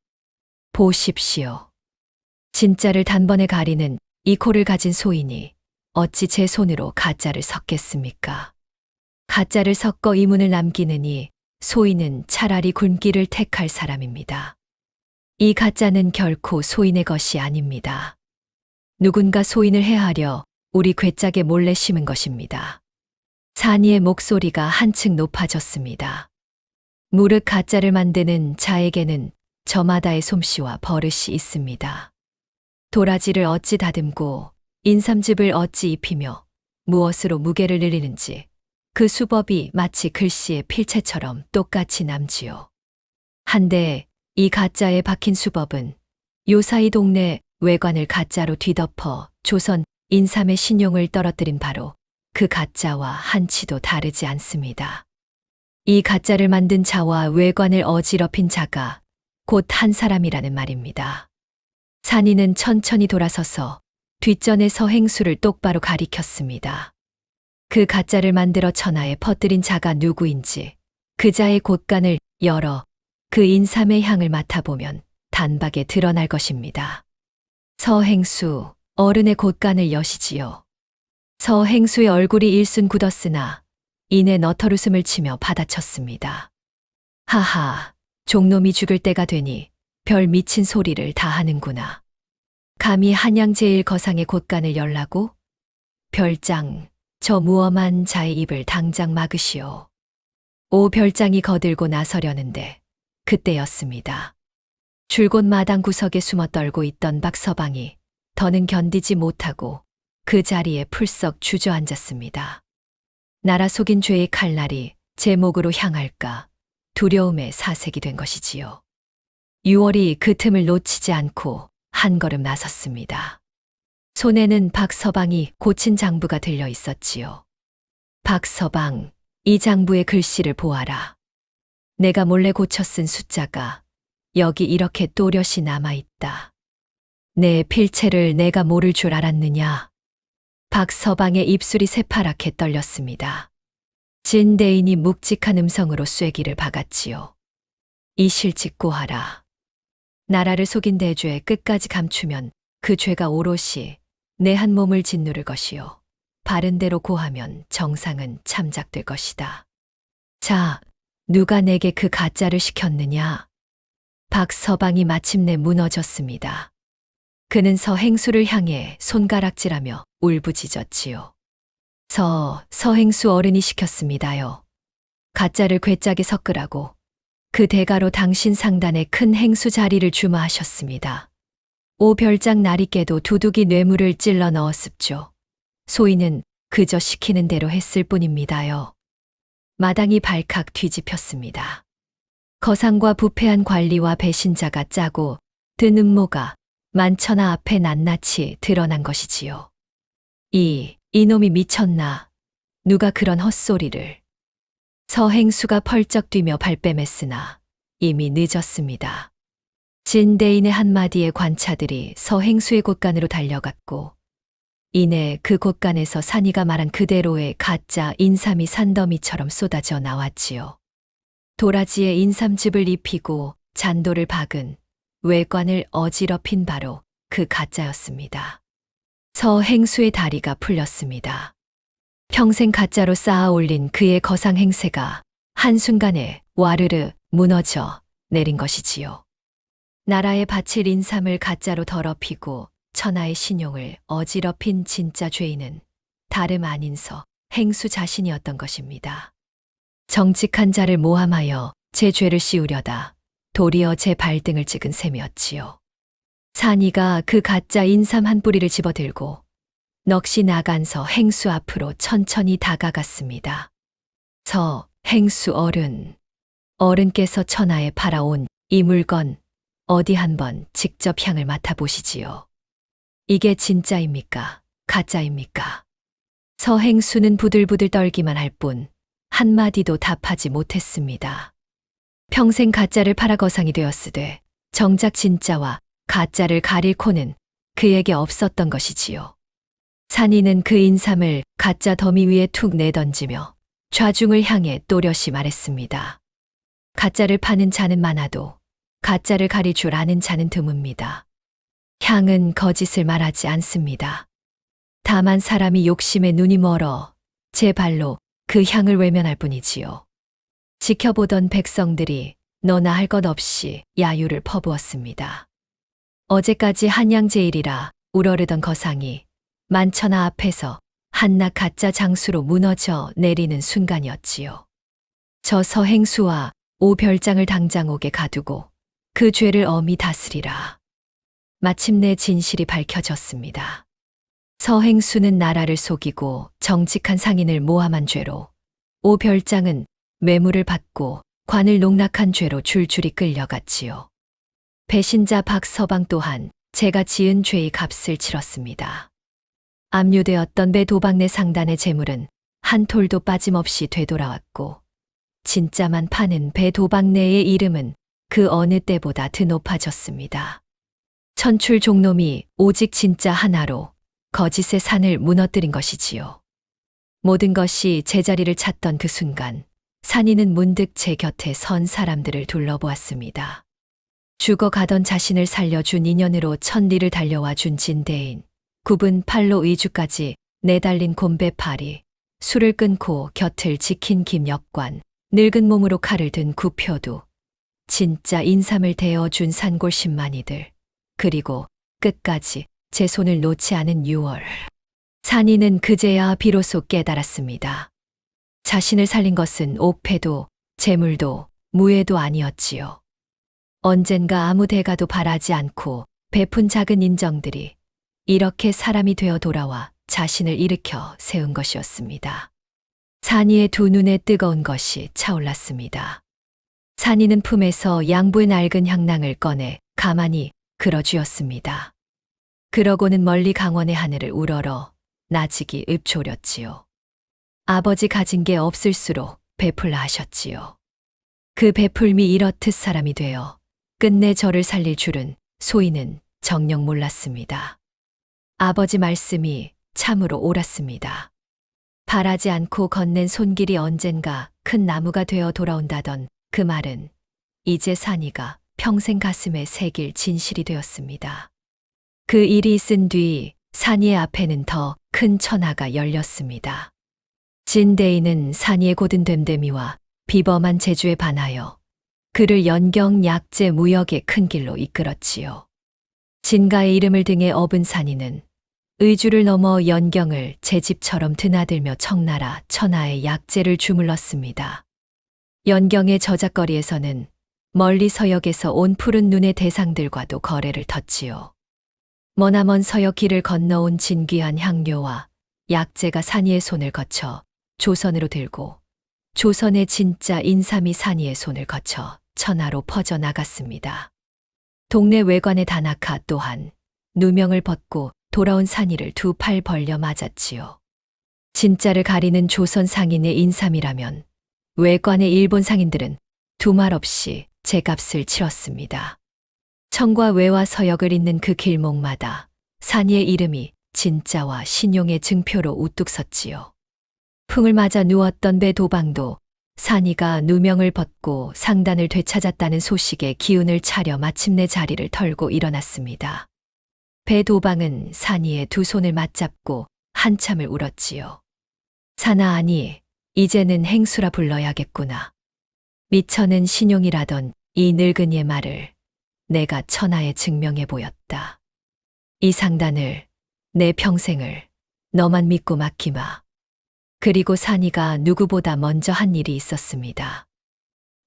보십시오. 진짜를 단번에 가리는 이 코를 가진 소인이 어찌 제 손으로 가짜를 섞겠습니까? 가짜를 섞어 이문을 남기느니 소인은 차라리 굶기를 택할 사람입니다. 이 가짜는 결코 소인의 것이 아닙니다. 누군가 소인을 해하려 우리 괴짝에 몰래 심은 것입니다. 산이의 목소리가 한층 높아졌습니다. 무릇 가짜를 만드는 자에게는 저마다의 솜씨와 버릇이 있습니다. 도라지를 어찌 다듬고 인삼즙을 어찌 입히며 무엇으로 무게를 늘리는지 그 수법이 마치 글씨의 필체처럼 똑같이 남지요. 한데 이 가짜에 박힌 수법은 요사이 동네 외관을 가짜로 뒤덮어 조선 인삼의 신용을 떨어뜨린 바로 그 가짜와 한치도 다르지 않습니다. 이 가짜를 만든 자와 외관을 어지럽힌 자가 곧 한 사람이라는 말입니다. 산이는 천천히 돌아서서 뒷전의 서행수를 똑바로 가리켰습니다. 그 가짜를 만들어 천하에 퍼뜨린 자가 누구인지 그 자의 곳간을 열어 그 인삼의 향을 맡아보면 단박에 드러날 것입니다. 서행수, 어른의 곳간을 여시지요. 서행수의 얼굴이 일순 굳었으나 이내 너털웃음을 치며 받아쳤습니다. 하하, 종놈이 죽을 때가 되니 별 미친 소리를 다 하는구나. 감히 한양제일 거상의 곳간을 열라고? 별장, 저 무엄한 자의 입을 당장 막으시오. 오 별장이 거들고 나서려는데 그때였습니다. 줄곧 마당 구석에 숨어 떨고 있던 박서방이 더는 견디지 못하고 그 자리에 풀썩 주저앉았습니다. 나라 속인 죄의 칼날이 제 목으로 향할까 두려움에 사색이 된 것이지요. 6월이 그 틈을 놓치지 않고 한 걸음 나섰습니다. 손에는 박서방이 고친 장부가 들려 있었지요. 박서방, 이 장부의 글씨를 보아라. 내가 몰래 고쳐 쓴 숫자가 여기 이렇게 또렷이 남아있다. 내 필체를 내가 모를 줄 알았느냐? 박서방의 입술이 새파랗게 떨렸습니다. 진대인이 묵직한 음성으로 쐐기를 박았지요. 이 실직 고하라. 나라를 속인 대죄 끝까지 감추면 그 죄가 오롯이 내 한 몸을 짓누를 것이요. 바른 대로 고하면 정상은 참작될 것이다. 자, 누가 내게 그 가짜를 시켰느냐? 박서방이 마침내 무너졌습니다. 그는 서행수를 향해 손가락질하며 울부짖었지요. 서행수 어른이 시켰습니다요. 가짜를 괴짜게 섞으라고. 그 대가로 당신 상단에 큰 행수 자리를 주마하셨습니다. 오별장 나리께도 두둑이 뇌물을 찔러 넣었습죠. 소인은 그저 시키는 대로 했을 뿐입니다요. 마당이 발칵 뒤집혔습니다. 거상과 부패한 관리와 배신자가 짜고 든 음모가 만천하 앞에 낱낱이 드러난 것이지요. 이놈이 미쳤나? 누가 그런 헛소리를. 서행수가 펄쩍 뛰며 발뺌했으나 이미 늦었습니다. 진대인의 한마디에 관차들이 서행수의 곳간으로 달려갔고 이내 그 곳간에서 산이가 말한 그대로의 가짜 인삼이 산더미처럼 쏟아져 나왔지요. 도라지에 인삼즙을 입히고 잔도를 박은 외관을 어지럽힌 바로 그 가짜였습니다. 서행수의 다리가 풀렸습니다. 평생 가짜로 쌓아 올린 그의 거상 행세가 한순간에 와르르 무너져 내린 것이지요. 나라에 바칠 인삼을 가짜로 더럽히고 천하의 신용을 어지럽힌 진짜 죄인은 다름 아닌 서행수 자신이었던 것입니다. 정직한 자를 모함하여 제 죄를 씌우려다 도리어 제 발등을 찍은 셈이었지요. 산이가 그 가짜 인삼 한 뿌리를 집어들고 넋이 나간 서행수 앞으로 천천히 다가갔습니다. 서행수 어른께서 천하에 팔아온 이 물건 어디 한번 직접 향을 맡아보시지요. 이게 진짜입니까? 가짜입니까? 서행수는 부들부들 떨기만 할 뿐 한마디도 답하지 못했습니다. 평생 가짜를 팔아 거상이 되었으되 정작 진짜와 가짜를 가릴 코는 그에게 없었던 것이지요. 산이는 그 인삼을 가짜 더미 위에 툭 내던지며 좌중을 향해 또렷이 말했습니다. 가짜를 파는 자는 많아도 가짜를 가릴 줄 아는 자는 드뭅니다. 향은 거짓을 말하지 않습니다. 다만 사람이 욕심에 눈이 멀어 제 발로 그 향을 외면할 뿐이지요. 지켜보던 백성들이 너나 할 것 없이 야유를 퍼부었습니다. 어제까지 한양제일이라 우러르던 거상이 만천하 앞에서 한낱 가짜 장수로 무너져 내리는 순간이었지요. 저 서행수와 오별장을 당장 옥에 가두고 그 죄를 엄히 다스리라. 마침내 진실이 밝혀졌습니다. 서행수는 나라를 속이고 정직한 상인을 모함한 죄로, 오별장은 매물을 받고 관을 농락한 죄로 줄줄이 끌려갔지요. 배신자 박서방 또한 제가 지은 죄의 값을 치렀습니다. 압류되었던 배 도박내 상단의 재물은 한 톨도 빠짐없이 되돌아왔고 진짜만 파는 배 도박내의 이름은 그 어느 때보다 더 높아졌습니다. 천출 종놈이 오직 진짜 하나로 거짓의 산을 무너뜨린 것이지요. 모든 것이 제자리를 찾던 그 순간 산이는 문득 제 곁에 선 사람들을 둘러보았습니다. 죽어가던 자신을 살려준 인연으로 천리를 달려와 준 진대인, 굽은 팔로 의주까지 내달린 곰배파리, 술을 끊고 곁을 지킨 김역관, 늙은 몸으로 칼을 든 구표두, 진짜 인삼을 대어준 산골 신만이들, 그리고 끝까지 제 손을 놓지 않은 6월. 산이는 그제야 비로소 깨달았습니다. 자신을 살린 것은 옥패도 재물도 무예도 아니었지요. 언젠가 아무 대가도 바라지 않고 베푼 작은 인정들이 이렇게 사람이 되어 돌아와 자신을 일으켜 세운 것이었습니다. 산이의 두 눈에 뜨거운 것이 차올랐습니다. 산이는 품에서 양부의 낡은 향낭을 꺼내 가만히 그려쥐었습니다. 그러고는 멀리 강원의 하늘을 우러러 나직이 읊조렸지요. 아버지 가진 게 없을수록 베풀라 하셨지요. 그 베풀미 이렇듯 사람이 되어 끝내 저를 살릴 줄은 소인은 정녕 몰랐습니다. 아버지 말씀이 참으로 옳았습니다. 바라지 않고 건넨 손길이 언젠가 큰 나무가 되어 돌아온다던 그 말은 이제 산이가 평생 가슴에 새길 진실이 되었습니다. 그 일이 있은 뒤 산이의 앞에는 더 큰 천하가 열렸습니다. 진대인은 산이의 고든 됨됨이와 비범한 재주에 반하여 그를 연경 약재 무역의 큰 길로 이끌었지요. 진가의 이름을 등에 업은 산이는 의주를 넘어 연경을 제 집처럼 드나들며 청나라 천하의 약재를 주물렀습니다. 연경의 저작거리에서는 멀리 서역에서 온 푸른 눈의 대상들과도 거래를 텄지요. 머나먼 서역 길을 건너온 진귀한 향료와 약재가 산이의 손을 거쳐 조선으로 들고 조선의 진짜 인삼이 산이의 손을 거쳐 천하로 퍼져나갔습니다. 동네 외관의 다나카 또한 누명을 벗고 돌아온 산이를 두 팔 벌려 맞았지요. 진짜를 가리는 조선 상인의 인삼이라면 외관의 일본 상인들은 두말 없이 제값을 치렀습니다. 청과 외와 서역을 잇는 그 길목마다 산이의 이름이 진짜와 신용의 증표로 우뚝 섰지요. 풍을 맞아 누웠던 배 도방도 산이가 누명을 벗고 상단을 되찾았다는 소식에 기운을 차려 마침내 자리를 털고 일어났습니다. 배 도방은 산이의 두 손을 맞잡고 한참을 울었지요. 산아, 아니, 이제는 행수라 불러야겠구나. 미처는 신용이라던 이 늙은이의 말을 내가 천하에 증명해 보였다. 이 상단을, 내 평생을 너만 믿고 맡기마. 그리고 산이가 누구보다 먼저 한 일이 있었습니다.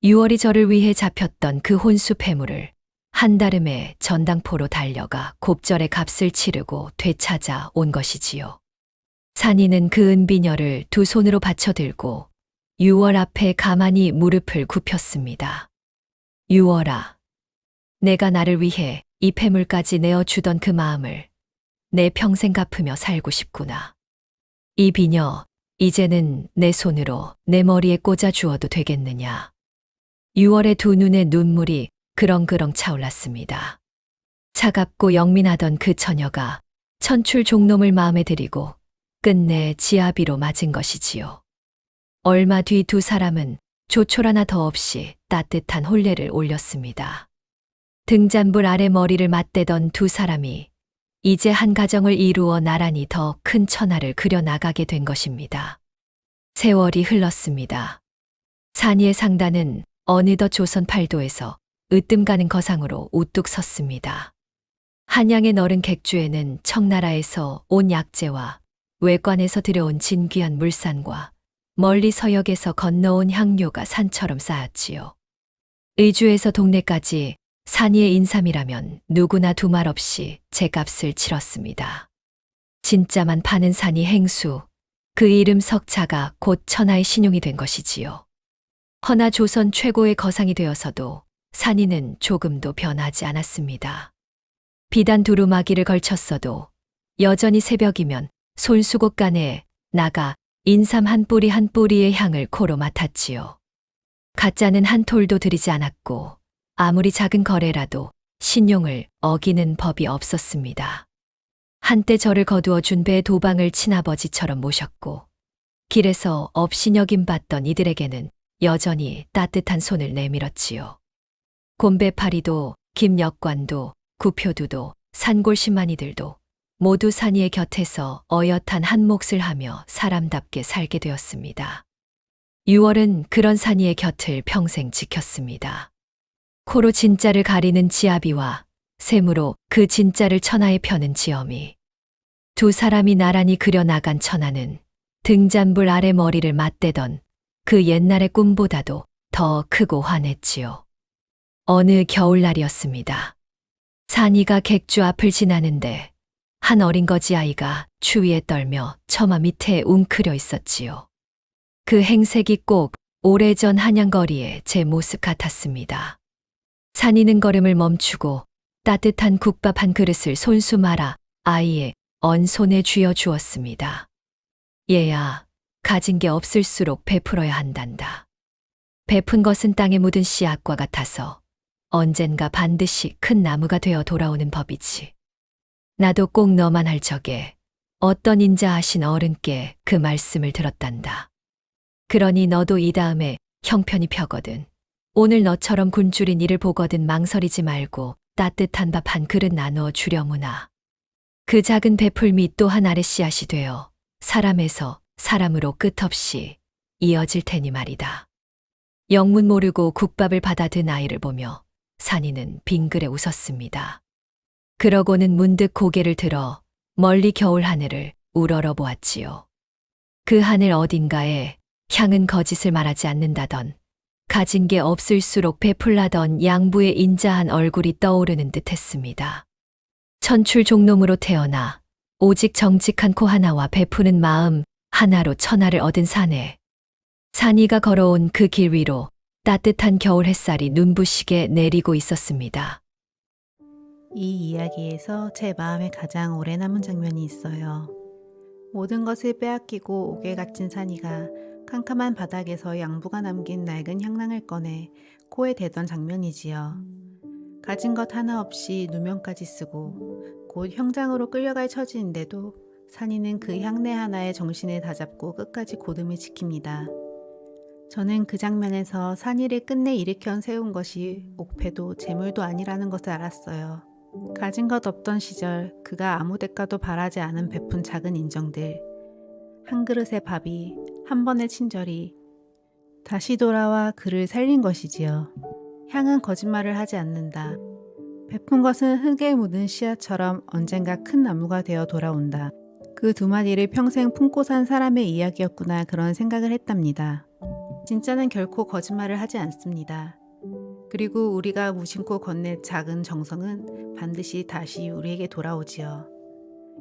6월이 저를 위해 잡혔던 그 혼수 폐물을 한달음에 전당포로 달려가 곱절의 값을 치르고 되찾아 온 것이지요. 산이는 그 은비녀를 두 손으로 받쳐들고 6월 앞에 가만히 무릎을 굽혔습니다. 6월아, 내가 나를 위해 이 폐물까지 내어주던 그 마음을 내 평생 갚으며 살고 싶구나. 이 비녀, 이제는 내 손으로 내 머리에 꽂아 주어도 되겠느냐. 6월의 두 눈에 눈물이 그렁그렁 차올랐습니다. 차갑고 영민하던 그 처녀가 천출 종놈을 마음에 들이고 끝내 지아비로 맞은 것이지요. 얼마 뒤 두 사람은 조촐 하나 더 없이 따뜻한 혼례를 올렸습니다. 등잔불 아래 머리를 맞대던 두 사람이 이제 한 가정을 이루어 나란히 더 큰 천하를 그려나가게 된 것입니다. 세월이 흘렀습니다. 산이의 상단은 어느덧 조선 팔도에서 으뜸 가는 거상으로 우뚝 섰습니다. 한양의 너른 객주에는 청나라에서 온 약재와 외관에서 들여온 진귀한 물산과 멀리 서역에서 건너온 향료가 산처럼 쌓였지요. 의주에서 동네까지 산이의 인삼이라면 누구나 두말 없이 제값을 치렀습니다. 진짜만 파는 산이 행수, 그 이름 석자가 곧 천하의 신용이 된 것이지요. 허나 조선 최고의 거상이 되어서도 산이는 조금도 변하지 않았습니다. 비단 두루마기를 걸쳤어도 여전히 새벽이면 손수곡간에 나가 인삼 한 뿌리 한 뿌리의 향을 코로 맡았지요. 가짜는 한 톨도 들이지 않았고 아무리 작은 거래라도 신용을 어기는 법이 없었습니다. 한때 저를 거두어 준 배 도방을 친아버지처럼 모셨고 길에서 업신여김 받던 이들에게는 여전히 따뜻한 손을 내밀었지요. 곰배파리도 김역관도 구표두도 산골신만이들도 모두 산이의 곁에서 어엿한 한 몫을 하며 사람답게 살게 되었습니다. 6월은 그런 산이의 곁을 평생 지켰습니다. 코로 진짜를 가리는 지아비와 샘으로 그 진짜를 천하에 펴는 지엄이. 두 사람이 나란히 그려나간 천하는 등잔불 아래 머리를 맞대던 그 옛날의 꿈보다도 더 크고 환했지요. 어느 겨울날이었습니다. 산이가 객주 앞을 지나는데 한 어린 거지 아이가 추위에 떨며 처마 밑에 웅크려 있었지요. 그 행색이 꼭 오래전 한양거리의 제 모습 같았습니다. 산이는 걸음을 멈추고 따뜻한 국밥 한 그릇을 손수 말아 아이의 언 손에 쥐어 주었습니다. 얘야, 가진 게 없을수록 베풀어야 한단다. 베푼 것은 땅에 묻은 씨앗과 같아서 언젠가 반드시 큰 나무가 되어 돌아오는 법이지. 나도 꼭 너만 할 적에 어떤 인자하신 어른께 그 말씀을 들었단다. 그러니 너도 이 다음에 형편이 펴거든. 오늘 너처럼 굶주린 이를 보거든 망설이지 말고 따뜻한 밥 한 그릇 나누어 주려무나. 그 작은 베풀미 또한 아래 씨앗이 되어 사람에서 사람으로 끝없이 이어질 테니 말이다. 영문 모르고 국밥을 받아든 아이를 보며 산이는 빙그레 웃었습니다. 그러고는 문득 고개를 들어 멀리 겨울 하늘을 우러러 보았지요. 그 하늘 어딘가에 향은 거짓을 말하지 않는다던, 가진 게 없을수록 베풀라던 양부의 인자한 얼굴이 떠오르는 듯했습니다. 천출 종놈으로 태어나 오직 정직한 코 하나와 베푸는 마음 하나로 천하를 얻은 사내. 산이가 걸어온 그 길 위로 따뜻한 겨울 햇살이 눈부시게 내리고 있었습니다. 이 이야기에서 제 마음에 가장 오래 남은 장면이 있어요. 모든 것을 빼앗기고 옥에 갇힌 산이가 캄캄한 바닥에서 양부가 남긴 낡은 향낭을 꺼내 코에 대던 장면이지요. 가진 것 하나 없이 누명까지 쓰고 곧 형장으로 끌려갈 처지인데도 산이는 그 향내 하나에 정신을 다잡고 끝까지 고듬을 지킵니다. 저는 그 장면에서 산이를 끝내 일으켜 세운 것이 옥패도 재물도 아니라는 것을 알았어요. 가진 것 없던 시절 그가 아무 대가도 바라지 않은 베푼 작은 인정들, 한 그릇의 밥이, 한 번의 친절이 다시 돌아와 그를 살린 것이지요. 향은 거짓말을 하지 않는다. 베푼 것은 흙에 묻은 씨앗처럼 언젠가 큰 나무가 되어 돌아온다. 그 두 마디를 평생 품고 산 사람의 이야기였구나, 그런 생각을 했답니다. 진짜는 결코 거짓말을 하지 않습니다. 그리고 우리가 무심코 건넨 작은 정성은 반드시 다시 우리에게 돌아오지요.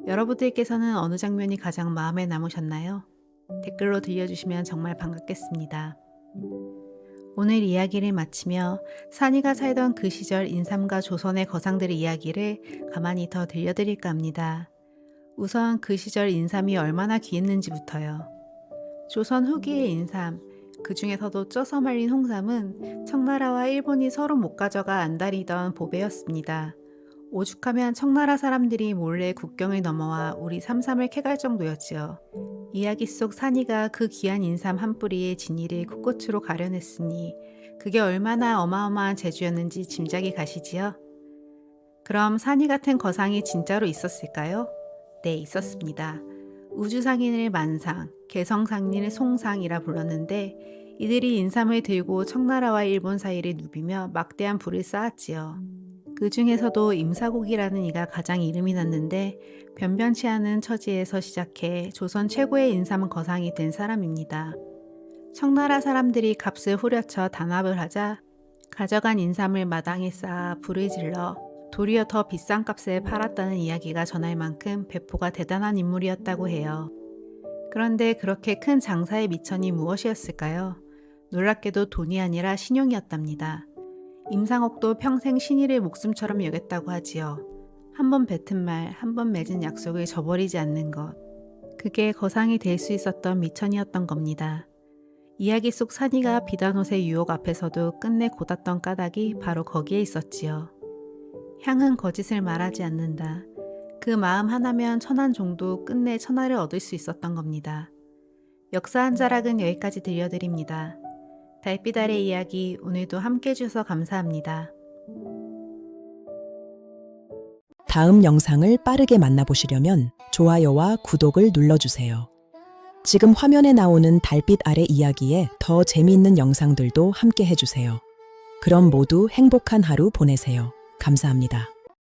여러분들께서는 어느 장면이 가장 마음에 남으셨나요? 댓글로 들려주시면 정말 반갑겠습니다. 오늘 이야기를 마치며 산이가 살던 그 시절 인삼과 조선의 거상들의 이야기를 가만히 더 들려드릴까 합니다. 우선 그 시절 인삼이 얼마나 귀했는지부터요. 조선 후기의 인삼, 그 중에서도 쪄서 말린 홍삼은 청나라와 일본이 서로 못 가져가 안달이던 보배였습니다. 오죽하면 청나라 사람들이 몰래 국경을 넘어와 우리 삼삼을 캐갈 정도였지요. 이야기 속 산이가 그 귀한 인삼 한 뿌리의 진이를 코끝으로 가려냈으니 그게 얼마나 어마어마한 재주였는지 짐작이 가시지요? 그럼 산이 같은 거상이 진짜로 있었을까요? 네, 있었습니다. 우주상인을 만상, 개성상인을 송상이라 불렀는데 이들이 인삼을 들고 청나라와 일본 사이를 누비며 막대한 불을 쌓았지요. 그 중에서도 임사곡이라는 이가 가장 이름이 났는데 변변치 않은 처지에서 시작해 조선 최고의 인삼 거상이 된 사람입니다. 청나라 사람들이 값을 후려쳐 단합을 하자 가져간 인삼을 마당에 쌓아 불을 질러 도리어 더 비싼 값에 팔았다는 이야기가 전할 만큼 배포가 대단한 인물이었다고 해요. 그런데 그렇게 큰 장사의 미천이 무엇이었을까요? 놀랍게도 돈이 아니라 신용이었답니다. 임상옥도 평생 신의를 목숨처럼 여겼다고 하지요. 한 번 뱉은 말, 한 번 맺은 약속을 저버리지 않는 것. 그게 거상이 될 수 있었던 미천이었던 겁니다. 이야기 속 산이가 비단옷의 유혹 앞에서도 끝내 곧았던 까닭이 바로 거기에 있었지요. 향은 거짓을 말하지 않는다. 그 마음 하나면 천한 종도 끝내 천하를 얻을 수 있었던 겁니다. 역사 한 자락은 여기까지 들려드립니다. 달빛 아래 이야기, 오늘도 함께 해주셔서 감사합니다. 다음 영상을 빠르게 만나보시려면 좋아요와 구독을 눌러주세요. 지금 화면에 나오는 달빛 아래 이야기에 더 재미있는 영상들도 함께 해주세요. 그럼 모두 행복한 하루 보내세요. 감사합니다.